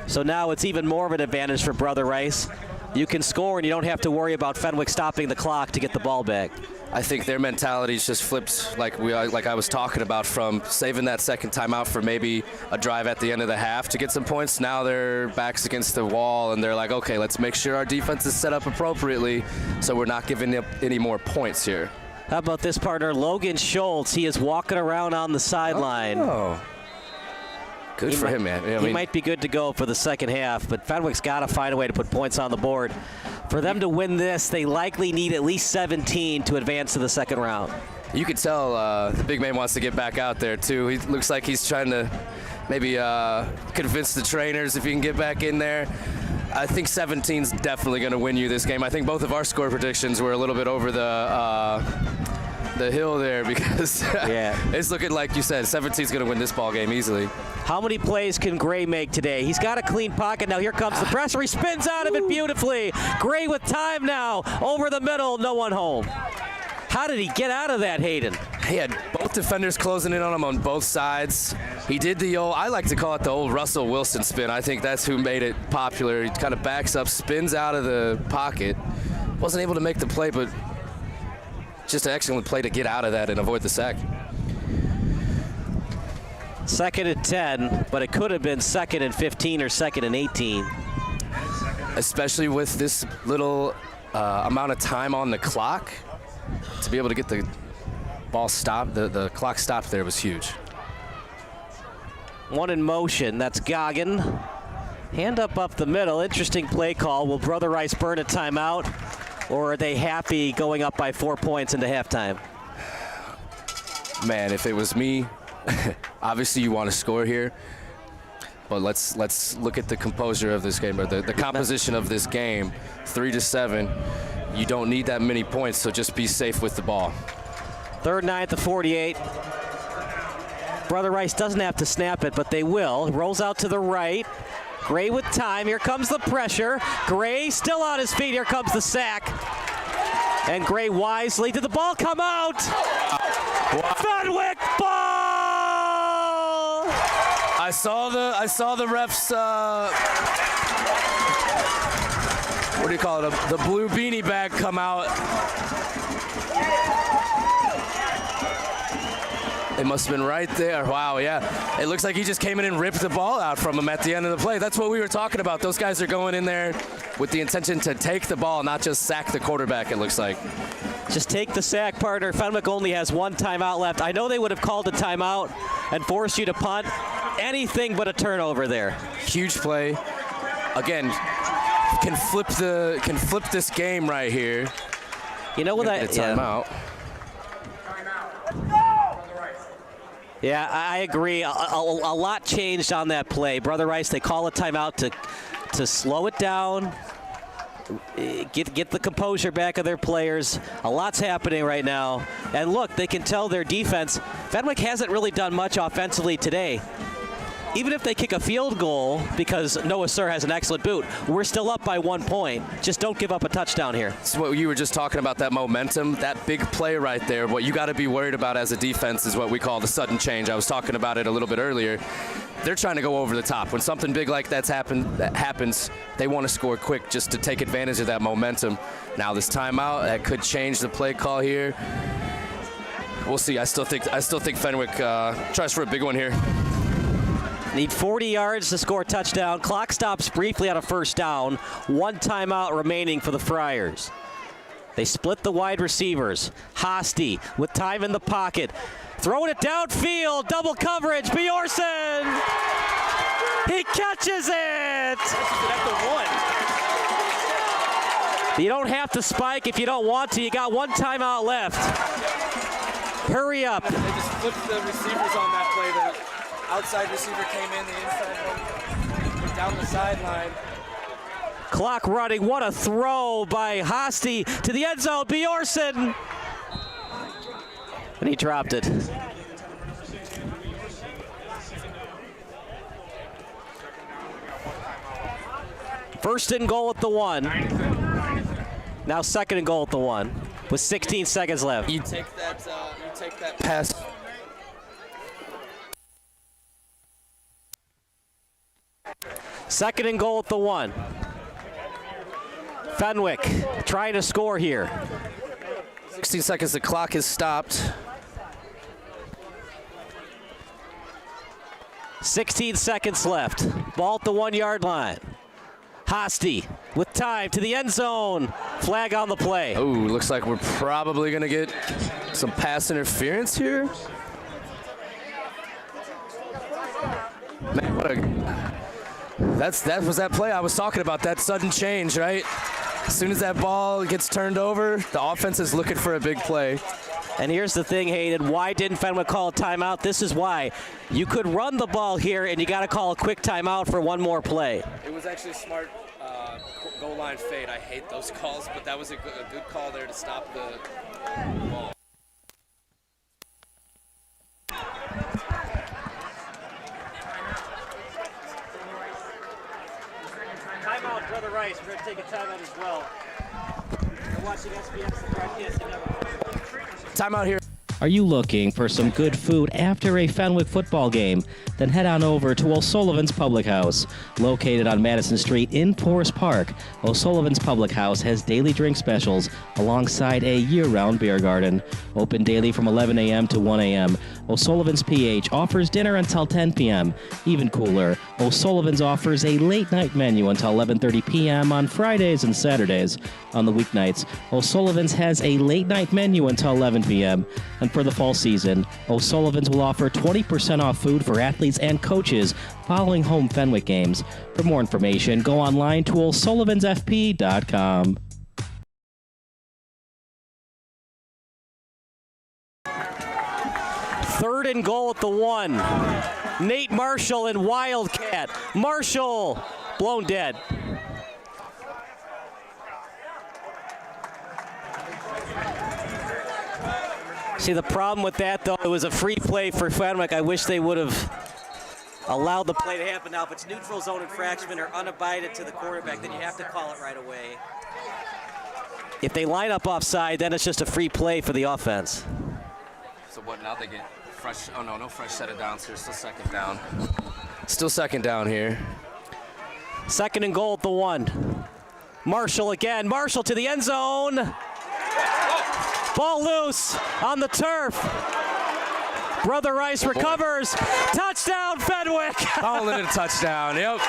So now it's even more of an advantage for Brother Rice. You can score and you don't have to worry about Fenwick stopping the clock to get the ball back. I think their mentality's just flipped like I was talking about, from saving that second timeout for maybe a drive at the end of the half to get some points. Now their backs against the wall and they're like, okay, let's make sure our defense is set up appropriately so we're not giving up any more points here. How about this, partner? Logan Schultz, he is walking around on the sideline. Oh. Good for him, man. He might be good to go for the second half, but Fenwick's got to find a way to put points on the board. For them to win this, they likely need at least 17 to advance to the second round. You could tell the big man wants to get back out there, too. He looks like he's trying to maybe convince the trainers if he can get back in there. I think 17's definitely going to win you this game. I think both of our score predictions were a little bit over the hill there because it's looking like you said 17's going to win this ball game easily. How many plays can Gray make today? He's got a clean pocket now. Here comes the pressure. He spins out of it beautifully. Gray with time now over the middle. No one home. How did he get out of that, Hayden? He had both defenders closing in on him on both sides. He did the old, I like to call it the old Russell Wilson spin. I think that's who made it popular. He kind of backs up, spins out of the pocket. Wasn't able to make the play, but just an excellent play to get out of that and avoid the sack. 2nd and 10, but it could have been 2nd and 15 or 2nd and 18. Especially with this little amount of time on the clock, to be able to get the ball stopped, the clock stopped there was huge. One in motion, that's Goggin. Hand up the middle, interesting play call. Will Brother Rice burn a timeout, or are they happy going up by 4 points into halftime? Man, if it was me, obviously you want to score here, but let's look at the composure of this game, or the composition of this game. 3-7, you don't need that many points, so just be safe with the ball. 3rd and 9 at the 48. Brother Rice doesn't have to snap it, but they will. Rolls out to the right. Gray with time. Here comes the pressure. Gray still on his feet. Here comes the sack. And Gray wisely. Did the ball come out? Fenwick ball! I saw the refs. What do you call it? The blue beanie bag come out. And must have been right there. Wow, yeah. It looks like he just came in and ripped the ball out from him at the end of the play. That's what we were talking about. Those guys are going in there with the intention to take the ball, not just sack the quarterback, it looks like. Just take the sack, partner. Fenwick only has one timeout left. I know they would have called a timeout and forced you to punt. Anything but a turnover there. Huge play. Again, can flip this game right here. You know what that timeout. Yeah, I agree. A lot changed on that play. Brother Rice, they call a timeout to slow it down, get the composure back of their players. A lot's happening right now. And look, they can tell their defense. Fenwick hasn't really done much offensively today. Even if they kick a field goal, because Noah Sir has an excellent boot, we're still up by 1 point. Just don't give up a touchdown here. That's what you were just talking about, that momentum, that big play right there. What you got to be worried about as a defense is what we call the sudden change. I was talking about it a little bit earlier. They're trying to go over the top. When something big like that happens, they want to score quick just to take advantage of that momentum. Now this timeout, that could change the play call here. We'll see. I still think Fenwick tries for a big one here. Need 40 yards to score a touchdown. Clock stops briefly on a first down. One timeout remaining for the Friars. They split the wide receivers. Hosty with time in the pocket. Throwing it downfield. Double coverage. Bjorsen. He catches it. You don't have to spike if you don't want to. You got one timeout left. Hurry up. They just flipped the receivers on that play. The outside receiver came in, the inside one went down the sideline. Clock running. What a throw by Hosty to the end zone. Bjorsen. And he dropped it. First and goal at the 1. Now second and goal at the 1 with 16 seconds left. You take that pass. Second and goal at the 1. Fenwick trying to score here. 16 seconds, the clock is stopped. 16 seconds left. Ball at the 1-yard line. Hosty with time to the end zone. Flag on the play. Oh, looks like we're probably going to get some pass interference here. Man, what a... That was that play I was talking about, that sudden change, right? As soon as that ball gets turned over, the offense is looking for a big play. And here's the thing, Hayden. Why didn't Fenwick call a timeout? This is why. You could run the ball here, and you got to call a quick timeout for one more play. It was actually a smart goal line fade. I hate those calls, but that was a good call there to stop the ball. Timeout, Brother Rice. We're going to take a timeout as well. We're watching SBS broadcast network. Timeout here. Are you looking for some good food after a Fenwick football game? Then head on over to O'Sullivan's Public House. Located on Madison Street in Forest Park, O'Sullivan's Public House has daily drink specials alongside a year-round beer garden. Open daily from 11 a.m. to 1 a.m. O'Sullivan's PH offers dinner until 10 p.m. Even cooler, O'Sullivan's offers a late-night menu until 11:30 p.m. on Fridays and Saturdays. On the weeknights, O'Sullivan's has a late-night menu until 11 p.m. And for the fall season, O'Sullivan's will offer 20% off food for athletes and coaches following home Fenwick games. For more information, go online to o'sullivansfp.com. Third and goal at the 1. Nate Marshall and Wildcat. Marshall blown dead. See, the problem with that, though, it was a free play for Fenwick. I wish they would have allowed the play to happen. Now, if it's neutral zone infraction or unabided to the quarterback, then you have to call it right away. If they line up offside, then it's just a free play for the offense. So what, now they get fresh? Oh, no fresh set of downs here. Still second down. Still second down here. Second and goal at the 1. Marshall again. Marshall to the end zone. Ball loose on the turf. Brother Rice recovers. Touchdown, Fenwick. Calling it a touchdown. Yep.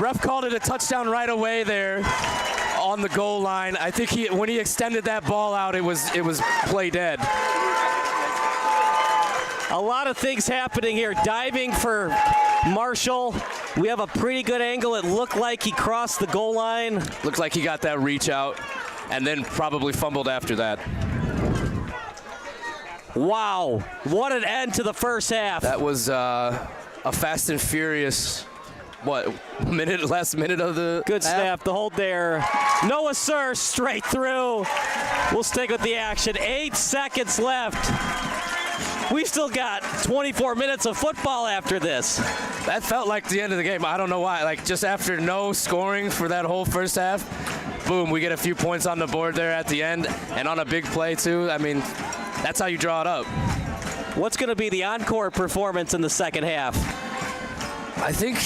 Ref called it a touchdown right away there on the goal line. I think when he extended that ball out, it was play dead. A lot of things happening here. Diving for Marshall. We have a pretty good angle. It looked like he crossed the goal line. Looks like he got that reach out and then probably fumbled after that. Wow, what an end to the first half. That was a fast and furious, last minute of the Good half? snap, the hold there. Noah Sir straight through. We'll stick with the action. 8 seconds left. We still got 24 minutes of football after this. That felt like the end of the game. I don't know why. Like, just after no scoring for that whole first half, boom, we get a few points on the board there at the end, and on a big play, too. I mean, that's how you draw it up. What's going to be the encore performance in the second half? I think,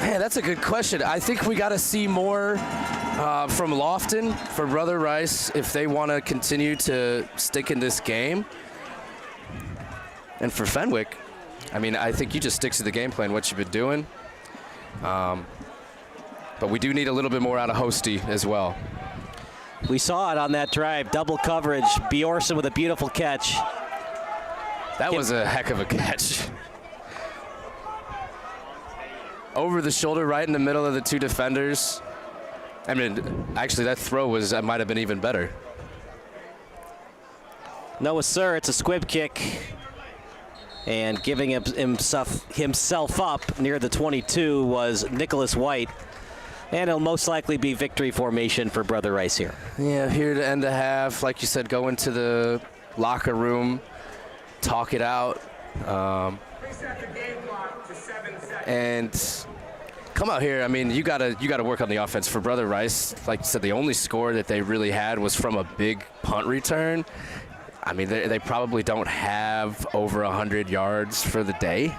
man, that's a good question. I think we got to see more from Lofton for Brother Rice if they want to continue to stick in this game. And for Fenwick, I mean, I think you just stick to the game plan, what you've been doing. But we do need a little bit more out of Hosty as well. We saw it on that drive. Double coverage. Bjorson with a beautiful catch. That was a heck of a catch. Over the shoulder, right in the middle of the two defenders. I mean, actually, that throw might have been even better. Noah Sir, it's a squib kick. And giving himself up near the 22 was Nicholas White. And it'll most likely be victory formation for Brother Rice here. Yeah, here to end the half. Like you said, go into the locker room, talk it out, and come out here. I mean, you gotta work on the offense for Brother Rice. Like you said, the only score that they really had was from a big punt return. I mean, they probably don't have over 100 yards for the day.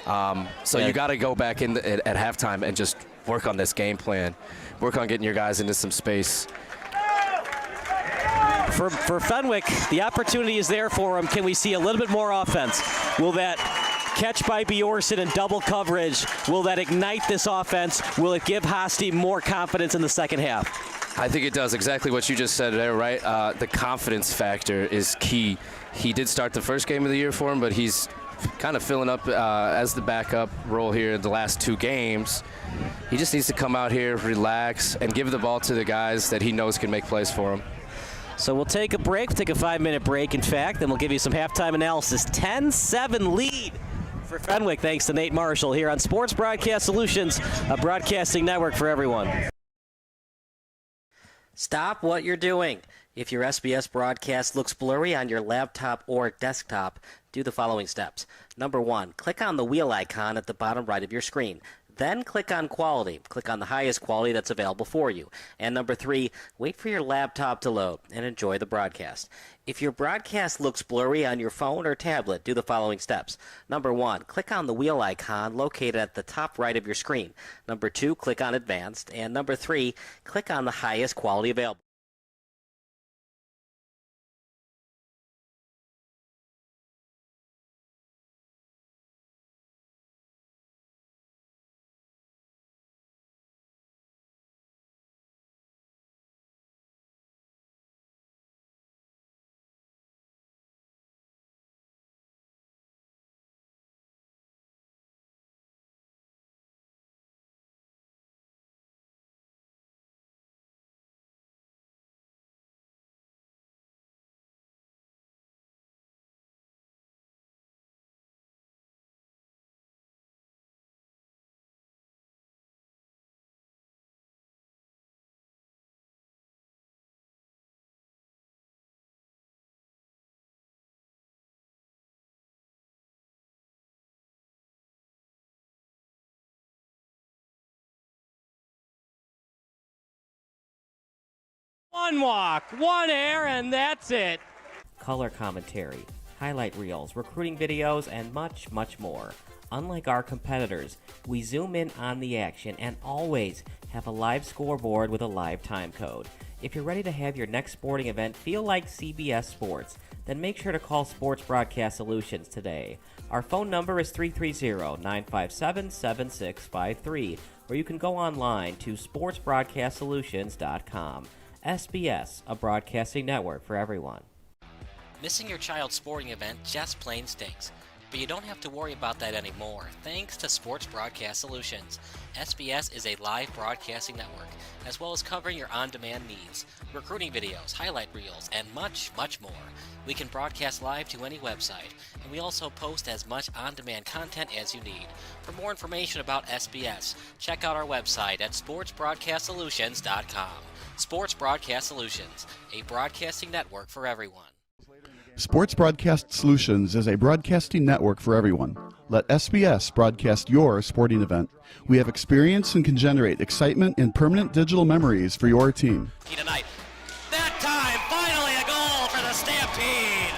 So you got to go back in at halftime and just work on this game plan. Work on getting your guys into some space. For Fenwick, the opportunity is there for him. Can we see a little bit more offense? Will that catch by Bjorson and double coverage, will that ignite this offense? Will it give Hosty more confidence in the second half? I think it does exactly what you just said there, right? The confidence factor is key. He did start the first game of the year for him, but he's kind of filling up as the backup role here in the last 2 games. He just needs to come out here, relax, and give the ball to the guys that he knows can make plays for him. So we'll take a break. We'll take a 5-minute break, in fact, then we'll give you some halftime analysis. 10-7 lead for Fenwick, thanks to Nate Marshall here on Sports Broadcast Solutions, a broadcasting network for everyone. Stop what you're doing. If your SBS broadcast looks blurry on your laptop or desktop, do the following steps. Number 1, click on the wheel icon at the bottom right of your screen. Then click on quality. Click on the highest quality that's available for you. And number 3, wait for your laptop to load and enjoy the broadcast. If your broadcast looks blurry on your phone or tablet, do the following steps. Number 1, click on the wheel icon located at the top right of your screen. Number 2, click on advanced. And number 3, click on the highest quality available. One walk, one air, and that's it. Color commentary, highlight reels, recruiting videos, and much, much more. Unlike our competitors, we zoom in on the action and always have a live scoreboard with a live time code. If you're ready to have your next sporting event feel like CBS Sports, then make sure to call Sports Broadcast Solutions today. Our phone number is 330-957-7653, or you can go online to sportsbroadcastsolutions.com. SBS, a broadcasting network for everyone. Missing your child's sporting event just plain stinks. But you don't have to worry about that anymore, thanks to Sports Broadcast Solutions. SBS is a live broadcasting network, as well as covering your on-demand needs, recruiting videos, highlight reels, and much, much more. We can broadcast live to any website, and we also post as much on-demand content as you need. For more information about SBS, check out our website at sportsbroadcastsolutions.com. Sports Broadcast Solutions, a broadcasting network for everyone. Sports Broadcast Solutions is a broadcasting network for everyone. Let SBS broadcast your sporting event. We have experience and can generate excitement and permanent digital memories for your team. Tonight. That time, finally a goal for the Stampede!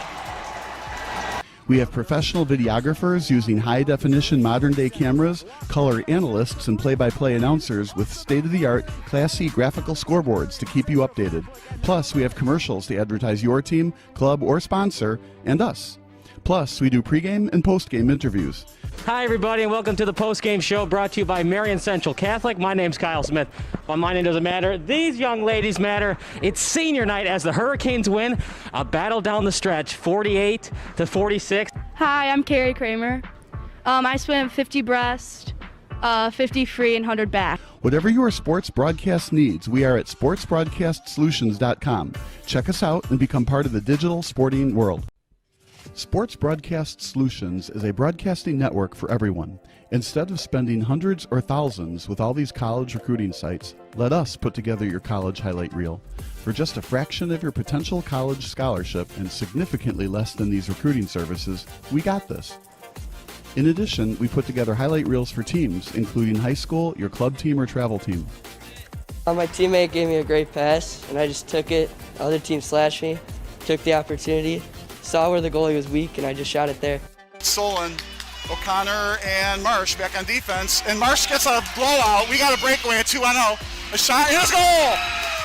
We have professional videographers using high-definition modern-day cameras, color analysts, and play-by-play announcers with state-of-the-art, classy graphical scoreboards to keep you updated. Plus, we have commercials to advertise your team, club, or sponsor, and us. Plus, we do pregame and postgame interviews. Hi, everybody, and welcome to the postgame show brought to you by Marion Central Catholic. My name's Kyle Smith. Well, my name doesn't matter. These young ladies matter. It's senior night as the Hurricanes win a battle down the stretch, 48-46. Hi, I'm Carrie Kramer. I swim 50 breast, 50 free, and 100 back. Whatever your sports broadcast needs, we are at sportsbroadcastsolutions.com. Check us out and become part of the digital sporting world. Sports Broadcast Solutions is a broadcasting network for everyone. Instead of spending hundreds or thousands with all these college recruiting sites, let us put together your college highlight reel. For just a fraction of your potential college scholarship and significantly less than these recruiting services, we got this. In addition, we put together highlight reels for teams, including high school, your club team, or travel team. My teammate gave me a great pass, and I just took it. Other team slashed me, took the opportunity, saw where the goalie was weak, and I just shot it there. Solon, O'Connor, and Marsh back on defense. And Marsh gets a blowout. We got a breakaway, a 2-on-0. A shot, and a goal!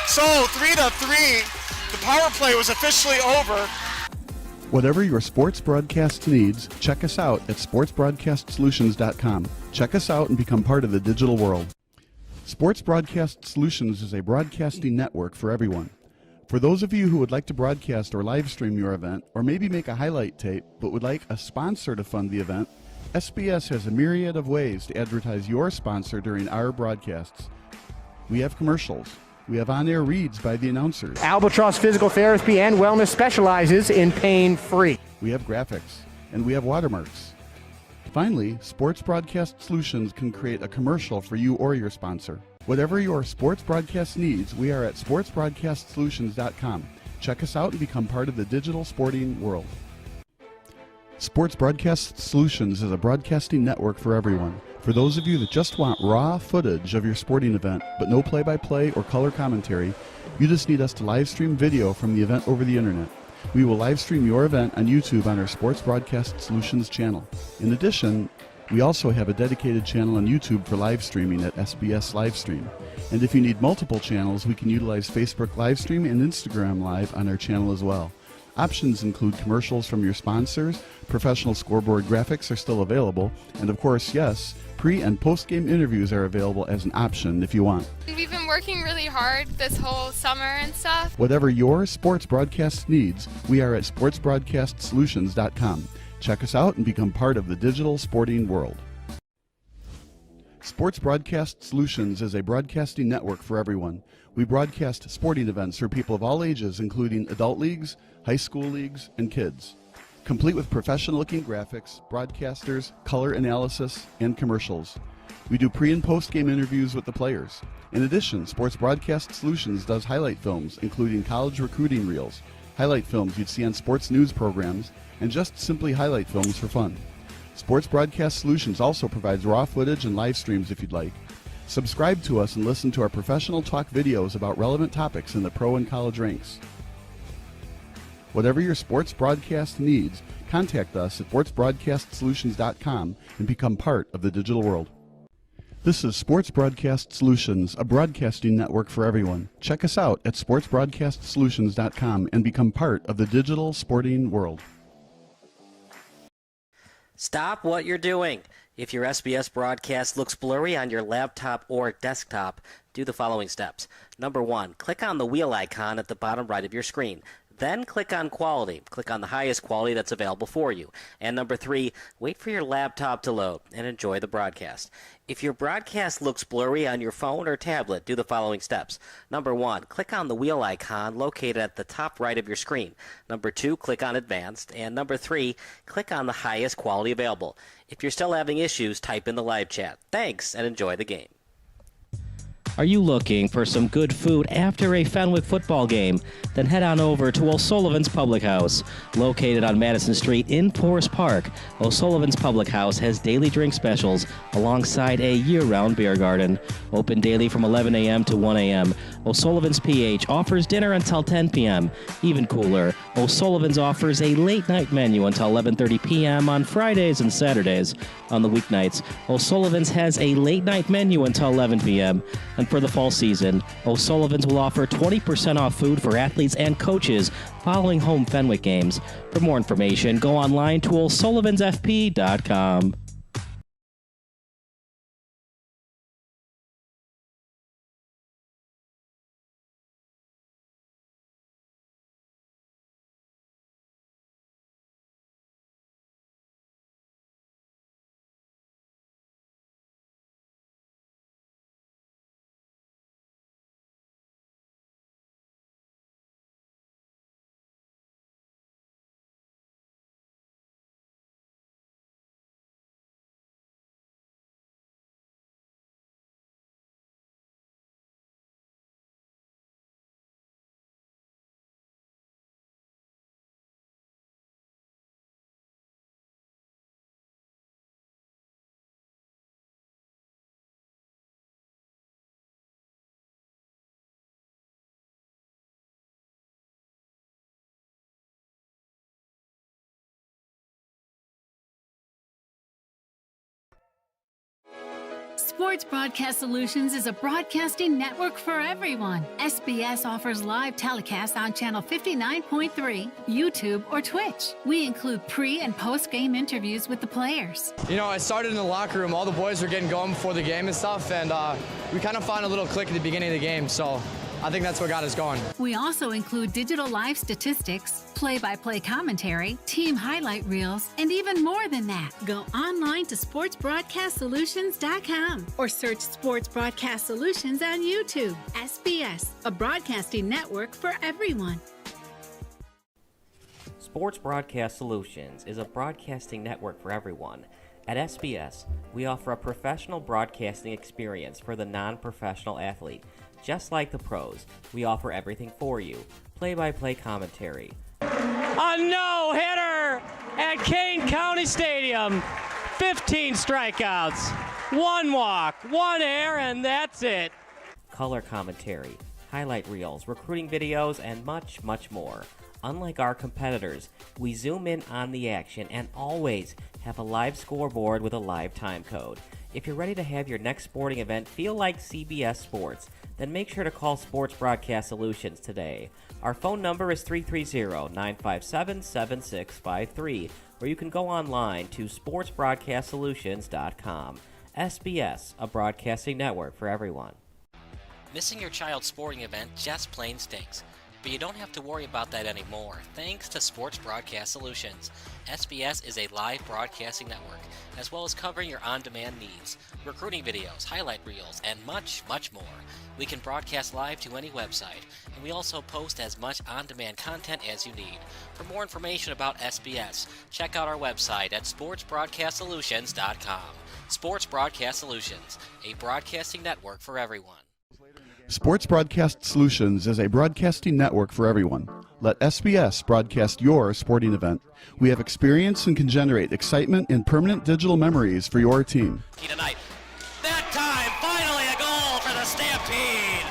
So 3-3. The power play was officially over. Whatever your sports broadcast needs, check us out at sportsbroadcastsolutions.com. Check us out and become part of the digital world. Sports Broadcast Solutions is a broadcasting network for everyone. For those of you who would like to broadcast or live stream your event, or maybe make a highlight tape, but would like a sponsor to fund the event, SBS has a myriad of ways to advertise your sponsor during our broadcasts. We have commercials. We have on-air reads by the announcers. Albatross Physical Therapy and Wellness specializes in pain-free. We have graphics, and we have watermarks. Finally, Sports Broadcast Solutions can create a commercial for you or your sponsor. Whatever your sports broadcast needs, we are at sportsbroadcastsolutions.com. Check us out and become part of the digital sporting world. Sports Broadcast Solutions is a broadcasting network for everyone. For those of you that just want raw footage of your sporting event, but no play-by-play or color commentary, you just need us to live stream video from the event over the internet. We will live stream your event on YouTube on our Sports Broadcast Solutions channel. In addition, we also have a dedicated channel on YouTube for live streaming at SBS Livestream. And if you need multiple channels, we can utilize Facebook Livestream and Instagram Live on our channel as well. Options include commercials from your sponsors, professional scoreboard graphics are still available, and of course, yes, pre- and post-game interviews are available as an option if you want. We've been working really hard this whole summer and stuff. Whatever your sports broadcast needs, we are at sportsbroadcastsolutions.com. Check us out and become part of the digital sporting world. Sports Broadcast Solutions is a broadcasting network for everyone. We broadcast sporting events for people of all ages, including adult leagues, high school leagues, and kids. Complete with professional-looking graphics, broadcasters, color analysis, and commercials. We do pre- and post-game interviews with the players. In addition, Sports Broadcast Solutions does highlight films, including college recruiting reels, highlight films you'd see on sports news programs, and just simply highlight films for fun. Sports Broadcast Solutions also provides raw footage and live streams if you'd like. Subscribe to us and listen to our professional talk videos about relevant topics in the pro and college ranks. Whatever your sports broadcast needs, contact us at sportsbroadcastsolutions.com and become part of the digital world. This is Sports Broadcast Solutions, a broadcasting network for everyone. Check us out at sportsbroadcastsolutions.com and become part of the digital sporting world. Stop what you're doing. If your SBS broadcast looks blurry on your laptop or desktop, do the following steps. Number 1, click on the wheel icon at the bottom right of your screen. Then click on Quality. Click on the highest quality that's available for you. And number 3, wait for your laptop to load and enjoy the broadcast. If your broadcast looks blurry on your phone or tablet, do the following steps. Number 1, click on the wheel icon located at the top right of your screen. Number 2, click on Advanced. And number 3, click on the highest quality available. If you're still having issues, type in the live chat. Thanks, and enjoy the game. Are you looking for some good food after a Fenwick football game? Then head on over to O'Sullivan's Public House. Located on Madison Street in Forest Park, O'Sullivan's Public House has daily drink specials alongside a year-round beer garden. Open daily from 11 a.m. to 1 a.m. O'Sullivan's PH offers dinner until 10 p.m. Even cooler, O'Sullivan's offers a late-night menu until 11:30 p.m. on Fridays and Saturdays. On the weeknights, O'Sullivan's has a late-night menu until 11 p.m. And for the fall season, O'Sullivan's will offer 20% off food for athletes and coaches following home Fenwick games. For more information, go online to o'sullivansfp.com. Sports Broadcast Solutions is a broadcasting network for everyone. SBS offers live telecasts on channel 59.3, YouTube, or Twitch. We include pre- and post-game interviews with the players. You know, I started in the locker room. All the boys were getting going before the game and stuff, and we kind of found a little click at the beginning of the game, so I think that's what got us going. We also include digital live statistics, play-by-play commentary, team highlight reels, and even more than that. Go online to sportsbroadcastsolutions.com or search Sports Broadcast Solutions on YouTube. SBS, a broadcasting network for everyone. Sports Broadcast Solutions is a broadcasting network for everyone. At SBS, we offer a professional broadcasting experience for the non-professional athlete. Just like the pros, we offer everything for you. Play-by-play commentary. A no-hitter at Kane County Stadium. 15 strikeouts, 1 walk, 1 error, and that's it. Color commentary, highlight reels, recruiting videos, and much, much more. Unlike our competitors, we zoom in on the action and always have a live scoreboard with a live time code. If you're ready to have your next sporting event feel like CBS Sports, then make sure to call Sports Broadcast Solutions today. Our phone number is 330-957-7653, or you can go online to sportsbroadcastsolutions.com. SBS, a broadcasting network for everyone. Missing your child's sporting event just plain stinks. But you don't have to worry about that anymore, thanks to Sports Broadcast Solutions. SBS is a live broadcasting network, as well as covering your on-demand needs, recruiting videos, highlight reels, and much, much more. We can broadcast live to any website, and we also post as much on-demand content as you need. For more information about SBS, check out our website at sportsbroadcastsolutions.com. Sports Broadcast Solutions, a broadcasting network for everyone. Sports Broadcast Solutions is a broadcasting network for everyone. Let SBS broadcast your sporting event. We have experience and can generate excitement and permanent digital memories for your team. Tonight. That time, finally a goal for the Stampede!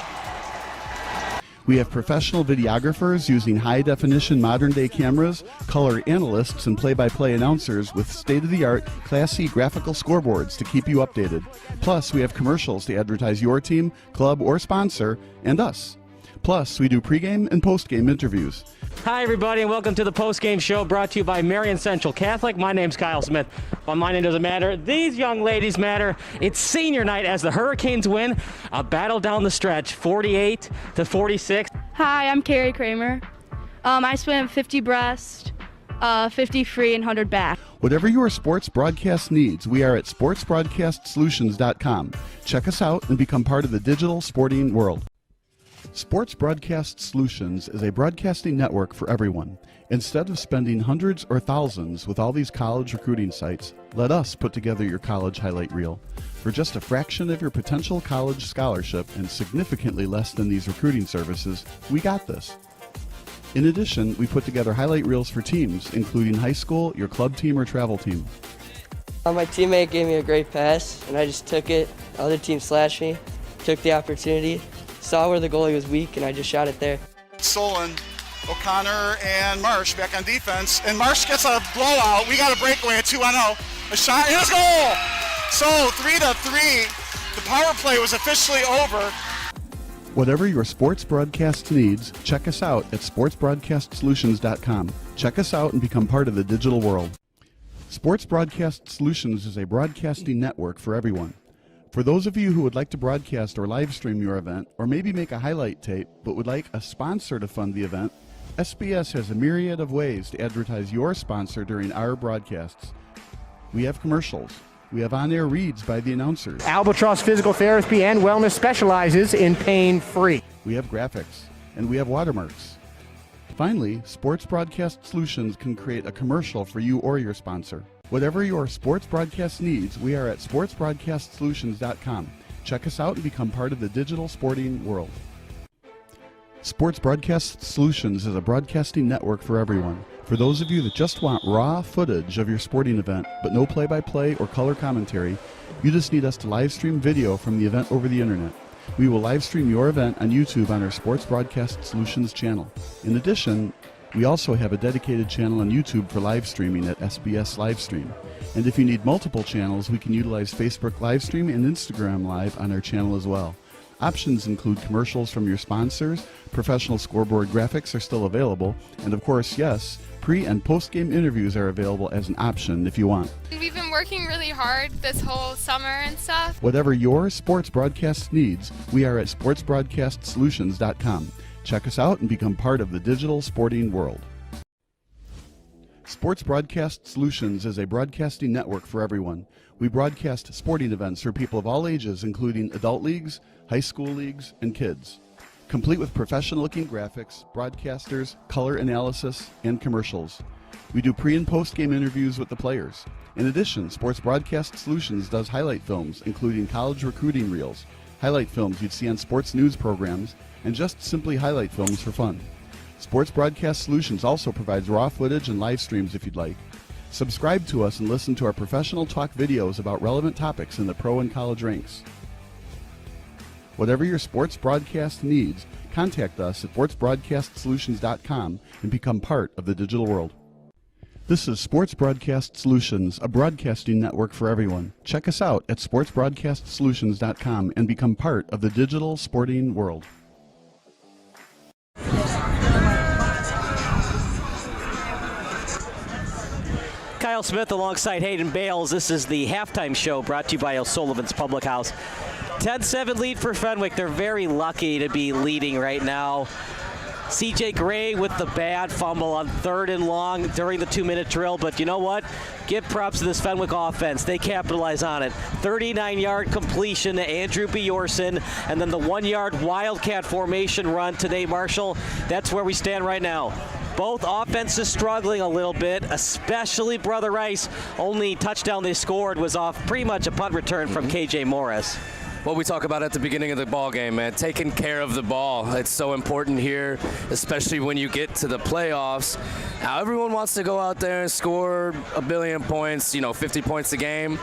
We have professional videographers using high-definition modern-day cameras, color analysts, and play-by-play announcers with state-of-the-art, classy graphical scoreboards to keep you updated. Plus, we have commercials to advertise your team, club, or sponsor, and us. Plus, we do pregame and postgame interviews. Hi, everybody, and welcome to the post-game show brought to you by Marion Central Catholic. My name's Kyle Smith. Well, my name doesn't matter. These young ladies matter. It's senior night as the Hurricanes win a battle down the stretch, 48-46. Hi, I'm Carrie Kramer. I swim 50 breast, 50 free, and 100 back. Whatever your sports broadcast needs, we are at sportsbroadcastsolutions.com. Check us out and become part of the digital sporting world. Sports Broadcast Solutions is a broadcasting network for everyone. Instead of spending hundreds or thousands with all these college recruiting sites, let us put together your college highlight reel. For just a fraction of your potential college scholarship and significantly less than these recruiting services, we got this. In addition, we put together highlight reels for teams, including high school, your club team, or travel team. My teammate gave me a great pass, and I just took it. The other team slashed me, took the opportunity, saw where the goalie was weak, and I just shot it there. Solon, O'Connor, and Marsh back on defense. And Marsh gets a blowout. We got a breakaway at 2-0. A shot, and his goal! So 3-3. The power play was officially over. Whatever your sports broadcast needs, check us out at sportsbroadcastsolutions.com. Check us out and become part of the digital world. Sports Broadcast Solutions is a broadcasting network for everyone. For those of you who would like to broadcast or live stream your event, or maybe make a highlight tape, but would like a sponsor to fund the event, SBS has a myriad of ways to advertise your sponsor during our broadcasts. We have commercials. We have on-air reads by the announcers. Albatross Physical Therapy and Wellness specializes in pain-free. We have graphics, and we have watermarks. Finally, Sports Broadcast Solutions can create a commercial for you or your sponsor. Whatever your sports broadcast needs, we are at sportsbroadcastsolutions.com. Check us out and become part of the digital sporting world. Sports Broadcast Solutions is a broadcasting network for everyone. For those of you that just want raw footage of your sporting event, but no play-by-play or color commentary, you just need us to live stream video from the event over the internet. We will live stream your event on YouTube on our Sports Broadcast Solutions channel. In addition, we also have a dedicated channel on YouTube for live streaming at SBS Livestream. And if you need multiple channels, we can utilize Facebook Livestream and Instagram Live on our channel as well. Options include commercials from your sponsors, professional scoreboard graphics are still available, and of course, yes, pre- and post-game interviews are available as an option if you want. We've been working really hard this whole summer and stuff. Whatever your sports broadcast needs, we are at sportsbroadcastsolutions.com. Check us out and become part of the digital sporting world. Sports Broadcast Solutions is a broadcasting network for everyone. We broadcast sporting events for people of all ages, including adult leagues, high school leagues, and kids. Complete with professional-looking graphics, broadcasters, color analysis, and commercials. We do pre- and post-game interviews with the players. In addition, Sports Broadcast Solutions does highlight films, including college recruiting reels, highlight films you'd see on sports news programs, and just simply highlight films for fun. Sports Broadcast Solutions also provides raw footage and live streams if you'd like. Subscribe to us and listen to our professional talk videos about relevant topics in the pro and college ranks. Whatever your sports broadcast needs, contact us at sportsbroadcastsolutions.com and become part of the digital world. This is Sports Broadcast Solutions, a broadcasting network for everyone. Check us out at sportsbroadcastsolutions.com and become part of the digital sporting world. Kyle Smith alongside Hayden Bales. This is the halftime show brought to you by O'Sullivan's Public House. 10-7 lead for Fenwick. They're very lucky to be leading right now. CJ Gray with the bad fumble on 3rd and long during the 2-minute drill, but you know what? Give props to this Fenwick offense. They capitalize on it. 39-yard completion to Andrew Bjorson, and then the 1-yard Wildcat formation run to Nate Marshall. That's where we stand right now. Both offenses struggling a little bit, especially Brother Rice. Only touchdown they scored was off pretty much a punt return from KJ Morris. What we talk about at the beginning of the ball game, man, taking care of the ball. It's so important here, especially when you get to the playoffs. Now, everyone wants to go out there and score a billion points, 50 points a game.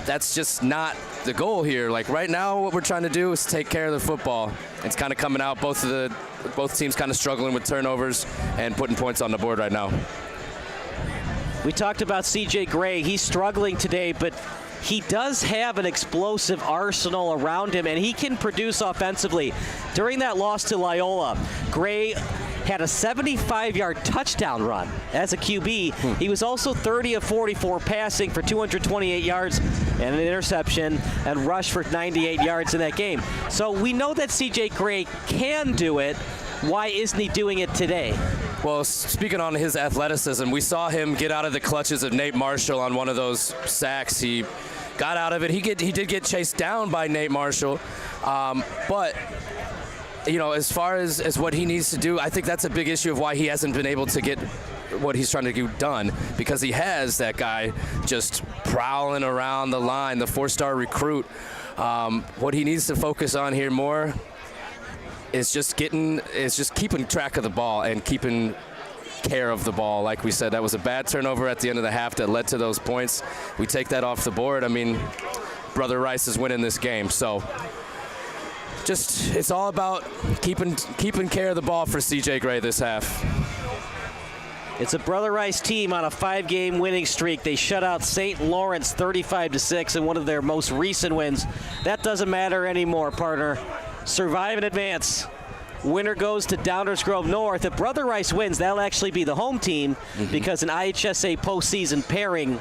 that's just not the goal here. Like right now, what we're trying to do is take care of the football. It's kind of coming out. Both teams kind of struggling with turnovers and putting points on the board right now. We talked about C.J. Gray. He's struggling today, but he does have an explosive arsenal around him, and he can produce offensively. During that loss to Loyola, Gray had a 75-yard touchdown run as a QB. He was also 30 of 44 passing for 228 yards and an interception, and rushed for 98 yards in that game. So we know that C.J. Gray can do it. Why isn't he doing it today? Well, speaking on his athleticism, we saw him get out of the clutches of Nate Marshall on one of those sacks. He got out of it. He did get chased down by Nate Marshall. But, you know, as far as what he needs to do, I think that's a big issue of why he hasn't been able to get what he's trying to get done, because he has that guy just prowling around the line, the 4-star recruit. What he needs to focus on here more is just keeping track of the ball and keeping care of the ball. Like we said, that was a bad turnover at the end of the half that led to those points. We take that off the board. I mean, Brother Rice is winning this game. So just, it's all about keeping care of the ball for C.J. Gray this half. It's a Brother Rice team on a 5-game winning streak. They shut out St. Lawrence 35-6 in one of their most recent wins. That doesn't matter anymore, partner. Survive and advance. Winner goes to Downers Grove North. If Brother Rice wins, that'll actually be the home team, because an IHSA postseason pairing,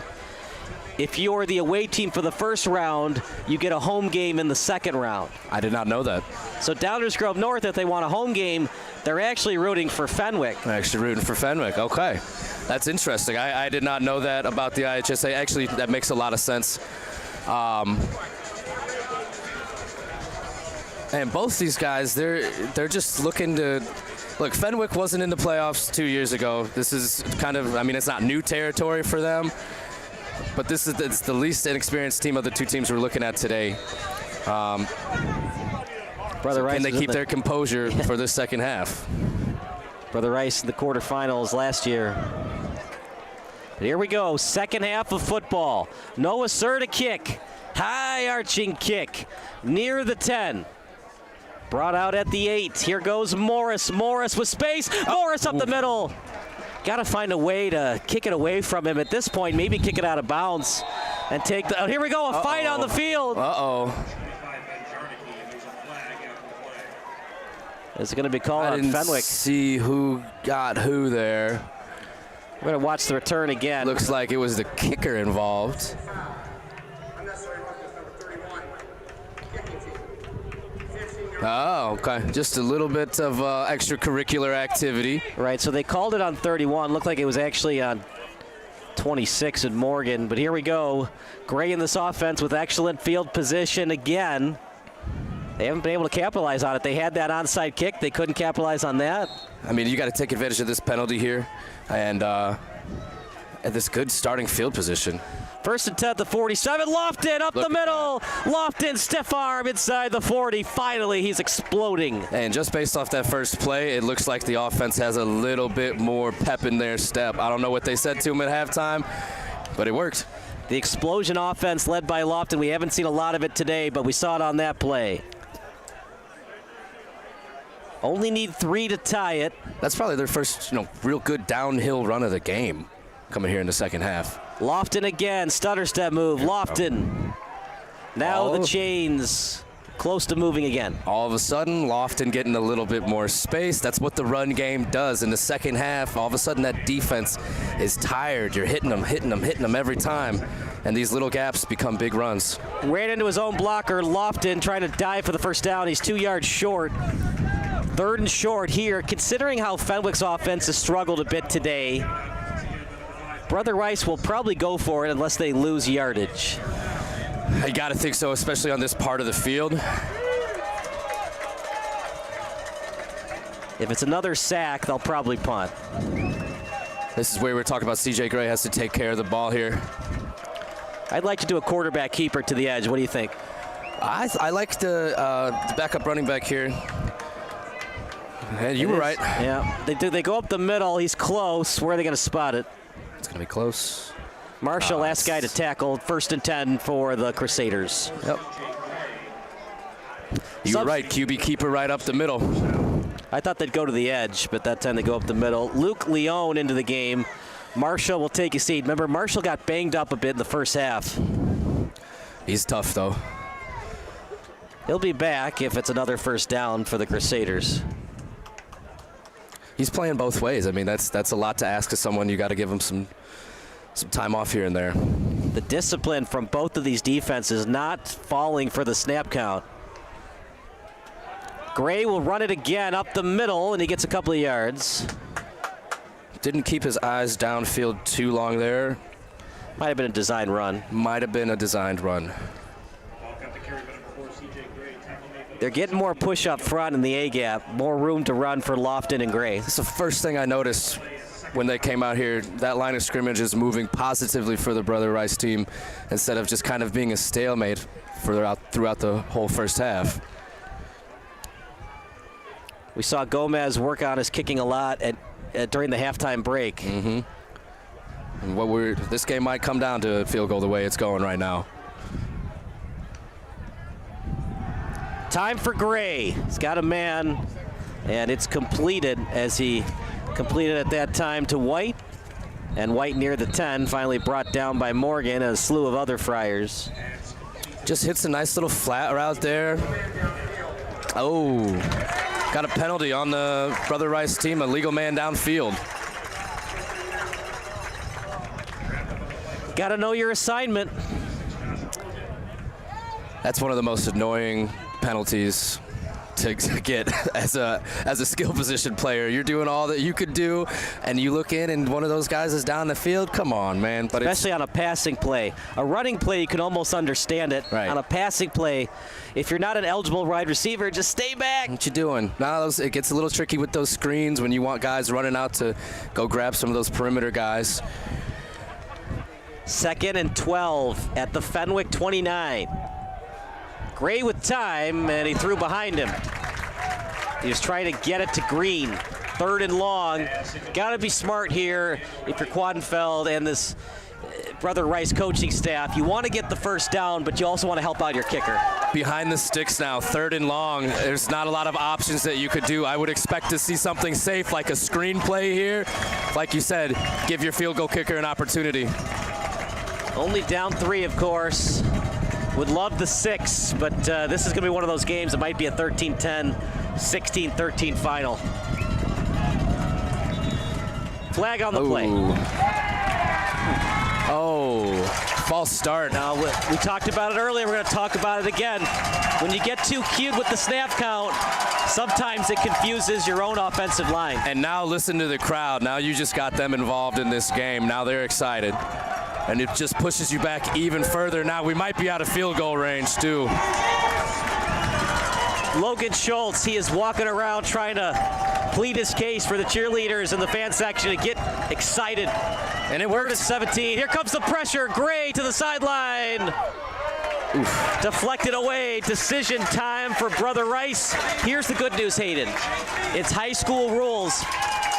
if you're the away team for the first round, you get a home game in the second round. I did not know that. So Downers Grove North, if they want a home game, they're actually rooting for Fenwick. They're actually rooting for Fenwick. Okay. That's interesting. I did not know that about the IHSA. Actually, that makes a lot of sense. And both these guys, they're just looking to look. Fenwick wasn't in the playoffs 2 years ago. This is kind of, I mean, it's not new territory for them, but it's the least inexperienced team of the two teams we're looking at today. Brother Rice, can they keep their composure for this second half? Brother Rice in the quarterfinals last year. But here we go, second half of football. Noah Sir to kick, high arching kick, near the 10. Brought out at the 8. Here goes Morris. Morris with space. Morris up the middle. Got to find a way to kick it away from him at this point. Maybe kick it out of bounds and take the. Oh, here we go. A fight on the field. Is it going to be called on Fenwick? I didn't see who got who there. We're going to watch the return again. Looks like it was the kicker involved. Oh, okay. Just a little bit of extracurricular activity. Right, so they called it on 31. Looked like it was actually on 26 in Morgan. But here we go. Gray in this offense with excellent field position again. They haven't been able to capitalize on it. They had that onside kick. They couldn't capitalize on that. I mean, you got to take advantage of this penalty here. And this good starting field position. First and 10 to 47. Lofton up the middle. Lofton stiff arm inside the 40. Finally, he's exploding. And just based off that first play, it looks like the offense has a little bit more pep in their step. I don't know what they said to him at halftime, but it worked. The explosion offense led by Lofton. We haven't seen a lot of it today, but we saw it on that play. Only need 3 to tie it. That's probably their first, real good downhill run of the game coming here in the second half. Lofton again, stutter step move, Lofton. Now the chains close to moving again. All of a sudden, Lofton getting a little bit more space. That's what the run game does in the second half. All of a sudden, that defense is tired. You're hitting them every time. And these little gaps become big runs. Ran into his own blocker, Lofton trying to dive for the first down. He's 2 yards short. 3rd and short here. Considering how Fenwick's offense has struggled a bit today, Brother Rice will probably go for it unless they lose yardage. I got to think so, especially on this part of the field. If it's another sack, they'll probably punt. This is where we're talking about C.J. Gray has to take care of the ball here. I'd like to do a quarterback keeper to the edge. What do you think? I like the backup running back here. And you were right. Yeah, they go up the middle. He's close. Where are they going to spot it? It's going to be close. Marshall, last guy to tackle, 1st and 10 for the Crusaders. Yep. You were right, QB keeper right up the middle. I thought they'd go to the edge, but that time they go up the middle. Luke Leone into the game. Marshall will take a seat. Remember, Marshall got banged up a bit in the first half. He's tough, though. He'll be back if it's another 1st down for the Crusaders. He's playing both ways. I mean, that's a lot to ask of someone. You got to give him some time off here and there. The discipline from both of these defenses not falling for the snap count. Gray will run it again up the middle, and he gets a couple of yards. Didn't keep his eyes downfield too long there. Might have been a designed run. Might have been a designed run. They're getting more push up front in the A-gap, more room to run for Lofton and Gray. That's the first thing I noticed when they came out here. That line of scrimmage is moving positively for the Brother Rice team instead of just kind of being a stalemate throughout the whole first half. We saw Gomez work on his kicking a lot during the halftime break. Mm-hmm. And this game might come down to a field goal the way it's going right now. Time for Gray. He's got a man, and it's completed as he completed at that time to White. And White near the 10, finally brought down by Morgan and a slew of other Friars. Just hits a nice little flat route there. Oh, got a penalty on the Brother Rice team, a legal man downfield. Got to know your assignment. That's one of the most annoying penalties to get as a skill position player. You're doing all that you could do, and you look in and one of those guys is down the field. Come on, man. But especially on a passing play. A running play, you can almost understand it. Right. On a passing play, if you're not an eligible wide receiver, just stay back. What you doing? Now it gets a little tricky with those screens when you want guys running out to go grab some of those perimeter guys. 2nd and 12 at the Fenwick 29. Gray with time, and he threw behind him. He was trying to get it to Green. 3rd and long. Got to be smart here if you're Quadenfeld and this Brother Rice coaching staff. You want to get the 1st down, but you also want to help out your kicker. Behind the sticks now, 3rd and long. There's not a lot of options that you could do. I would expect to see something safe like a screen play here. Like you said, give your field goal kicker an opportunity. Only down 3, of course. Would love the 6, but this is going to be one of those games. It might be a 13-10, 16-13 final. Flag on the play. Oh, false start. Now, we talked about it earlier. We're going to talk about it again. When you get too cute with the snap count, sometimes it confuses your own offensive line. And now listen to the crowd. Now you just got them involved in this game. Now they're excited. And it just pushes you back even further. Now we might be out of field goal range, too. Logan Schultz, he is walking around trying to plead his case for the cheerleaders in the fan section to get excited. And it worked. 17. Here comes the pressure. Gray to the sideline. Oof. Deflected away. Decision time for Brother Rice. Here's the good news, Hayden. It's high school rules.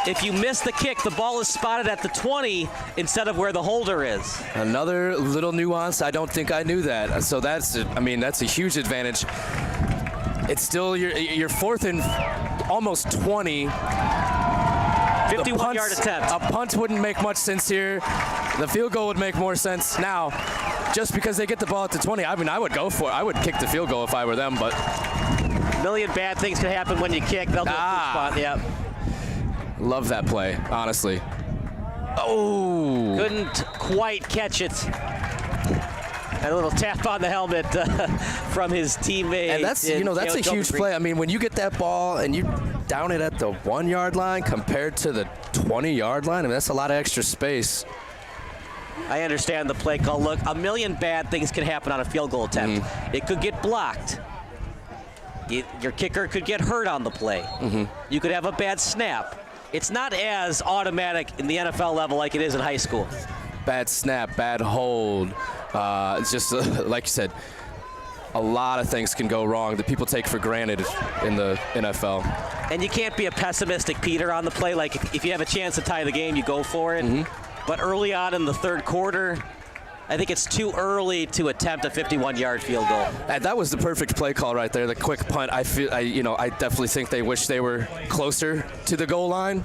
If you miss the kick, the ball is spotted at the 20 instead of where the holder is. Another little nuance. I don't think I knew that. So that's a huge advantage. It's still your 4th and almost 20. 51-yard attempt. A punt wouldn't make much sense here. The field goal would make more sense. Now, just because they get the ball at the 20, I would go for it. I would kick the field goal if I were them, but. A million bad things can happen when you kick. They'll do a spot, yeah. Love that play, honestly. Oh! Couldn't quite catch it. And a little tap on the helmet from his teammate. And that's a huge play. I mean, when you get that ball and you down it at the 1-yard line compared to the 20-yard line, that's a lot of extra space. I understand the play call. Look, a million bad things can happen on a field goal attempt. It could get blocked. Your kicker could get hurt on the play. You could have a bad snap. It's not as automatic in the NFL level like it is in high school. Bad snap, bad hold. It's just, like you said, a lot of things can go wrong that people take for granted in the NFL. And you can't be a pessimistic Peter on the play. Like, if you have a chance to tie the game, you go for it. but early on in the third quarter, I think it's too early to attempt a 51-yard field goal. And that was the perfect play call right there, the quick punt. I definitely think they wish they were closer to the goal line,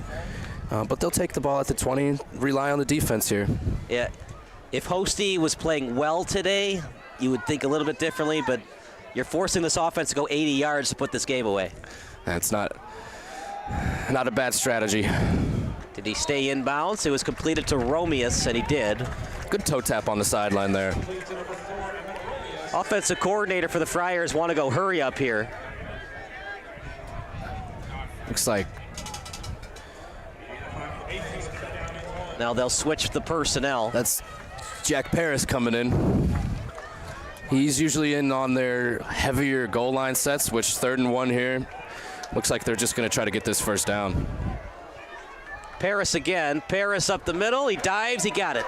but they'll take the ball at the 20 and rely on the defense here. Yeah, if Hosty was playing well today, you would think a little bit differently, but you're forcing this offense to go 80 yards to put this game away. That's not a bad strategy. Did he stay in bounds? It was completed to Romeus, and he did. Good toe tap on the sideline there. Offensive coordinator for the Friars want to go hurry up here. Looks like. Now they'll switch the personnel. That's Jack Paris coming in. He's usually in on their heavier goal line sets, which 3rd and 1 here. Looks like they're just going to try to get this first down. Paris again. Paris up the middle. He dives. He got it.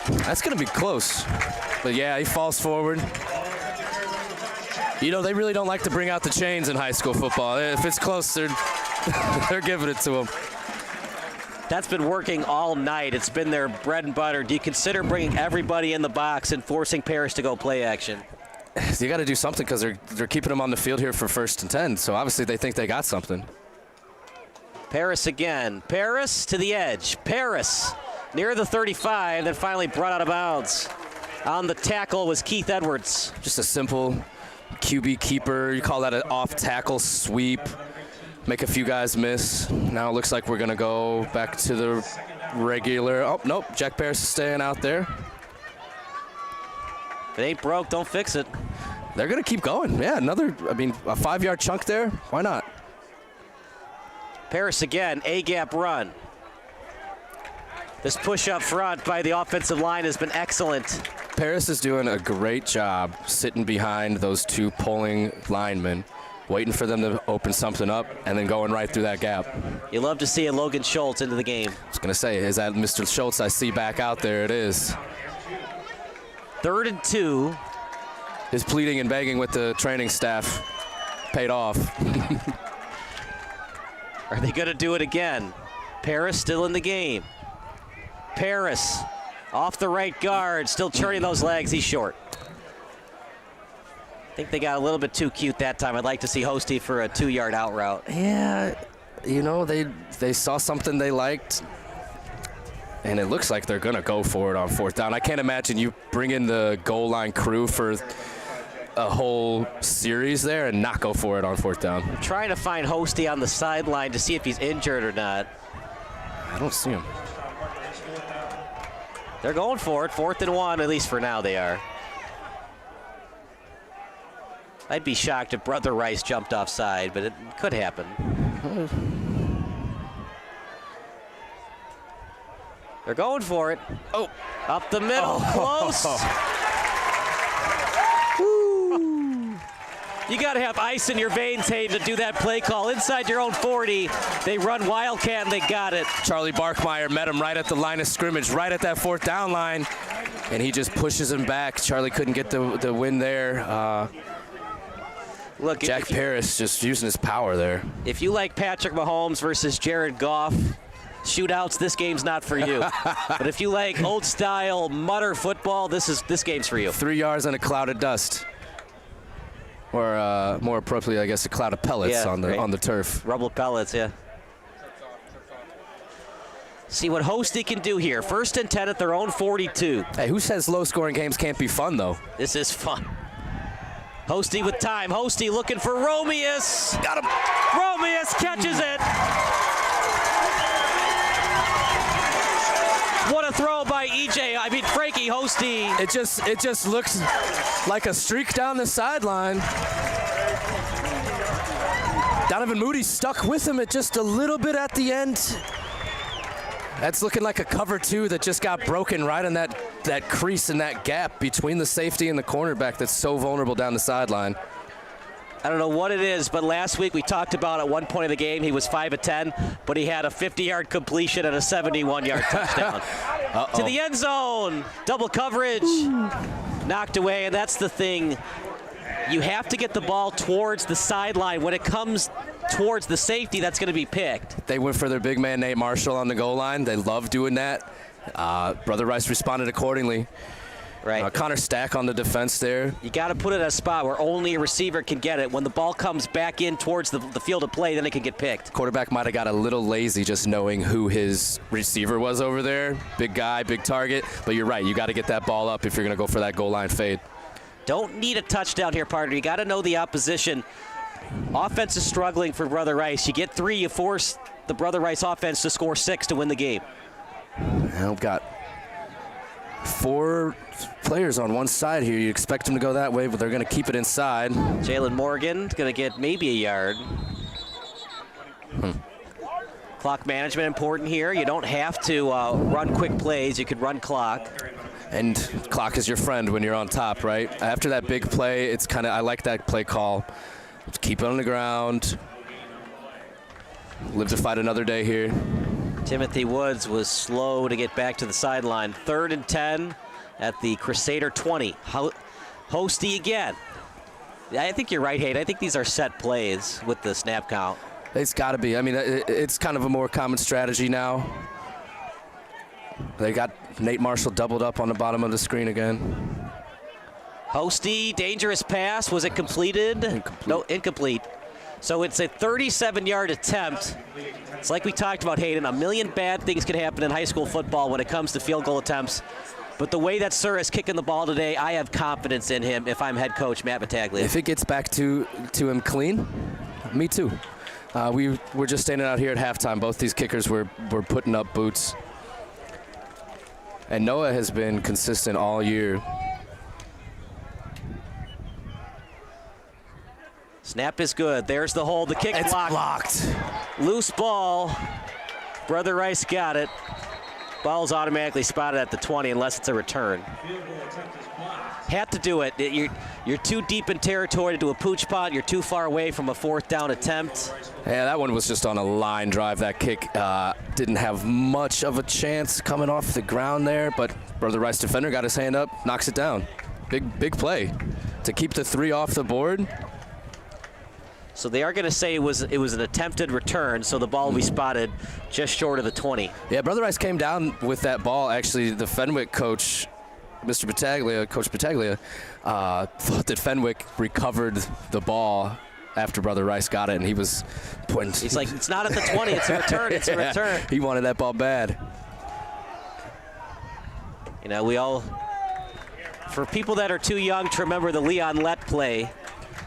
That's going to be close. But yeah, he falls forward. You know, they really don't like to bring out the chains in high school football. If it's close, they're giving it to him. That's been working all night. It's been their bread and butter. Do you consider bringing everybody in the box and forcing Paris to go play action? You got to do something because they're keeping him on the field here for 1st and 10. So obviously they think they got something. Paris again. Paris to the edge. Paris near the 35, then finally brought out of bounds. On the tackle was Keith Edwards. Just a simple QB keeper. You call that an off-tackle sweep. Make a few guys miss. Now it looks like we're going to go back to the regular. Oh, nope. Jack Paris is staying out there. If it ain't broke, don't fix it. They're going to keep going. Yeah, a 5-yard chunk there. Why not? Paris again, A-gap run. This push up front by the offensive line has been excellent. Paris is doing a great job sitting behind those 2 pulling linemen, waiting for them to open something up and then going right through that gap. You love to see a Logan Schultz into the game. I was going to say, is that Mr. Schultz I see back out there? It is. 3rd and 2. His pleading and begging with the training staff paid off. Are they going to do it again? Paris still in the game. Paris off the right guard, still churning those legs. He's short. I think they got a little bit too cute that time. I'd like to see Hosty for a 2-yard out route. Yeah, you know, they saw something they liked, and it looks like they're going to go for it on 4th down. I can't imagine you bring in the goal line crew for a whole series there and not go for it on 4th down. I'm trying to find Hosty on the sideline to see if he's injured or not. I don't see him. They're going for it. 4th and 1, at least for now they are. I'd be shocked if Brother Rice jumped offside, but it could happen. They're going for it. Oh, up the middle, close. You got to have ice in your veins, Hayden, to do that play call. Inside your own 40, they run Wildcat, and they got it. Charlie Barkmeyer met him right at the line of scrimmage, right at that 4th down line, and he just pushes him back. Charlie couldn't get the win there. Look, Jack Paris just using his power there. If you like Patrick Mahomes versus Jared Goff shootouts, this game's not for you. But if you like old-style mutter football, this game's for you. 3 yards and a cloud of dust. Or more appropriately, I guess, a cloud of pellets on the turf. Rubble pellets, yeah. See what Hosty can do here. 1st and 10 at their own 42. Hey, who says low-scoring games can't be fun, though? This is fun. Hosty with time. Hosty looking for Romeus. Got him. Romeus catches it. What a throw by Frankie Hosty. It just looks like a streak down the sideline. Donovan Moody stuck with him at just a little bit at the end. That's looking like a cover 2 that just got broken right in that crease and that gap between the safety and the cornerback that's so vulnerable down the sideline. I don't know what it is, but last week we talked about at one point of the game he was 5 of 10, but he had a 50-yard completion and a 71-yard touchdown. To the end zone, double coverage, knocked away, and that's the thing. You have to get the ball towards the sideline. When it comes towards the safety, that's going to be picked. They went for their big man, Nate Marshall, on the goal line. They love doing that. Brother Rice responded accordingly. Right. Connor Stack on the defense there. You got to put it in a spot where only a receiver can get it. When the ball comes back in towards the field of play, then it can get picked. Quarterback might have got a little lazy just knowing who his receiver was over there. Big guy, big target. But you're right. You got to get that ball up if you're going to go for that goal line fade. Don't need a touchdown here, partner. You got to know the opposition. Offense is struggling for Brother Rice. You get 3, you force the Brother Rice offense to score 6 to win the game. Now we've got 4 players on one side here. You expect them to go that way, but they're going to keep it inside. Jalen Morgan going to get maybe a yard. Clock management important here. You don't have to run quick plays. You could run clock. And clock is your friend when you're on top, right? After that big play, it's kind of, I like that play call. Just keep it on the ground. Live to fight another day here. Timothy Woods was slow to get back to the sideline. 3rd and 10 at the Crusader 20. Hosty again. I think you're right, Hayden. I think these are set plays with the snap count. It's got to be. I mean, it's kind of a more common strategy now. They got Nate Marshall doubled up on the bottom of the screen again. Hosty, dangerous pass. Was it completed? Incomplete. No, incomplete. So it's a 37-yard attempt. It's like we talked about, Hayden. A million bad things can happen in high school football when it comes to field goal attempts. But the way that Sir is kicking the ball today, I have confidence in him if I'm head coach Matt Battaglia. If it gets back to him clean, me too. We were just standing out here at halftime. Both these kickers were putting up boots. And Noah has been consistent all year. Snap is good. There's the hold. The kick it's blocked. Loose ball. Brother Rice got it. Ball's automatically spotted at the 20 unless it's a return. Have to do it. You're too deep in territory to do a pooch punt. You're too far away from a 4th down attempt. Yeah, that one was just on a line drive. That kick didn't have much of a chance coming off the ground there, but Brother Rice defender got his hand up, knocks it down. Big play to keep the 3 off the board. So they are going to say it was an attempted return, so the ball will be spotted just short of the 20. Yeah, Brother Rice came down with that ball. Actually, the Fenwick coach, Coach Battaglia, thought that Fenwick recovered the ball after Brother Rice got it, and he was pointing. He's like, it's not at the 20, it's a return, it's a return. He wanted that ball bad. You know, for people that are too young to remember the Leon Lett play,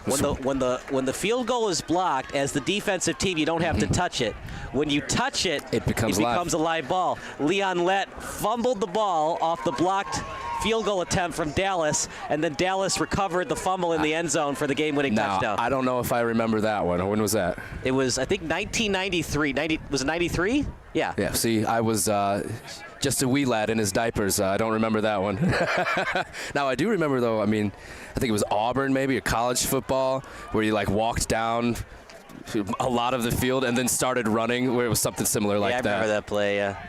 when the field goal is blocked, as the defensive team, you don't have to touch it. When you touch it, it becomes a live ball. Leon Lett fumbled the ball off the blocked field goal attempt from Dallas, and then Dallas recovered the fumble in the end zone for the game-winning touchdown. I don't know if I remember that one. When was that? It was, I think, 1993. Was it 93? Yeah. Yeah, see, I was just a wee lad in his diapers. I don't remember that one. Now, I do remember, though, I mean, I think it was Auburn, maybe, a college football, where you, like, walked down a lot of the field and then started running, where it was something similar like that. Yeah, I remember that play, yeah.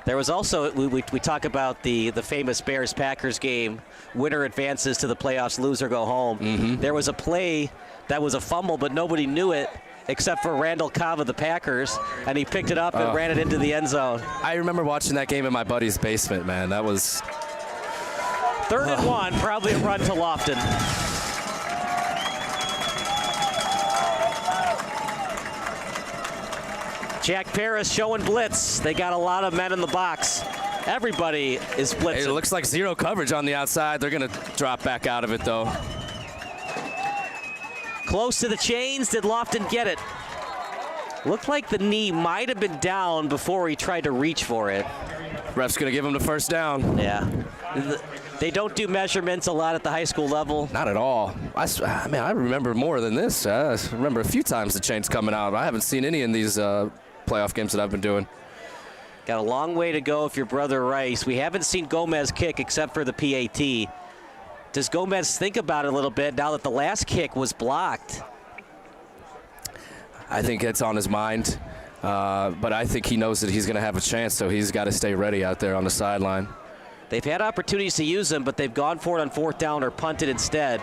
There was also, we talk about the famous Bears-Packers game, winner advances to the playoffs, loser go home. Mm-hmm. There was a play that was a fumble, but nobody knew it except for Randall Cobb of the Packers, and he picked it up and ran it into the end zone. I remember watching that game in my buddy's basement, man. That was... 3rd and 1, probably a run to Lofton. Jack Paris showing blitz. They got a lot of men in the box. Everybody is blitzing. It looks like 0 coverage on the outside. They're going to drop back out of it, though. Close to the chains. Did Lofton get it? Looked like the knee might have been down before he tried to reach for it. Ref's going to give him the first down. Yeah. They don't do measurements a lot at the high school level. Not at all. I mean, I remember more than this. I remember a few times the chains coming out. I haven't seen any in these playoff games that I've been doing. Got a long way to go if you're Brother Rice. We haven't seen Gomez kick except for the PAT. Does Gomez think about it a little bit now that the last kick was blocked? I think it's on his mind, but I think he knows that he's going to have a chance, so he's got to stay ready out there on the sideline. They've had opportunities to use him, but they've gone for it on 4th down or punted instead.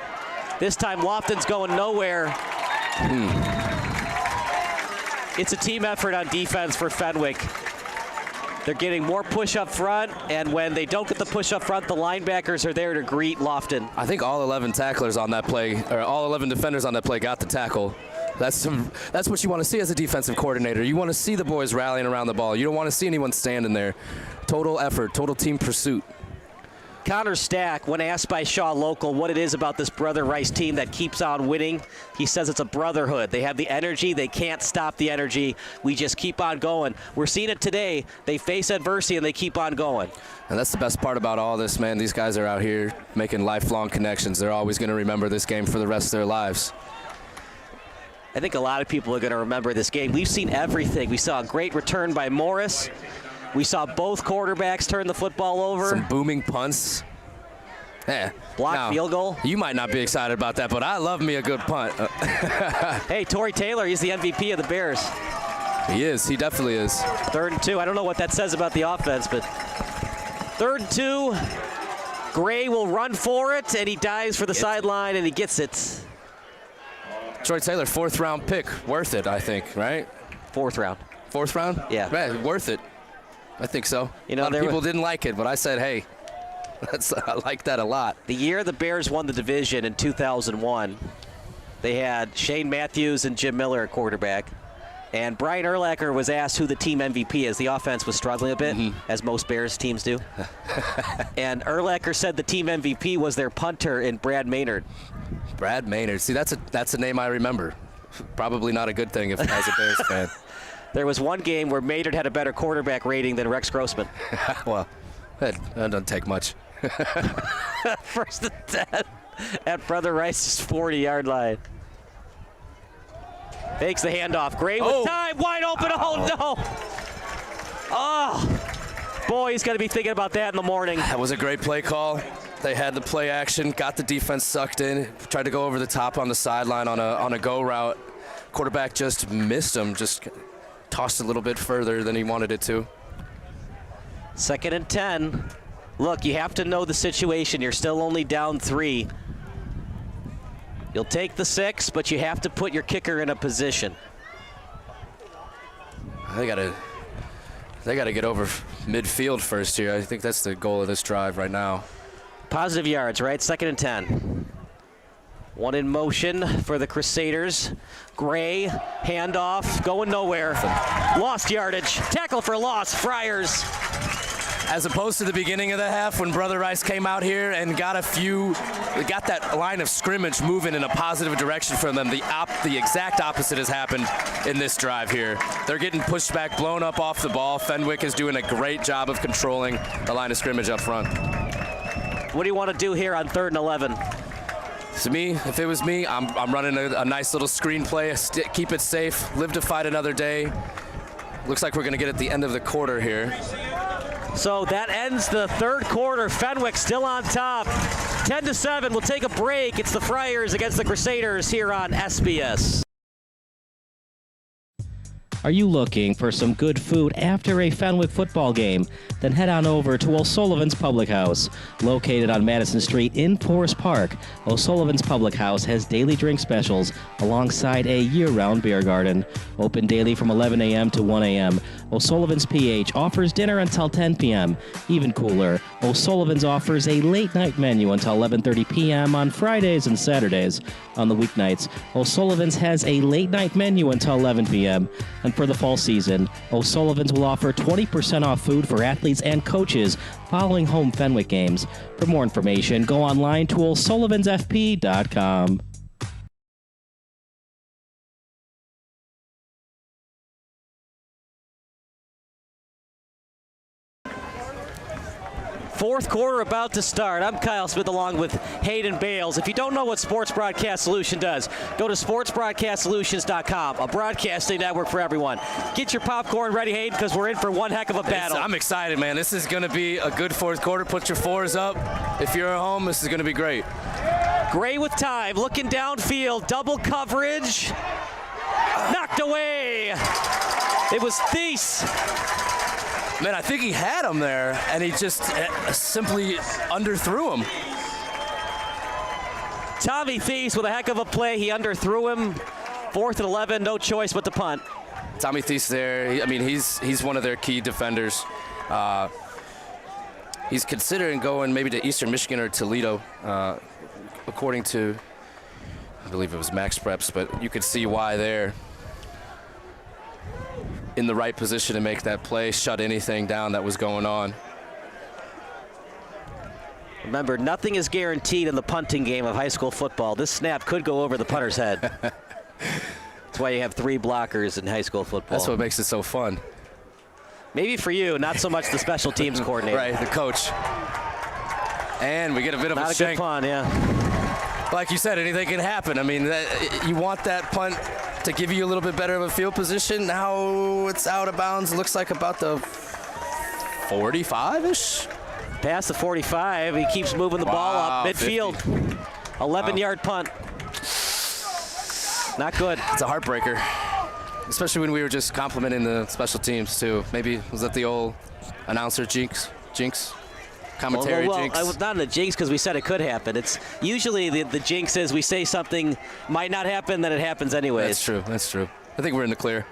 This time Lofton's going nowhere. It's a team effort on defense for Fenwick. They're getting more push up front, and when they don't get the push up front, the linebackers are there to greet Lofton. I think all 11 tacklers on that play, or all 11 defenders on that play got the tackle. That's what you want to see as a defensive coordinator. You want to see the boys rallying around the ball. You don't want to see anyone standing there. Total effort, total team pursuit. Connor Stack, when asked by Shaw Local what it is about this Brother Rice team that keeps on winning, he says it's a brotherhood. They have the energy. They can't stop the energy. We just keep on going. We're seeing it today. They face adversity, and they keep on going. And that's the best part about all this, man. These guys are out here making lifelong connections. They're always going to remember this game for the rest of their lives. I think a lot of people are going to remember this game. We've seen everything. We saw a great return by Morris. We saw both quarterbacks turn the football over. Some booming punts. Yeah. Blocked field goal. You might not be excited about that, but I love me a good punt. Hey, Torrey Taylor, he's the MVP of the Bears. He is. He definitely is. 3rd and 2. I don't know what that says about the offense, but 3rd and 2. Gray will run for it, and he dives for the sideline, and he gets it. Troy Taylor, 4th round pick. Worth it, I think, right? 4th round. 4th round? Yeah. Right, worth it. I think so. You know, a lot of people didn't like it, but I said, hey, I like that a lot. The year the Bears won the division in 2001, they had Shane Matthews and Jim Miller at quarterback. And Brian Urlacher was asked who the team MVP is. The offense was struggling a bit, as most Bears teams do. And Urlacher said the team MVP was their punter in Brad Maynard. Brad Maynard. See, that's a name I remember. Probably not a good thing if as a Bears fan. There was one game where Maynard had a better quarterback rating than Rex Grossman. Well, that doesn't take much. 1st and 10 at Brother Rice's 40-yard line. Fakes the handoff. Gray with time. Wide open. Oh, no. Oh, boy, he's going to be thinking about that in the morning. That was a great play call. They had the play action, got the defense sucked in, tried to go over the top on the sideline on a go route. Quarterback just missed him, just tossed a little bit further than he wanted it to. 2nd and 10. Look, you have to know the situation. You're still only down 3. You'll take the 6, but you have to put your kicker in a position. They gotta get over midfield first here. I think that's the goal of this drive right now. Positive yards, right? 2nd and 10. One in motion for the Crusaders. Gray, handoff, going nowhere. Lost yardage. Tackle for loss, Friars. As opposed to the beginning of the half when Brother Rice came out here and got that line of scrimmage moving in a positive direction for them. The exact opposite has happened in this drive here. They're getting pushed back, blown up off the ball. Fenwick is doing a great job of controlling the line of scrimmage up front. What do you want to do here on 3rd and 11? To me, if it was me, I'm running a nice little screen play, keep it safe, live to fight another day. Looks like we're going to get at the end of the quarter here. So that ends the 3rd quarter. Fenwick still on top. 10-7. We'll take a break. It's the Friars against the Crusaders here on SBS. Are you looking for some good food after a Fenwick football game? Then head on over to O'Sullivan's Public House. Located on Madison Street in Forest Park, O'Sullivan's Public House has daily drink specials alongside a year-round beer garden. Open daily from 11 a.m. to 1 a.m. O'Sullivan's PH offers dinner until 10 p.m. Even cooler, O'Sullivan's offers a late-night menu until 11:30 p.m. on Fridays and Saturdays. On the weeknights, O'Sullivan's has a late-night menu until 11 p.m. And for the fall season, O'Sullivan's will offer 20% off food for athletes and coaches following home Fenwick games. For more information, go online to o'sullivansfp.com. Fourth quarter about to start. I'm Kyle Smith along with Hayden Bales. If you don't know what Sports Broadcast Solution does, go to sportsbroadcastsolutions.com, a broadcasting network for everyone. Get your popcorn ready, Hayden, because we're in for one heck of a battle. I'm excited, man. This is going to be a good fourth quarter. Put your 4s up. If you're at home, this is going to be great. Gray with time, looking downfield, double coverage. Knocked away. It was Thies. Man, I think he had him there, and he just simply underthrew him. Tommy Thies with a heck of a play. He underthrew him. 4th and 11, no choice but to punt. Tommy Thies there. I mean, he's one of their key defenders. He's considering going maybe to Eastern Michigan or Toledo, according to, I believe it was Max Preps, but you could see why there. In the right position to make that play, shut anything down that was going on. Remember, nothing is guaranteed in the punting game of high school football. This snap could go over the punter's head. That's why you have 3 blockers in high school football. That's what makes it so fun. Maybe for you, not so much the special teams coordinator. Right, the coach. And we get a bit of not a shank. Good punt, yeah. Like you said, anything can happen. I mean, you want that punt to give you a little bit better of a field position. Now it's out of bounds. Looks like about the 45-ish. Past the 45, he keeps moving the ball up midfield. 11-yard punt. Not good. It's a heartbreaker, especially when we were just complimenting the special teams too. Maybe was that the old announcer jinx? Commentary jinx. I was not in the jinx because we said it could happen. It's usually the jinx is we say something might not happen, then it happens anyways. That's true. That's true. I think we're in the clear.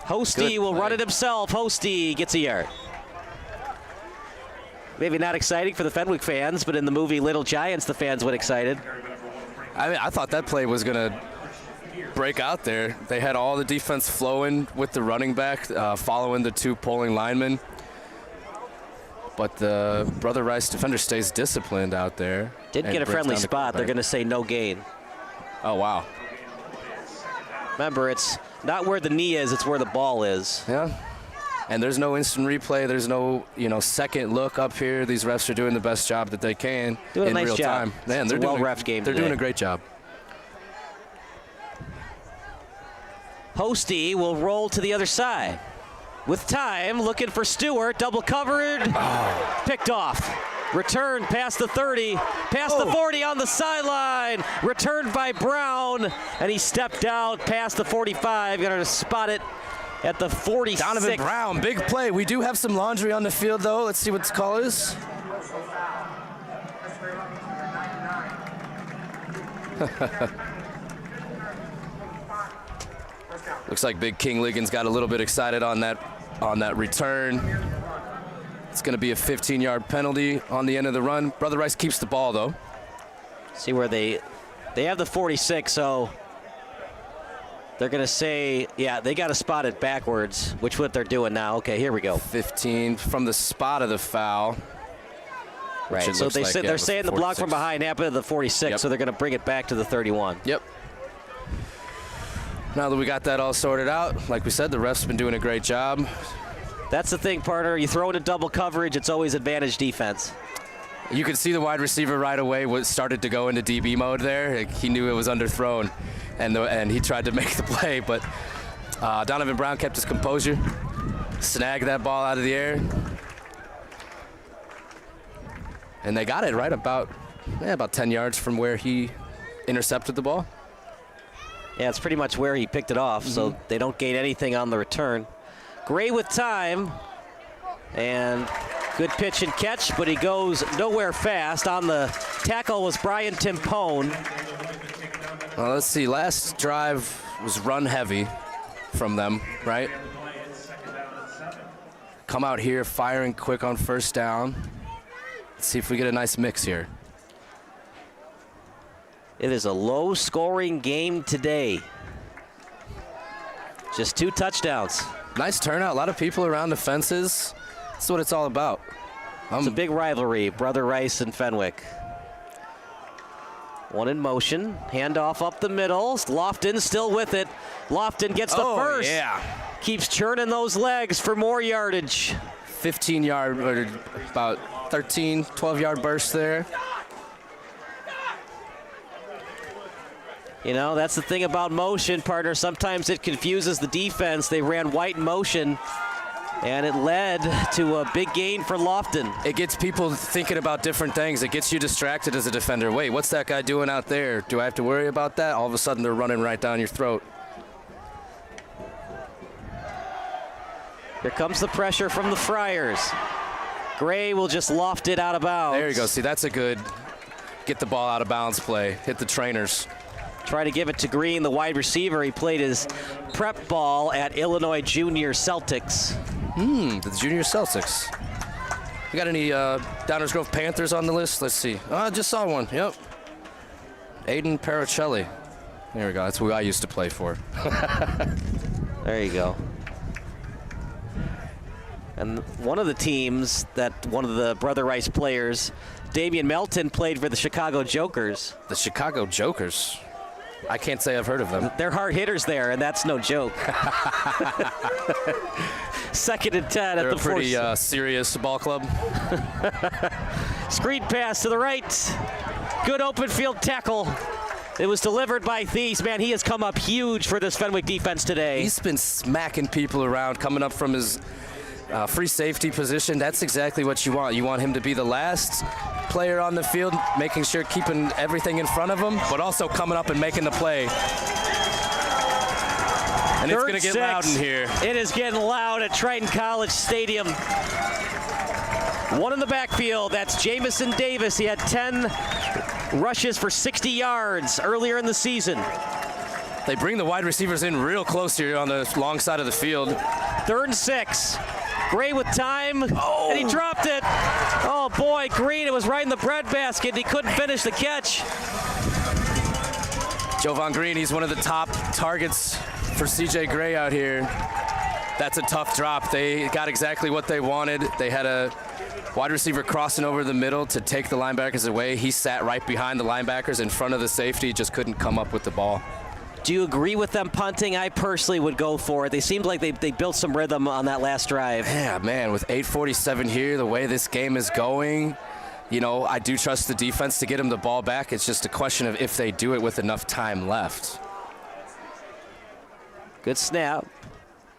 Hosty will run it himself. Hosty gets a yard. Maybe not exciting for the Fenwick fans, but in the movie Little Giants, the fans went excited. I mean, I thought that play was going to break out there. They had all the defense flowing with the running back, following the 2 pulling linemen. But the Brother Rice defender stays disciplined out there. Did get a friendly spot. They're going to say no gain. Oh, wow. Remember, it's not where the knee is, it's where the ball is. Yeah. And there's no instant replay. There's no, second look up here. These refs are doing the best job that they can in real time. Man, they're doing ref game. They're doing a great job. Hosty will roll to the other side. With time, looking for Stewart, double covered, picked off. Returned past the 30, past the 40 on the sideline. Returned by Brown, and he stepped out past the 45. Going to spot it at the 46. Donovan Brown, big play. We do have some laundry on the field, though. Let's see what the call is. Looks like Big King Liggins got a little bit excited on that return. It's going to be a 15-yard penalty on the end of the run. Brother Rice keeps the ball, though. See where they have the 46, so they're going to say, yeah, they got to spot it backwards, which what they're doing now. Okay, here we go. 15 from the spot of the foul. Right, so they're saying the block from behind happened to the 46, so they're going to bring it back to the 31. Yep. Now that we got that all sorted out, like we said, the refs have been doing a great job. That's the thing, partner. You throw into double coverage, it's always advantage defense. You could see the wide receiver right away started to go into DB mode there. He knew it was underthrown, and he tried to make the play, but Donovan Brown kept his composure, snagged that ball out of the air, and they got it right about 10 yards from where he intercepted the ball. Yeah, it's pretty much where he picked it off, so they don't gain anything on the return. Gray with time, and good pitch and catch, but he goes nowhere fast. On the tackle was Brian Timpone. Well, let's see. Last drive was run heavy from them, right? Come out here firing quick on first down. Let's see if we get a nice mix here. It is a low-scoring game today. Just 2 touchdowns. Nice turnout. A lot of people around the fences. That's what it's all about. It's a big rivalry, Brother Rice and Fenwick. One in motion. Handoff up the middle. Lofton still with it. Lofton gets the first. Yeah. Keeps churning those legs for more yardage. 15-yard, or about 13, 12-yard burst there. You know, that's the thing about motion, partner. Sometimes it confuses the defense. They ran white in motion, and it led to a big gain for Lofton. It gets people thinking about different things. It gets you distracted as a defender. Wait, what's that guy doing out there? Do I have to worry about that? All of a sudden, they're running right down your throat. Here comes the pressure from the Friars. Gray will just loft it out of bounds. There you go. See, that's a good get the ball out of bounds play. Hit the trainers. Try to give it to Green, the wide receiver. He played his prep ball at Illinois Junior Celtics. The Junior Celtics. You got any Downers Grove Panthers on the list? Let's see. Oh, I just saw one. Yep. Aiden Paracelli. There we go. That's who I used to play for. There you go. And one of the teams that one of the Brother Rice players, Damian Melton, played for the Chicago Jokers. The Chicago Jokers? I can't say I've heard of them. They're hard hitters there, and that's no joke. 2nd and 10 They're at the a pretty serious ball club. Screen pass to the right. Good open field tackle. It was delivered by Thies. Man, he has come up huge for this Fenwick defense today. He's been smacking people around, coming up from his free safety position. That's exactly what you want. You want him to be the last player on the field, making sure keeping everything in front of him, but also coming up and making the play. And it's going to get loud in here. It is getting loud at Triton College Stadium. One in the backfield. That's Jamison Davis. He had 10 rushes for 60 yards earlier in the season. They bring the wide receivers in real close here on the long side of the field. 3rd and 6. Gray with time, and he dropped it. Oh boy, Green, it was right in the breadbasket, and he couldn't finish the catch. Jovan Green, he's one of the top targets for CJ Gray out here. That's a tough drop. They got exactly what they wanted. They had a wide receiver crossing over the middle to take the linebackers away. He sat right behind the linebackers in front of the safety, just couldn't come up with the ball. Do you agree with them punting? I personally would go for it. They seemed like they built some rhythm on that last drive. Yeah, man, with 8:47 here, the way this game is going, you know, I do trust the defense to get them the ball back. It's just a question of if they do it with enough time left. Good snap.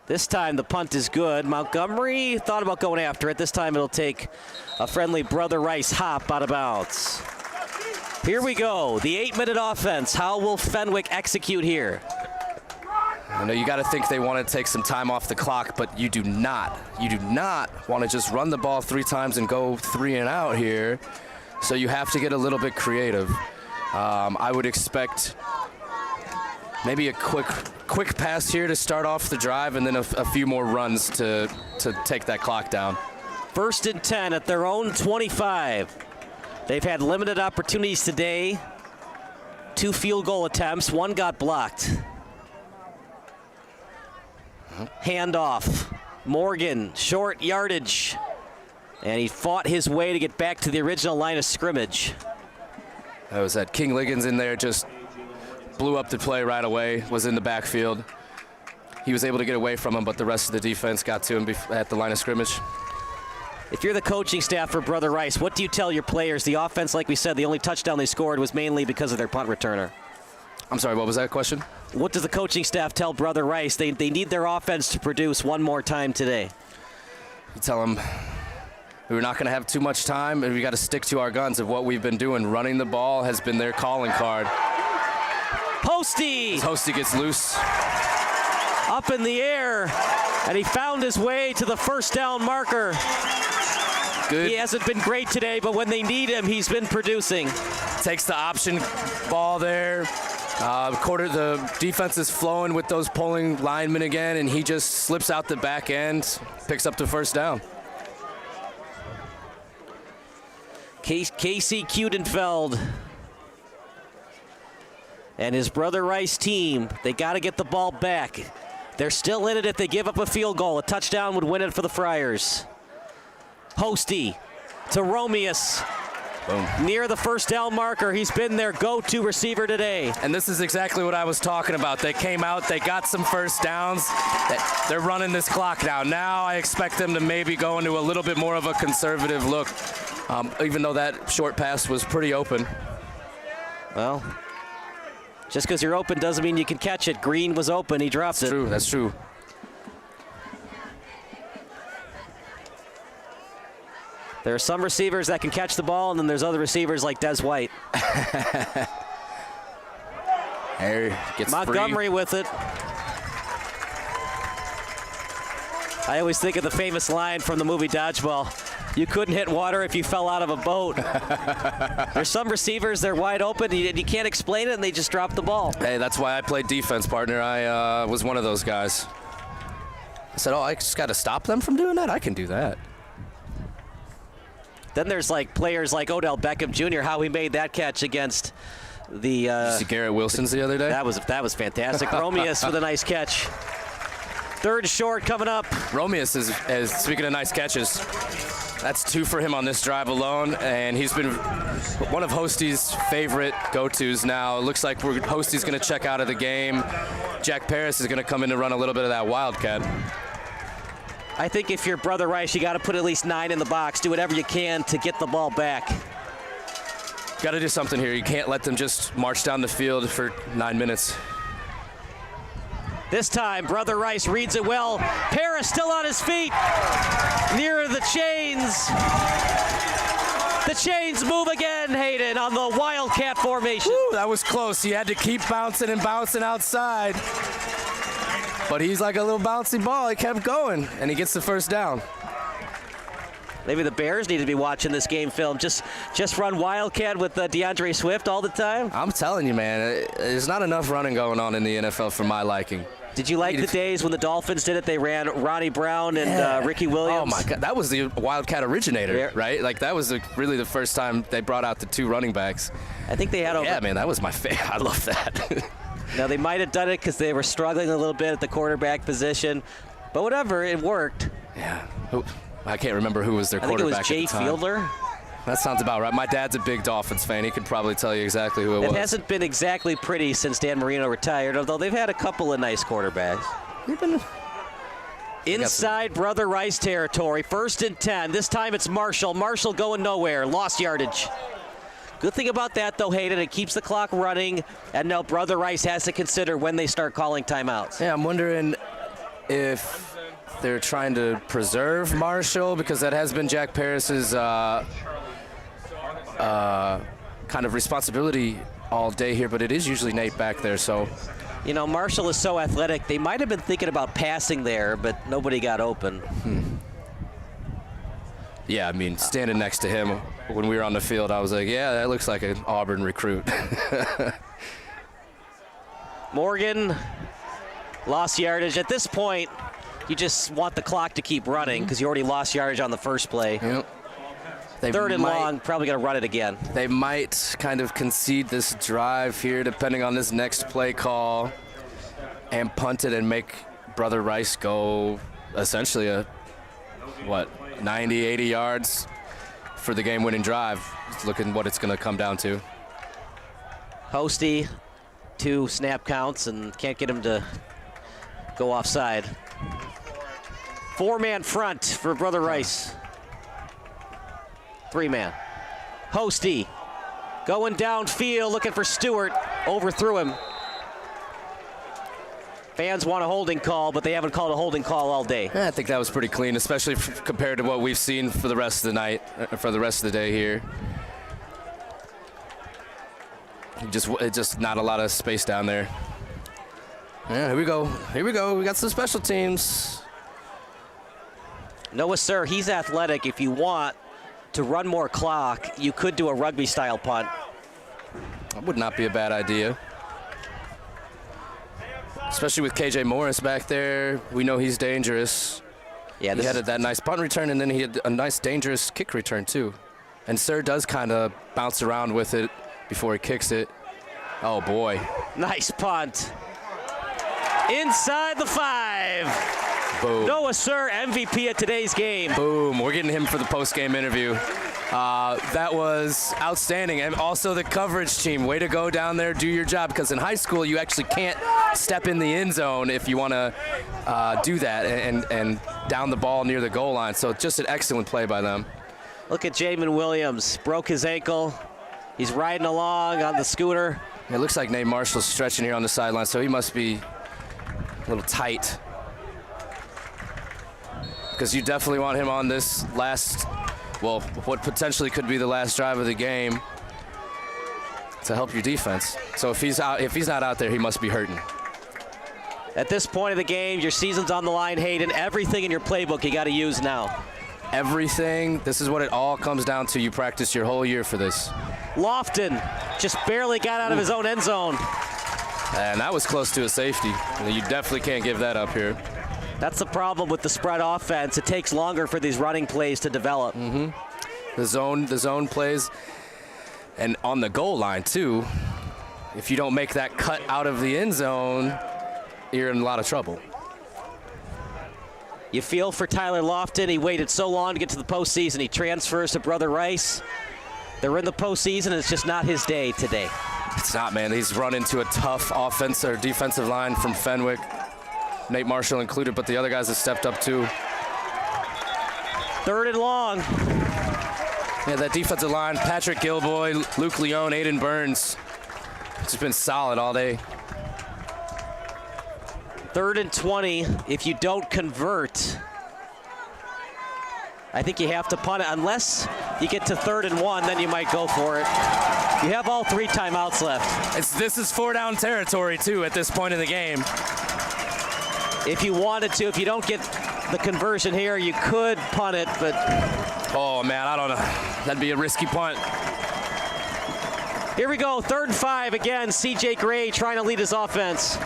This time the punt is good. Montgomery thought about going after it. This time it'll take a friendly Brother Rice hop out of bounds. Here we go, the 8-minute offense. How will Fenwick execute here? I know you got to think they want to take some time off the clock, but you do not want to just run the ball 3 times and go 3 and out here. So you have to get a little bit creative. I would expect maybe a quick pass here to start off the drive, and then a few more runs to take that clock down. 1st and 10 at their own 25. They've had limited opportunities today. 2 field goal attempts, 1 got blocked. Handoff. Morgan, short yardage. And he fought his way to get back to the original line of scrimmage. That was that King Liggins in there, just blew up the play right away, was in the backfield. He was able to get away from him, but the rest of the defense got to him at the line of scrimmage. If you're the coaching staff for Brother Rice, what do you tell your players? The offense, like we said, the only touchdown they scored was mainly because of their punt returner. I'm sorry, what was that question? What does the coaching staff tell Brother Rice? They need their offense to produce one more time today. You tell them we're not going to have too much time, and we got to stick to our guns of what we've been doing. Running the ball has been their calling card. Posty! Posty gets loose. Up in the air, and he found his way to the 1st down marker. Good. He hasn't been great today, but when they need him, he's been producing. Takes the option ball there. The defense is flowing with those pulling linemen again, and he just slips out the back end, picks up the 1st down. Casey Kudenfeld and his Brother Rice team, they got to get the ball back. They're still in it if they give up a field goal. A touchdown would win it for the Friars. Posty to Romeus. Boom. Near the 1st down marker. He's been their go-to receiver today. And this is exactly what I was talking about. They came out, they got some 1st downs. They're running this clock now. Now I expect them to maybe go into a little bit more of a conservative look, even though that short pass was pretty open. Well, just because you're open doesn't mean you can catch it. Green was open, he dropped it. True, that's true. There are some receivers that can catch the ball, and then there's other receivers like Des White. There, gets Montgomery free. with it. I always think of the famous line from the movie Dodgeball. You couldn't hit water if you fell out of a boat. There's some receivers, they're wide open, and you can't explain it, and they just drop the ball. Hey, that's why I played defense, partner. I was one of those guys. I said, oh, I just got to stop them from doing that? I can do that. Then there's like players like Odell Beckham Jr., how he made that catch against the Did you see Garrett Wilson's the other day? That was fantastic. Romeus with a nice catch. Third short coming up. Romeus is speaking of nice catches, that's 2 for him on this drive alone, and he's been one of Hosty's favorite go-tos now. It looks like Hosty's going to check out of the game. Jack Paris is going to come in and run a little bit of that wildcat. I think if you're Brother Rice, you got to put at least 9 in the box. Do whatever you can to get the ball back. Got to do something here. You can't let them just march down the field for 9 minutes. This time, Brother Rice reads it well. Paris still on his feet, near the chains. The chains move again, Hayden, on the wildcat formation. Woo, that was close. He had to keep bouncing and bouncing outside. But he's like a little bouncy ball. He kept going, and he gets the first down. Maybe the Bears need to be watching this game film. Just run wildcat with DeAndre Swift all the time. I'm telling you, man, there's not enough running going on in the NFL for my liking. Did you like the days when the Dolphins did it? They ran Ronnie Brown and Ricky Williams. Oh, my God. That was the wildcat originator, right? Like, that was really the first time they brought out the 2 running backs. I think they had over. Yeah, man, that was my favorite. I love that. Now, they might have done it because they were struggling a little bit at the quarterback position. But whatever, it worked. Yeah. I can't remember who was their quarterback at the time. I think it was Jay Fiedler. That sounds about right. My dad's a big Dolphins fan. He could probably tell you exactly who it was. It hasn't been exactly pretty since Dan Marino retired, although they've had a couple of nice quarterbacks. Inside Brother Rice territory, 1st and 10. This time it's Marshall. Marshall going nowhere. Lost yardage. Good thing about that, though, Hayden, it keeps the clock running, and now Brother Rice has to consider when they start calling timeouts. Yeah, I'm wondering if they're trying to preserve Marshall, because that has been Jack Paris's kind of responsibility all day here, but it is usually Nate back there, so. You know, Marshall is so athletic. They might have been thinking about passing there, but nobody got open. Yeah, I mean, standing next to him when we were on the field, I was like, yeah, that looks like an Auburn recruit. Morgan lost yardage. At this point, you just want the clock to keep running because you already lost yardage on the first play. Yep. 3rd and long, probably going to run it again. They might kind of concede this drive here, depending on this next play call, and punt it and make Brother Rice go essentially 90, 80 yards for the game-winning drive. Looking what it's going to come down to. Hosty, 2 snap counts, and can't get him to go offside. 4-man front for Brother Rice. 3-man. Hosty going downfield, looking for Stewart. Overthrew him. Fans want a holding call, but they haven't called a holding call all day. Yeah, I think that was pretty clean, especially compared to what we've seen for the rest of the night, for the rest of the day here. Just not a lot of space down there. Yeah, here we go. Here we go. We got some special teams. Noah, sir, he's athletic. If you want to run more clock, you could do a rugby-style punt. That would not be a bad idea. Especially with KJ Morris back there. We know he's dangerous. Yeah, he had that nice punt return, and then he had a nice, dangerous kick return, too. And Sir does kind of bounce around with it before he kicks it. Oh, boy. Nice punt. Inside the 5. Boom. Noah Sir, MVP at today's game. Boom. We're getting him for the post-game interview. That was outstanding. And also the coverage team. Way to go down there, do your job. Because in high school, you actually can't step in the end zone if you want to do that and down the ball near the goal line. So just an excellent play by them. Look at Jamin Williams. Broke his ankle. He's riding along on the scooter. It looks like Nate Marshall's stretching here on the sideline, so he must be a little tight. Because you definitely want him on this last, well, what potentially could be the last drive of the game to help your defense. So if he's not out there, he must be hurting. At this point of the game, your season's on the line, Hayden. Everything in your playbook you got to use now. Everything. This is what it all comes down to. You practice your whole year for this. Lofton just barely got out of his own end zone. And that was close to a safety. You definitely can't give that up here. That's the problem with the spread offense. It takes longer for these running plays to develop. The zone plays, and on the goal line too. If you don't make that cut out of the end zone, you're in a lot of trouble. You feel for Tyler Lofton. He waited so long to get to the postseason. He transfers to Brother Rice. They're in the postseason, and it's just not his day today. It's not, man. He's run into a tough defensive line from Fenwick, Nate Marshall included, but the other guys have stepped up too. 3rd and long. Yeah, that defensive line, Patrick Gilboy, Luke Leone, Aiden Burns. It's just been solid all day. 3rd and 20. If you don't convert, I think you have to punt it. Unless you get to 3rd and 1, then you might go for it. You have all 3 timeouts left. This is 4-down territory, too, at this point in the game. If you wanted to, if you don't get the conversion here, you could punt it, but... Oh, man, I don't know. That'd be a risky punt. Here we go, 3rd and 5 again. C.J. Gray trying to lead his offense.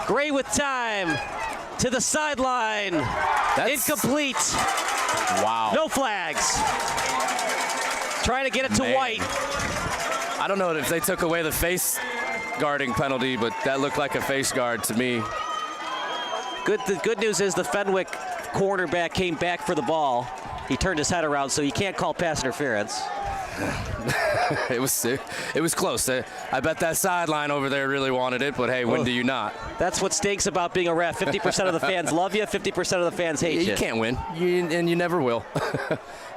Gray with time to the sideline. Incomplete. Wow. No flags. Trying to get it to White. I don't know if they took away the face guarding penalty, but that looked like a face guard to me. The good news is the Fenwick cornerback came back for the ball. He turned his head around, so you can't call pass interference. It was close. I bet that sideline over there really wanted it, but hey, when do you not? That's what stinks about being a ref. 50% of the fans love you, 50% of the fans hate you. You can't win, and you never will.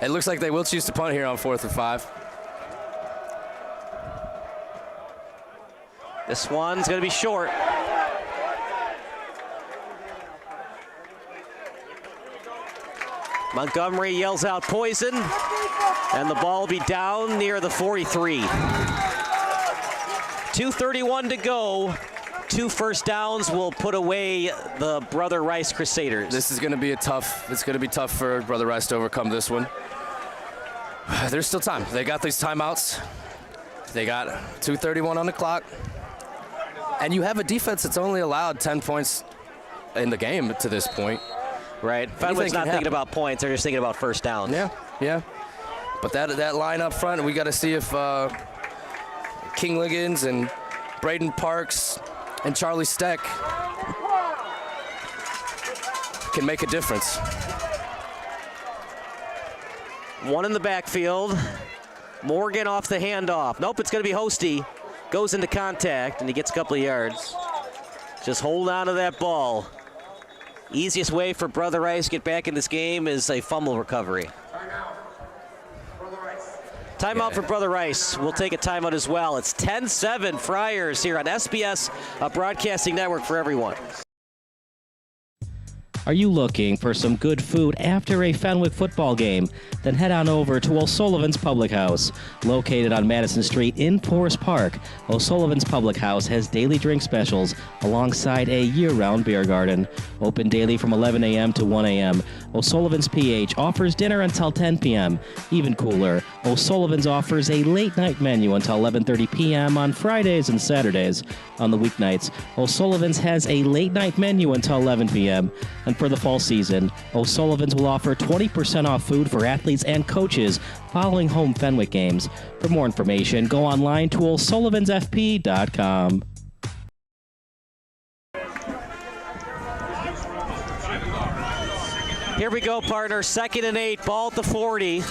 It looks like they will choose to punt here on 4th and 5. This one's going to be short. Montgomery yells out poison, and the ball will be down near the 43. 2:31 to go. 2 first downs will put away the Brother Rice Crusaders. This is going to be tough for Brother Rice to overcome this one. There's still time. They got these timeouts. They got 2:31 on the clock. And you have a defense that's only allowed 10 points in the game to this point. Right. Fenwick's not thinking about points. They're just thinking about first downs. Yeah. But that line up front, we got to see if King Liggins and Braden Parks and Charlie Steck can make a difference. One in the backfield. Morgan off the handoff. Nope, it's going to be Hosty. Goes into contact, and he gets a couple of yards. Just hold on to that ball. Easiest way for Brother Rice to get back in this game is a fumble recovery. Timeout for Brother Rice. We'll take a timeout as well. It's 10-7 Friars here on SBS, a broadcasting network for everyone. Are you looking for some good food after a Fenwick football game? Then head on over to O'Sullivan's Public House. Located on Madison Street in Forest Park, O'Sullivan's Public House has daily drink specials alongside a year-round beer garden. Open daily from 11 a.m. to 1 a.m. O'Sullivan's PH offers dinner until 10 p.m. Even cooler, O'Sullivan's offers a late-night menu until 11:30 p.m. on Fridays and Saturdays. On the weeknights, O'Sullivan's has a late-night menu until 11 p.m. And for the fall season, O'Sullivan's will offer 20% off food for athletes and coaches following home Fenwick games. For more information, go online to o'sullivansfp.com. Here we go, partner. 2nd and 8, ball at the 40.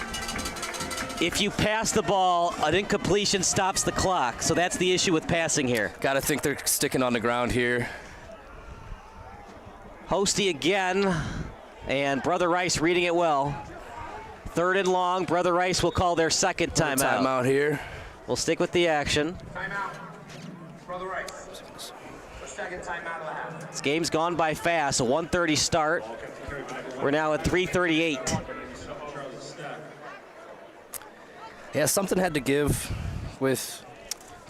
If you pass the ball, an incompletion stops the clock. So that's the issue with passing here. Got to think they're sticking on the ground here. Hosty again, and Brother Rice reading it well. 3rd and long. Brother Rice will call their second timeout. Timeout here. We'll stick with the action. Timeout. Brother Rice. The second timeout of the half. This game's gone by fast. A 1:30 start. We're now at 3:38. Yeah, something had to give with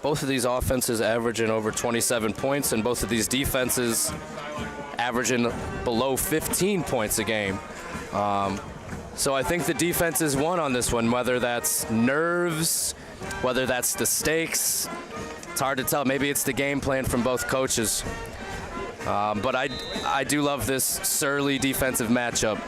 both of these offenses averaging over 27 points and both of these defenses averaging below 15 points a game. So I think the defenses won on this one, whether that's nerves, whether that's the stakes. It's hard to tell. Maybe it's the game plan from both coaches. But I do love this surly defensive matchup.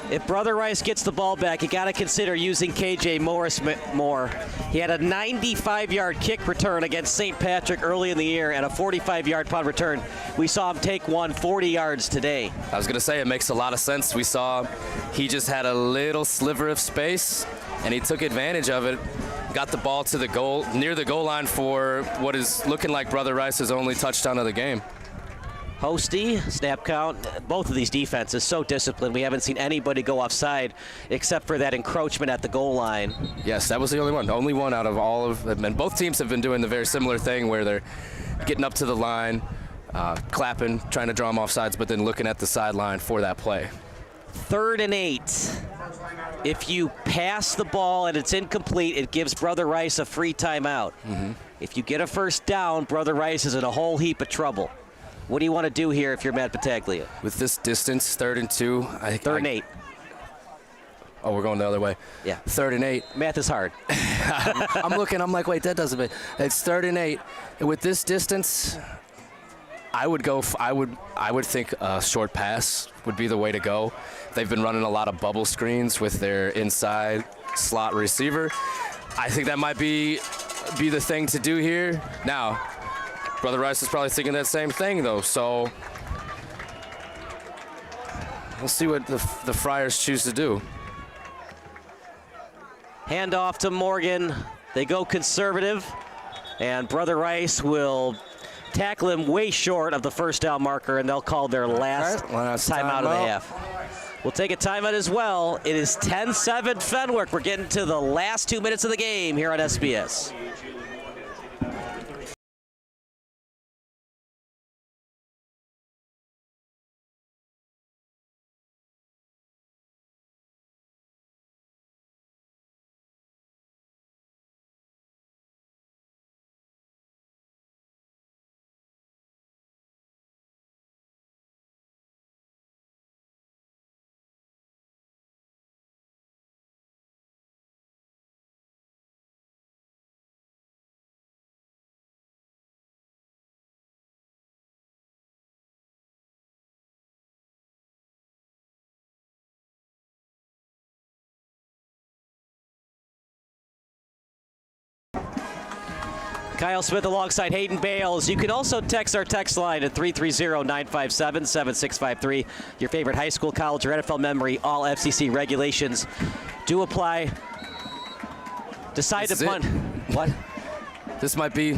If Brother Rice gets the ball back, you got to consider using KJ Morris more. He had a 95-yard kick return against St. Patrick early in the year and a 45-yard punt return. We saw him take one 40 yards today. I was going to say, it makes a lot of sense. We saw he just had a little sliver of space, and he took advantage of it. Got the ball to the goal, near the goal line for what is looking like Brother Rice's only touchdown of the game. Hosty, snap count, both of these defenses so disciplined. We haven't seen anybody go offside except for that encroachment at the goal line. Yes, that was the only one out of all of them. And both teams have been doing the very similar thing where they're getting up to the line, clapping, trying to draw them offsides, but then looking at the sideline for that play. 3rd and 8. If you pass the ball and it's incomplete, it gives Brother Rice a free timeout. If you get a first down, Brother Rice is in a whole heap of trouble. What do you want to do here if you're Matt Battaglia? With this distance, 3rd and 2. 3rd and 8. Oh, we're going the other way. Yeah. 3rd and 8. Math is hard. I'm looking, I'm like, wait, that doesn't make. It's 3rd and 8. And with this distance, I would think a short pass would be the way to go. They've been running a lot of bubble screens with their inside slot receiver. I think that might be the thing to do here. Now, Brother Rice is probably thinking that same thing, though, so we'll see what the Friars choose to do. Hand off to Morgan. They go conservative, and Brother Rice will tackle him way short of the first down marker, and they'll call their last timeout of the half. We'll take a timeout as well. It is 10-7 Fenwick. We're getting to the last 2 minutes of the game here on SBS. Kyle Smith alongside Hayden Bales. You can also text our text line at 330-957-7653. Your favorite high school, college, or NFL memory. All FCC regulations do apply. Decide to punt. What? This might be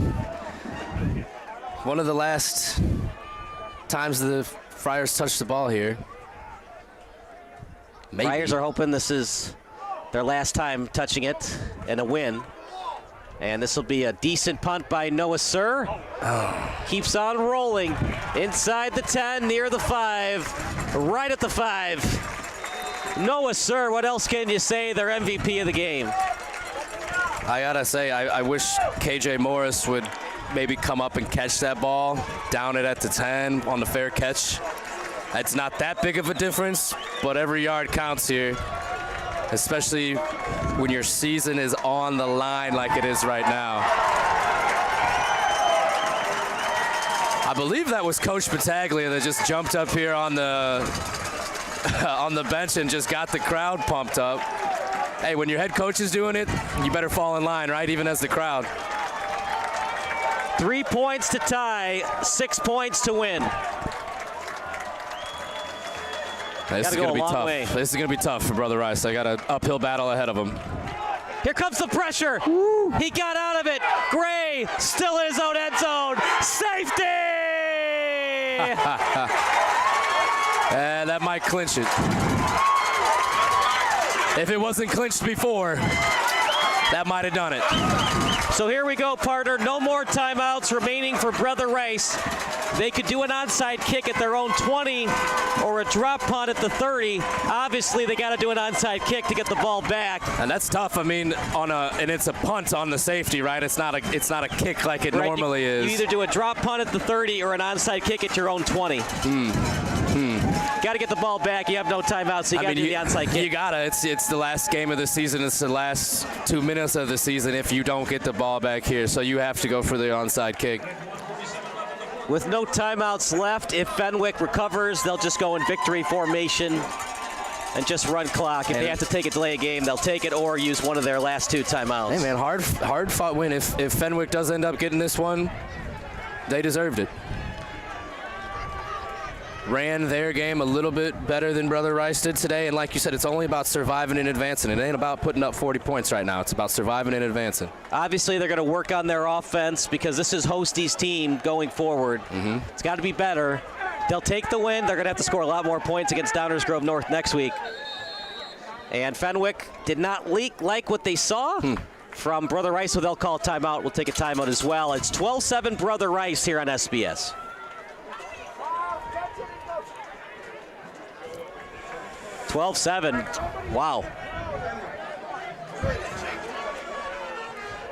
one of the last times the Friars touch the ball here. Maybe. Friars are hoping this is their last time touching it and a win. And this will be a decent punt by Noah Sir. Keeps on rolling inside the 10, near the 5, right at the 5. Noah Sir, what else can you say? They're MVP of the game. I gotta say, I wish KJ Morris would maybe come up and catch that ball, down it at the 10 on the fair catch. It's not that big of a difference, but every yard counts here, especially when your season is on the line like it is right now. I believe that was Coach Battaglia that just jumped up here on the on the bench and just got the crowd pumped up. Hey, when your head coach is doing it, you better fall in line, right? Even as the crowd. 3 points to tie, 6 points to win. This is going to be tough. This is going to be tough for Brother Rice. They got an uphill battle ahead of them. Here comes the pressure. Woo. He got out of it. Gray still in his own end zone. Safety! That might clinch it. If it wasn't clinched before, that might have done it. So here we go, partner. No more timeouts remaining for Brother Rice. They could do an onside kick at their own 20 or a drop punt at the 30. Obviously, they got to do an onside kick to get the ball back. And that's tough. I mean, and it's a punt on the safety, right? It's not a kick like it normally is. You either do a drop punt at the 30 or an onside kick at your own 20. Got to get the ball back. You have no timeouts, so you got to do the onside kick. You got to. It's the last game of the season. It's the last 2 minutes of the season if you don't get the ball back here. So you have to go for the onside kick. With no timeouts left, if Fenwick recovers, they'll just go in victory formation and just run clock. If they have to take a delay game, they'll take it or use one of their last 2 timeouts. Hey, man, hard fought win. If Fenwick does end up getting this one, they deserved it. Ran their game a little bit better than Brother Rice did today, and like you said, it's only about surviving and advancing. It ain't about putting up 40 points right now. It's about surviving and advancing. Obviously, they're going to work on their offense because this is Hostie's team going forward. It's got to be better. They'll take the win. They're going to have to score a lot more points against Downers Grove North next week. And Fenwick did not like what they saw from Brother Rice, so they'll call a timeout. We'll take a timeout as well. It's 12-7 Brother Rice here on SBS. 12-7. Wow.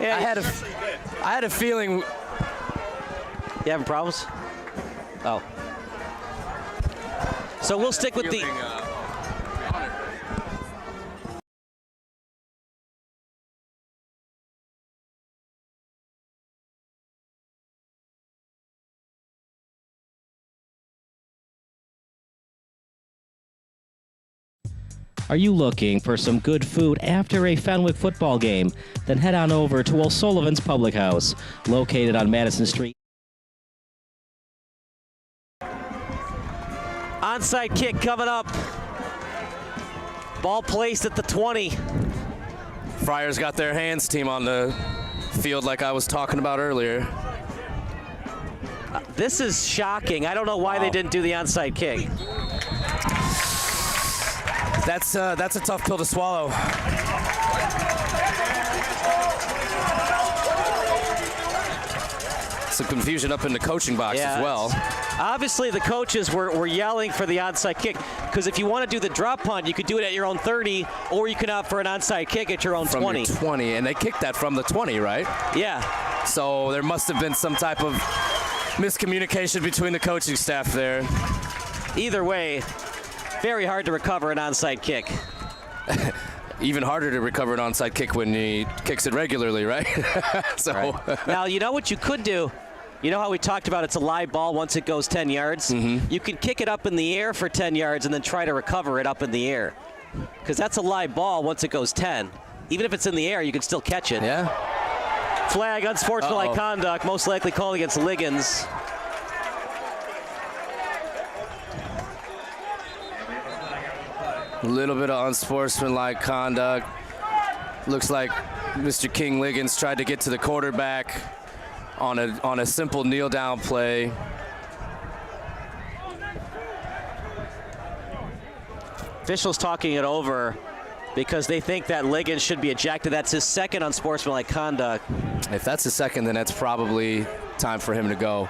Yeah, I had a feeling. You having problems? Oh. So we'll stick with the. Are you looking for some good food after a Fenwick football game? Then head on over to O'Sullivan's Public House, located on Madison Street. Onside kick coming up. Ball placed at the 20. Friars got their hands team on the field like I was talking about earlier. This is shocking. I don't know why they didn't do the onside kick. That's a tough pill to swallow. Some confusion up in the coaching box as well. Obviously, the coaches were yelling for the onside kick because if you want to do the drop punt, you could do it at your own 30, or you could opt for an onside kick at your own 20. From your 20, and they kicked that from the 20, right? Yeah. So there must have been some type of miscommunication between the coaching staff there. Either way, very hard to recover an onside kick. Even harder to recover an onside kick when he kicks it regularly, right? Right. Now, you know what you could do? You know how we talked about it's a live ball once it goes 10 yards? You can kick it up in the air for 10 yards and then try to recover it up in the air. Because that's a live ball once it goes 10. Even if it's in the air, you can still catch it. Yeah. Flag, unsportsmanlike conduct, most likely called against Liggins. A little bit of unsportsmanlike conduct. Looks like Mr. King Liggins tried to get to the quarterback on a simple kneel down play. Officials talking it over because they think that Liggins should be ejected. That's his second unsportsmanlike conduct. If that's his second, then that's probably time for him to go.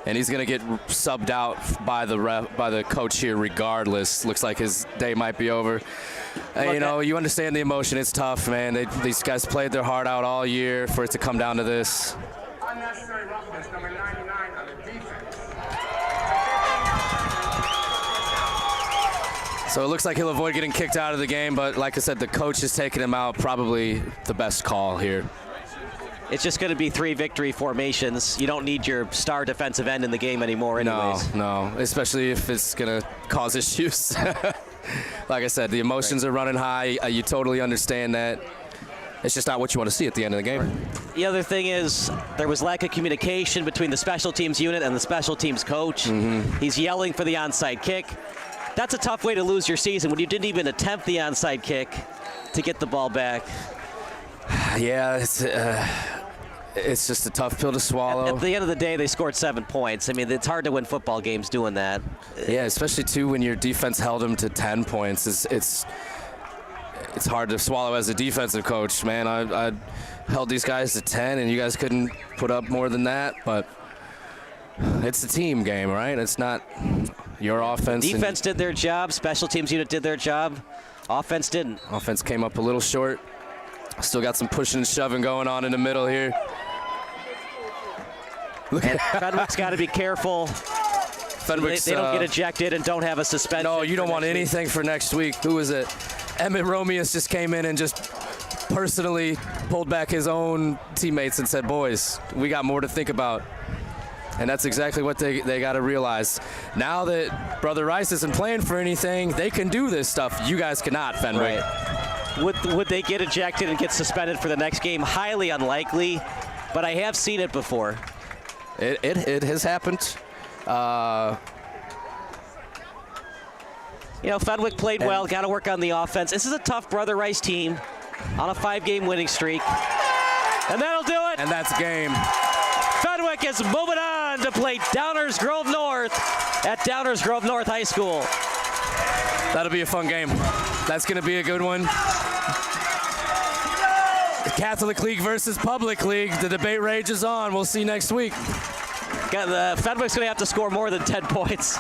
And he's going to get subbed out by the coach here regardless. Looks like his day might be over. And, you know, you understand the emotion. It's tough, man. These guys played their heart out all year for it to come down to this. Unnecessary roughness, number 99 on the defense. So it looks like he'll avoid getting kicked out of the game, but like I said, the coach is taking him out. Probably the best call here. It's just going to be 3 victory formations. You don't need your star defensive end in the game anymore anyways. No, especially if it's going to cause issues. Like I said, the emotions are running high. You totally understand that. It's just not what you want to see at the end of the game. The other thing is there was lack of communication between the special teams unit and the special teams coach. He's yelling for the onside kick. That's a tough way to lose your season when you didn't even attempt the onside kick to get the ball back. Yeah, it's just a tough pill to swallow. At the end of the day, they scored 7 points. I mean, it's hard to win football games doing that. Yeah, especially too when your defense held them to 10 points. It's hard to swallow as a defensive coach, man. I held these guys to 10, and you guys couldn't put up more than that. But it's a team game, right? It's not your offense. Defense did their job. Special teams unit did their job. Offense didn't. Offense came up a little short. Still got some pushing and shoving going on in the middle here. And Fenwick's got to be careful. Fenwick's, they don't get ejected and don't have a suspension. No, you don't want anything for next week. Who is it? Emmett Romeus just came in and just personally pulled back his own teammates and said, boys, we got more to think about. And that's exactly what they got to realize. Now that Brother Rice isn't playing for anything, they can do this stuff. You guys cannot, Fenwick. Right. Would they get ejected and get suspended for the next game? Highly unlikely, but I have seen it before. It has happened. Fenwick played well, got to work on the offense. This is a tough Brother Rice team on a 5-game winning streak. And that'll do it. And that's game. Fenwick is moving on to play Downers Grove North at Downers Grove North High School. That'll be a fun game. That's going to be a good one. Catholic League versus Public League. The debate rages on. We'll see next week. Fenwick's going to have to score more than 10 points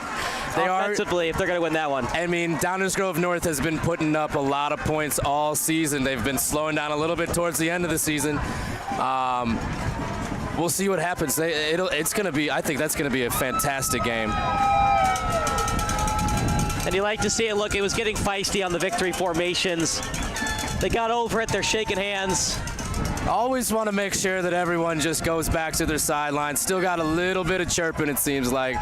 offensively if they're going to win that one. I mean, Downers Grove North has been putting up a lot of points all season. They've been slowing down a little bit towards the end of the season. We'll see what happens. It's going to be. I think that's going to be a fantastic game. And you like to see it. Look, it was getting feisty on the victory formations. They got over it. They're shaking hands. Always want to make sure that everyone just goes back to their sidelines. Still got a little bit of chirping, it seems like.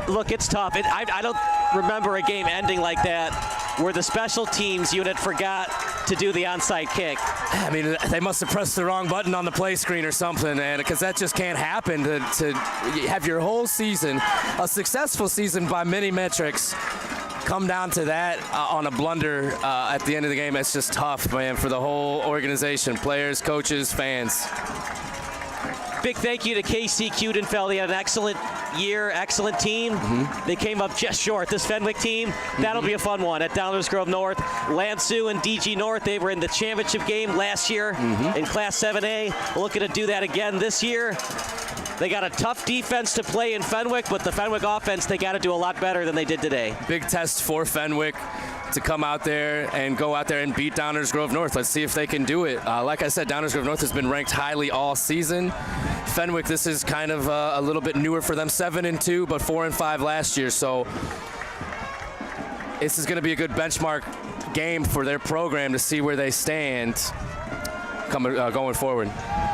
Look, it's tough. I don't remember a game ending like that where the special teams unit forgot to do the onside kick. I mean, they must have pressed the wrong button on the play screen or something, and because that just can't happen to have your whole season, a successful season by many metrics, come down to that on a blunder at the end of the game. It's just tough, man, for the whole organization, players, coaches, fans. Big thank you to KC Cudenfeld. They had an excellent year, excellent team. They came up just short. This Fenwick team, that'll be a fun one at Downers Grove North. Lansu and DG North, they were in the championship game last year in Class 7A. Looking to do that again this year. They got a tough defense to play in Fenwick, but the Fenwick offense, they got to do a lot better than they did today. Big test for Fenwick to come out there and go out there and beat Downers Grove North. Let's see if they can do it. Like I said, Downers Grove North has been ranked highly all season. Fenwick, this is kind of a little bit newer for them, 7-2, but 4-5 last year. So this is going to be a good benchmark game for their program to see where they stand going forward.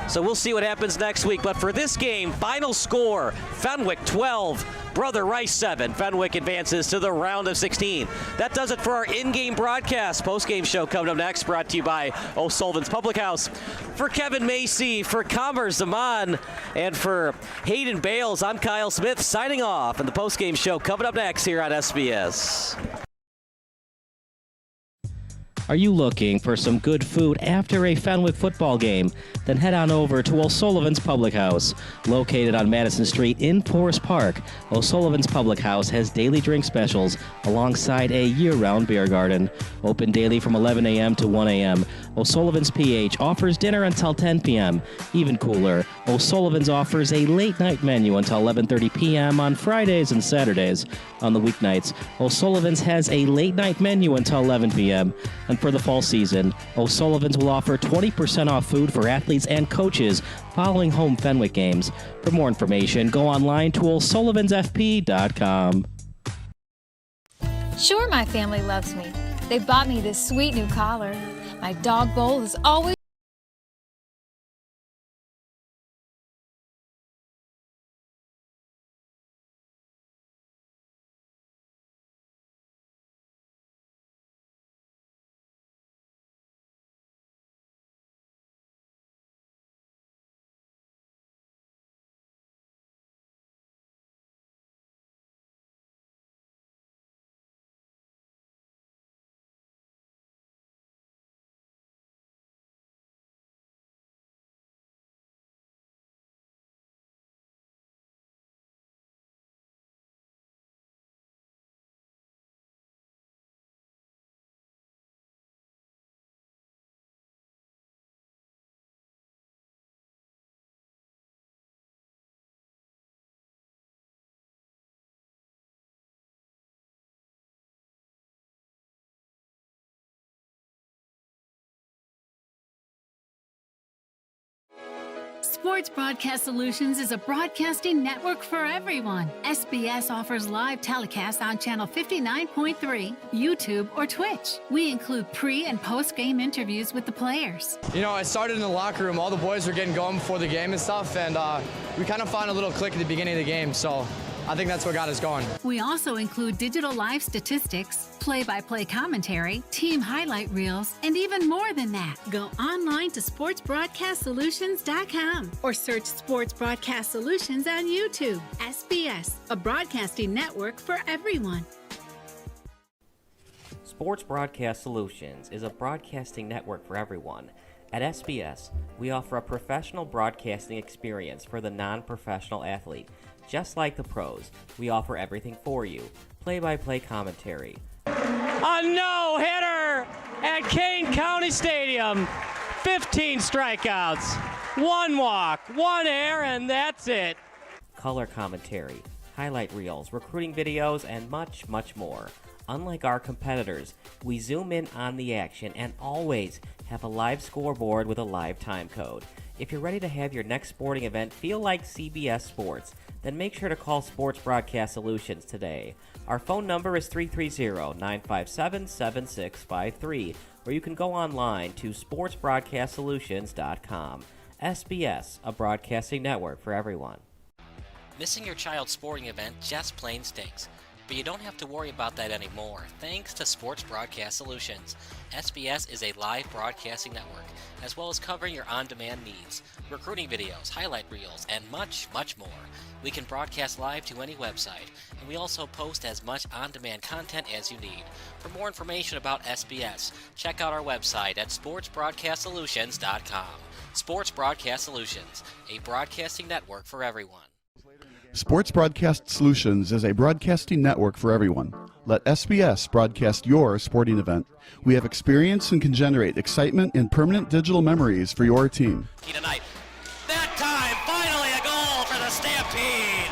So we'll see what happens next week. But for this game, final score, Fenwick 12, Brother Rice 7. Fenwick advances to the round of 16. That does it for our in-game broadcast. Post-game show coming up next, brought to you by O'Sullivan's Public House. For Kevin Macy, for Comer Zaman, and for Hayden Bales, I'm Kyle Smith signing off. And the post-game show coming up next here on SBS. Are you looking for some good food after a Fenwick football game? Then head on over to O'Sullivan's Public House. Located on Madison Street in Forest Park, O'Sullivan's Public House has daily drink specials alongside a year-round beer garden. Open daily from 11 a.m. to 1 a.m. O'Sullivan's PH offers dinner until 10 p.m. Even cooler, O'Sullivan's offers a late-night menu until 11:30 p.m. on Fridays and Saturdays. On the weeknights, O'Sullivan's has a late-night menu until 11 p.m. And for the fall season, O'Sullivan's will offer 20% off food for athletes and coaches following home Fenwick games. For more information, go online to o'sullivansfp.com. Sure, my family loves me. They bought me this sweet new collar. My dog bowl is always Sports Broadcast Solutions is a broadcasting network for everyone. SBS offers live telecasts on channel 59.3, YouTube, or Twitch. We include pre- and post-game interviews with the players. You know, I started in the locker room. All the boys were getting going before the game and stuff, and we kind of found a little click at the beginning of the game, so I think that's what got us going. We also include digital live statistics, play-by-play commentary, team highlight reels, and even more than that. Go online to sportsbroadcastsolutions.com or search Sports Broadcast Solutions on YouTube. SBS, a broadcasting network for everyone. Sports Broadcast Solutions is a broadcasting network for everyone. At SBS, we offer a professional broadcasting experience for the non-professional athlete. Just like the pros, we offer everything for you. Play-by-play commentary. A no-hitter at Kane County Stadium. 15 strikeouts, 1 walk, 1 error, and that's it. Color commentary, highlight reels, recruiting videos, and much, much more. Unlike our competitors, we zoom in on the action and always have a live scoreboard with a live time code. If you're ready to have your next sporting event feel like CBS Sports, then make sure to call Sports Broadcast Solutions today. Our phone number is 330-957-7653, or you can go online to sportsbroadcastsolutions.com. SBS, a broadcasting network for everyone. Missing your child's sporting event just plain stinks. But you don't have to worry about that anymore, thanks to Sports Broadcast Solutions. SBS is a live broadcasting network, as well as covering your on-demand needs, recruiting videos, highlight reels, and much, much more. We can broadcast live to any website, and we also post as much on-demand content as you need. For more information about SBS, check out our website at sportsbroadcastsolutions.com. Sports Broadcast Solutions, a broadcasting network for everyone. Sports Broadcast Solutions is a broadcasting network for everyone. Let SBS broadcast your sporting event. We have experience and can generate excitement and permanent digital memories for your team. Tonight. That time, finally a goal for the Stampede!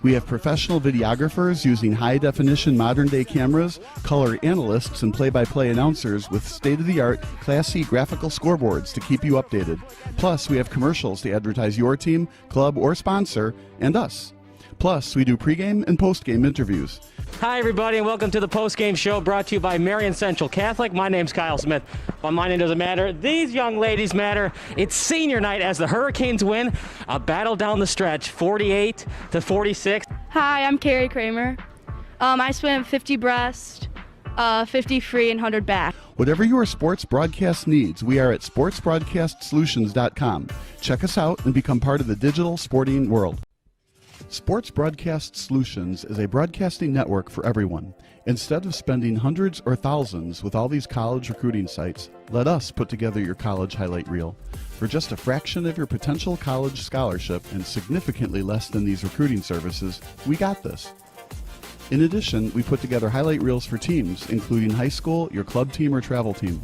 We have professional videographers using high-definition modern-day cameras, color analysts, and play-by-play announcers with state-of-the-art, classy graphical scoreboards to keep you updated. Plus, we have commercials to advertise your team, club, or sponsor, and us. Plus, we do pregame and postgame interviews. Hi, everybody, and welcome to the postgame show brought to you by Marion Central Catholic. My name's Kyle Smith, but my name doesn't matter. These young ladies matter. It's senior night as the Hurricanes win a battle down the stretch, 48-46. Hi, I'm Carrie Kramer. I swim 50 breast, 50 free, and 100 back. Whatever your sports broadcast needs, we are at sportsbroadcastsolutions.com. Check us out and become part of the digital sporting world. Sports Broadcast Solutions is a broadcasting network for everyone. Instead of spending hundreds or thousands with all these college recruiting sites, let us put together your college highlight reel. For just a fraction of your potential college scholarship and significantly less than these recruiting services, we got this. In addition, we put together highlight reels for teams, including high school, your club team, or travel team.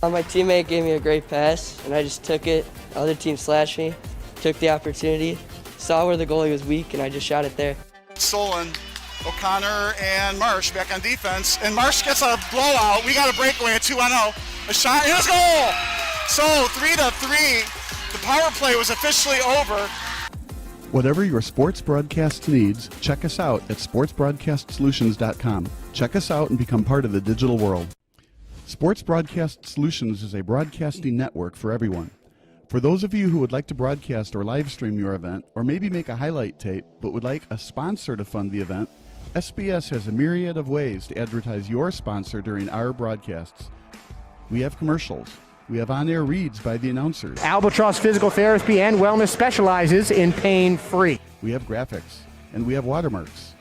My teammate gave me a great pass, and I just took it. The other team slashed me, took the opportunity, saw where the goalie was weak, and I just shot it there. Solon, O'Connor, and Marsh back on defense. And Marsh gets a blowout. We got a breakaway at 2-0. A shot, and a goal! So 3-3. The power play was officially over. Whatever your sports broadcast needs, check us out at sportsbroadcastsolutions.com. Check us out and become part of the digital world. Sports Broadcast Solutions is a broadcasting network for everyone. For those of you who would like to broadcast or live stream your event, or maybe make a highlight tape, but would like a sponsor to fund the event, SBS has a myriad of ways to advertise your sponsor during our broadcasts. We have commercials. We have on-air reads by the announcers. Albatross Physical Therapy and Wellness specializes in pain-free. We have graphics, and we have watermarks.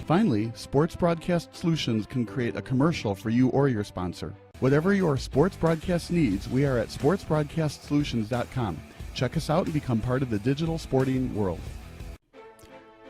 Finally, Sports Broadcast Solutions can create a commercial for you or your sponsor. Whatever your sports broadcast needs, we are at sportsbroadcastsolutions.com. Check us out and become part of the digital sporting world.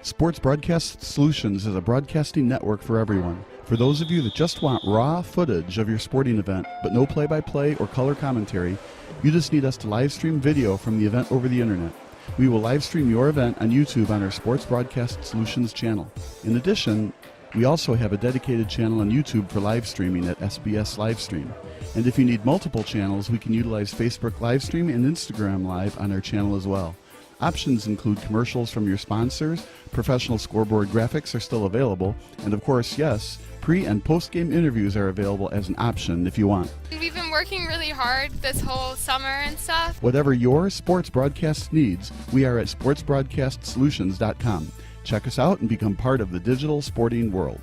Sports Broadcast Solutions is a broadcasting network for everyone. For those of you that just want raw footage of your sporting event, but no play-by-play or color commentary, you just need us to live stream video from the event over the internet. We will live stream your event on YouTube on our Sports Broadcast Solutions channel. In addition, We also have a dedicated channel on YouTube for live streaming at SBS Livestream. And if you need multiple channels, we can utilize Facebook Livestream and Instagram Live on our channel as well. Options include commercials from your sponsors, professional scoreboard graphics are still available, and of course, yes, pre- and post-game interviews are available as an option if you want. We've been working really hard this whole summer and stuff. Whatever your sports broadcast needs, we are at sportsbroadcastsolutions.com. Check us out and become part of the digital sporting world.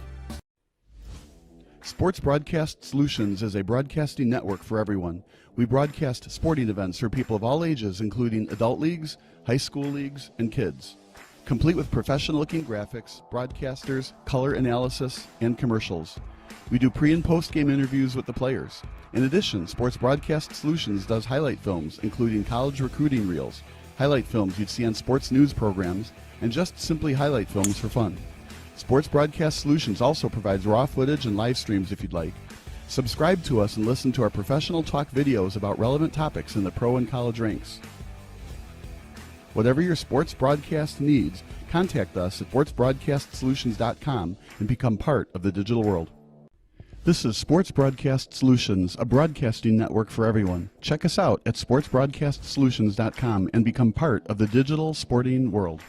Sports Broadcast Solutions is a broadcasting network for everyone. We broadcast sporting events for people of all ages, including adult leagues, high school leagues, and kids. Complete with professional-looking graphics, broadcasters, color analysis, and commercials. We do pre- and post-game interviews with the players. In addition, Sports Broadcast Solutions does highlight films, including college recruiting reels, highlight films you'd see on sports news programs, and just simply highlight films for fun. Sports Broadcast Solutions also provides raw footage and live streams if you'd like. Subscribe to us and listen to our professional talk videos about relevant topics in the pro and college ranks. Whatever your sports broadcast needs, contact us at sportsbroadcastsolutions.com and become part of the digital world. This is Sports Broadcast Solutions, a broadcasting network for everyone. Check us out at sportsbroadcastsolutions.com and become part of the digital sporting world.